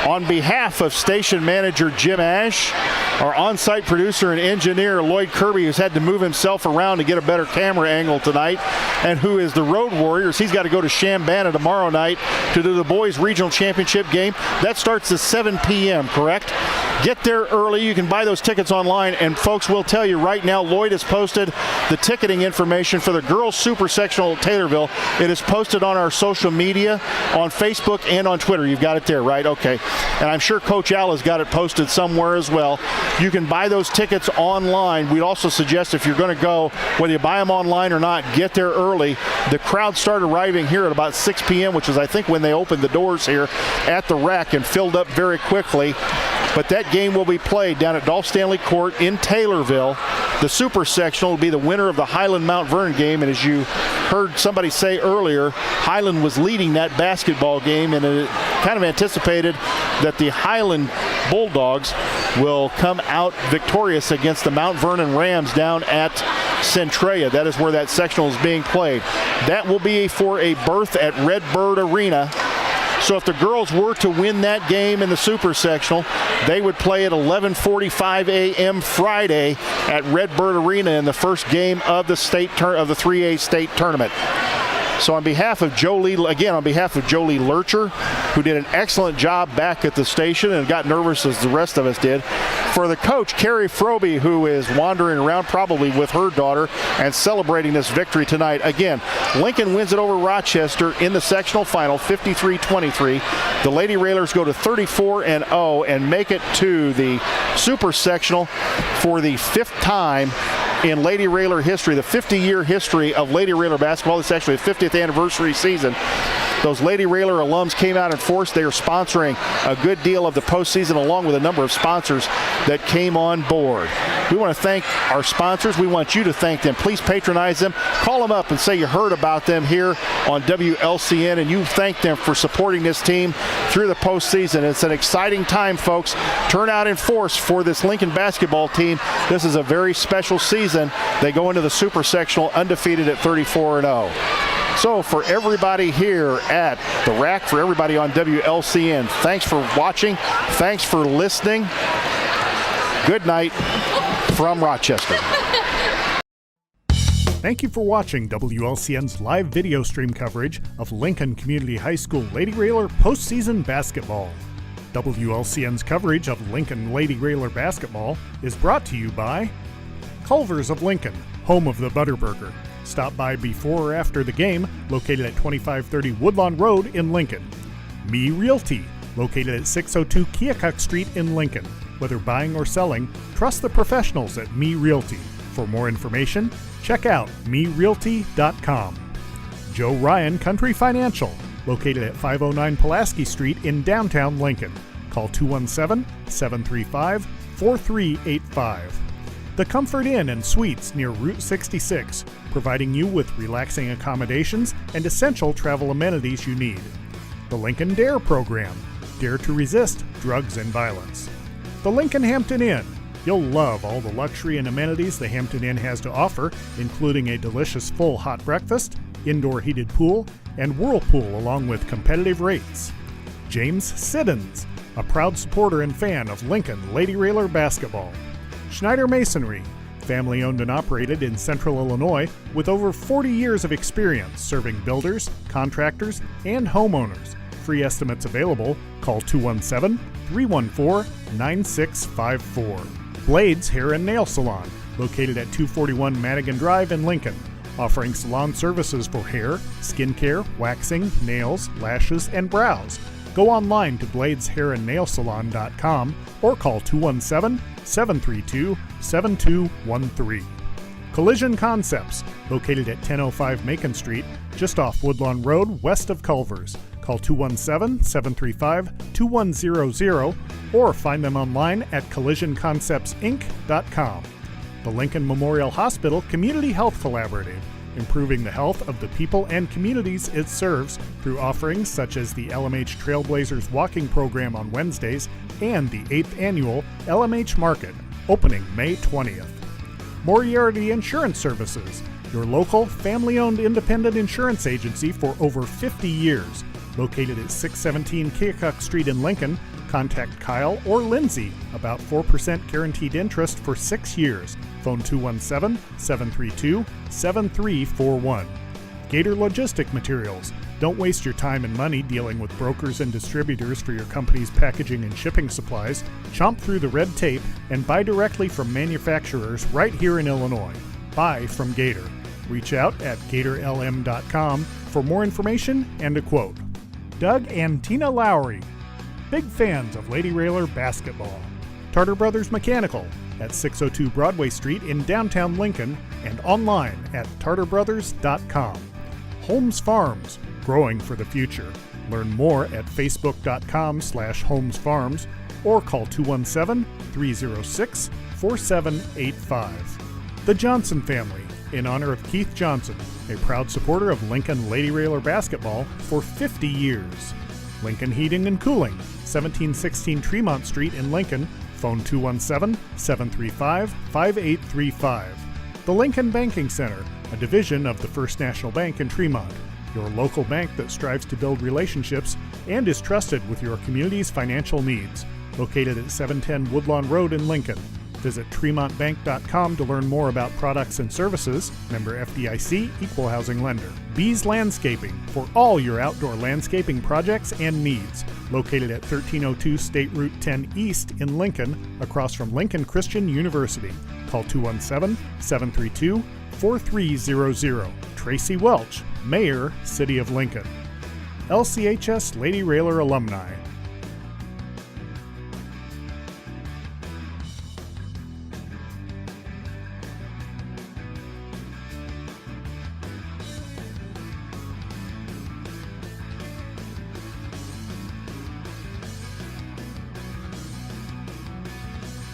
On behalf of station manager Jim Ash, our on-site producer and engineer Lloyd Kirby, who's had to move himself around to get a better camera angle tonight, and who is the Road Warriors. He's got to go to Chambana tomorrow night to do the boys regional championship game. That starts at 7 p.m., correct? Get there early. You can buy those tickets online, and folks, will tell you right now, Lloyd has posted the ticketing information for the girls super sectional at Taylorville. It is posted on our social media, on Facebook and on Twitter. You've got it there, right? Okay. And I'm sure Coach Al has got it posted somewhere as well. You can buy those tickets online. We'd also suggest if you're going to go, whether you buy them online or not, get there early. The crowd started arriving here at about 6 p.m., which is, I think, when they opened the doors here at the rack, and filled up very quickly. But that game will be played down at Dolph Stanley Court in Taylorville. The Super Sectional will be the winner of the Highland Mount Vernon game, and as you heard somebody say earlier, Highland was leading that basketball game, and it kind of anticipated that the Highland Bulldogs will come out victorious against the Mount Vernon Rams down at Centralia. That is where that sectional is being played. That will be for a berth at Redbird Arena. So if the girls were to win that game in the Super Sectional, they would play at 11:45 a.m. Friday at Redbird Arena in the first game of the 3A state tournament. So on behalf of Jolie Lurcher, who did an excellent job back at the station and got nervous as the rest of us did, for the coach, Carrie Frobe, who is wandering around probably with her daughter and celebrating this victory tonight. Again, Lincoln wins it over Rochester in the sectional final, 53-23. The Lady Railers go to 34-0 and make it to the Super Sectional for the 5th time in Lady Railer history, the 50-year history of Lady Railer basketball. It's actually a 50th anniversary season. Those Lady Railer alums came out in force. They are sponsoring a good deal of the postseason, along with a number of sponsors that came on board. We want to thank our sponsors. We want you to thank them. Please patronize them. Call them up and say you heard about them here on WLCN, and you thank them for supporting this team through the postseason. It's an exciting time, folks. Turn out in force for this Lincoln basketball team. This is a very special season. They go into the Super Sectional undefeated at 34-0. So for everybody here at the Rack, for everybody on WLCN, thanks for watching. Thanks for listening. Good night from Rochester. Thank you for watching WLCN's live video stream coverage of Lincoln Community High School Lady Railer postseason basketball. WLCN's coverage of Lincoln Lady Railer basketball is brought to you by Culver's of Lincoln, home of the Butterburger. Stop by before or after the game, located at 2530 Woodlawn Road in Lincoln. Me Realty, located at 602 Keokuk Street in Lincoln. Whether buying or selling, trust the professionals at Me Realty. For more information, check out merealty.com. Joe Ryan Country Financial, located at 509 Pulaski Street in downtown Lincoln. Call 217-735-4385. The Comfort Inn and Suites near Route 66, providing you with relaxing accommodations and essential travel amenities you need. The Lincoln DARE program, Dare to Resist Drugs and Violence. The Lincoln Hampton Inn. You'll love all the luxury and amenities the Hampton Inn has to offer, including a delicious full hot breakfast, indoor heated pool, and whirlpool along with competitive rates. James Siddons, a proud supporter and fan of Lincoln Lady Railer basketball. Schneider Masonry, family owned and operated in Central Illinois with over 40 years of experience serving builders, contractors, and homeowners. Free estimates available. Call 217-314-9654. Blades Hair and Nail Salon, located at 241 Madigan Drive in Lincoln, offering salon services for hair, skincare, waxing, nails, lashes, and brows. Go online to bladeshairandnailsalon.com or call 217-732-7213. Collision Concepts, located at 1005 Macon Street, just off Woodlawn Road, west of Culver's. Call 217-735-2100 or find them online at collisionconceptsinc.com. The Lincoln Memorial Hospital Community Health Collaborative, improving the health of the people and communities it serves through offerings such as the LMH Trailblazers Walking Program on Wednesdays and the 8th Annual LMH Market, opening May 20th. Moriarty Insurance Services, your local, family-owned independent insurance agency for over 50 years. Located at 617 Keokuk Street in Lincoln, contact Kyle or Lindsay about 4% guaranteed interest for 6 years. Phone 217-732-7341. Gator Logistic Materials. Don't waste your time and money dealing with brokers and distributors for your company's packaging and shipping supplies. Chomp through the red tape and buy directly from manufacturers right here in Illinois. Buy from Gator. Reach out at gatorlm.com for more information and a quote. Doug and Tina Lowry, big fans of Lady Railer basketball. Tartar Brothers Mechanical at 602 Broadway Street in downtown Lincoln and online at tartarbrothers.com. Holmes Farms, growing for the future. Learn more at facebook.com/holmesfarms or call 217-306-4785. The Johnson family, in honor of Keith Johnson, a proud supporter of Lincoln Lady Railer basketball for 50 years. Lincoln Heating and Cooling, 1716 Tremont Street in Lincoln, phone 217-735-5835. The Lincoln Banking Center, a division of the First National Bank in Tremont, your local bank that strives to build relationships and is trusted with your community's financial needs. Located at 710 Woodlawn Road in Lincoln. Visit TremontBank.com to learn more about products and services. Member FDIC, Equal Housing Lender. Bees Landscaping, for all your outdoor landscaping projects and needs. Located at 1302 State Route 10 East in Lincoln, across from Lincoln Christian University. Call 217-732-4300. Tracy Welch, Mayor, City of Lincoln. LCHS Lady Railer Alumni.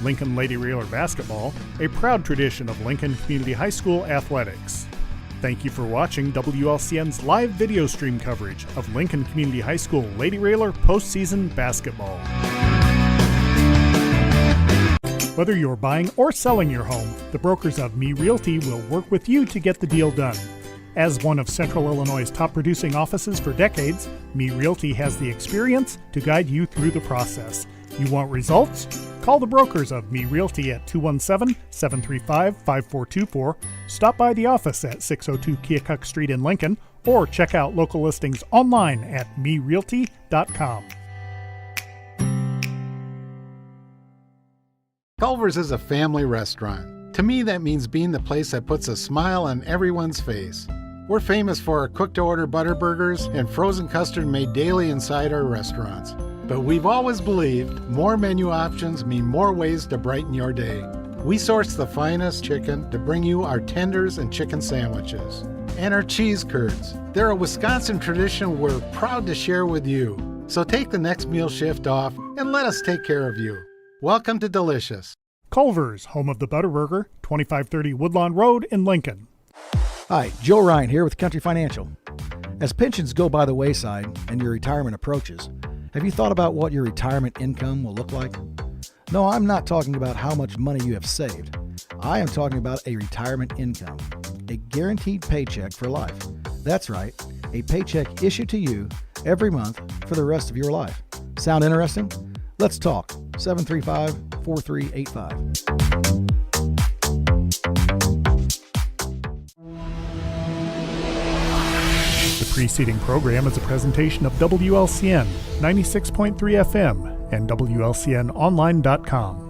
Lincoln Lady Railer basketball, a proud tradition of Lincoln Community High School athletics. Thank you for watching WLCN's live video stream coverage of Lincoln Community High School Lady Railer postseason basketball. Whether you're buying or selling your home, the brokers of Me Realty will work with you to get the deal done. As one of Central Illinois' top producing offices for decades, Me Realty has the experience to guide you through the process. You want results? Call the brokers of Me Realty at 217-735-5424, stop by the office at 602 Keokuk Street in Lincoln, or check out local listings online at merealty.com. Culver's is a family restaurant. To me, that means being the place that puts a smile on everyone's face. We're famous for our cooked-to-order butter burgers and frozen custard made daily inside our restaurants. But we've always believed more menu options mean more ways to brighten your day. We source the finest chicken to bring you our tenders and chicken sandwiches. And our cheese curds. They're a Wisconsin tradition we're proud to share with you. So take the next meal shift off and let us take care of you. Welcome to Delicious. Culver's, home of the Butterburger, 2530 Woodlawn Road in Lincoln. Hi, Joe Ryan here with Country Financial. As pensions go by the wayside and your retirement approaches, have you thought about what your retirement income will look like? No, I'm not talking about how much money you have saved. I am talking about a retirement income, a guaranteed paycheck for life. That's right, a paycheck issued to you every month for the rest of your life. Sound interesting? Let's talk. 735-4385. The preceding program is a presentation of WLCN 96.3 FM and WLCNonline.com.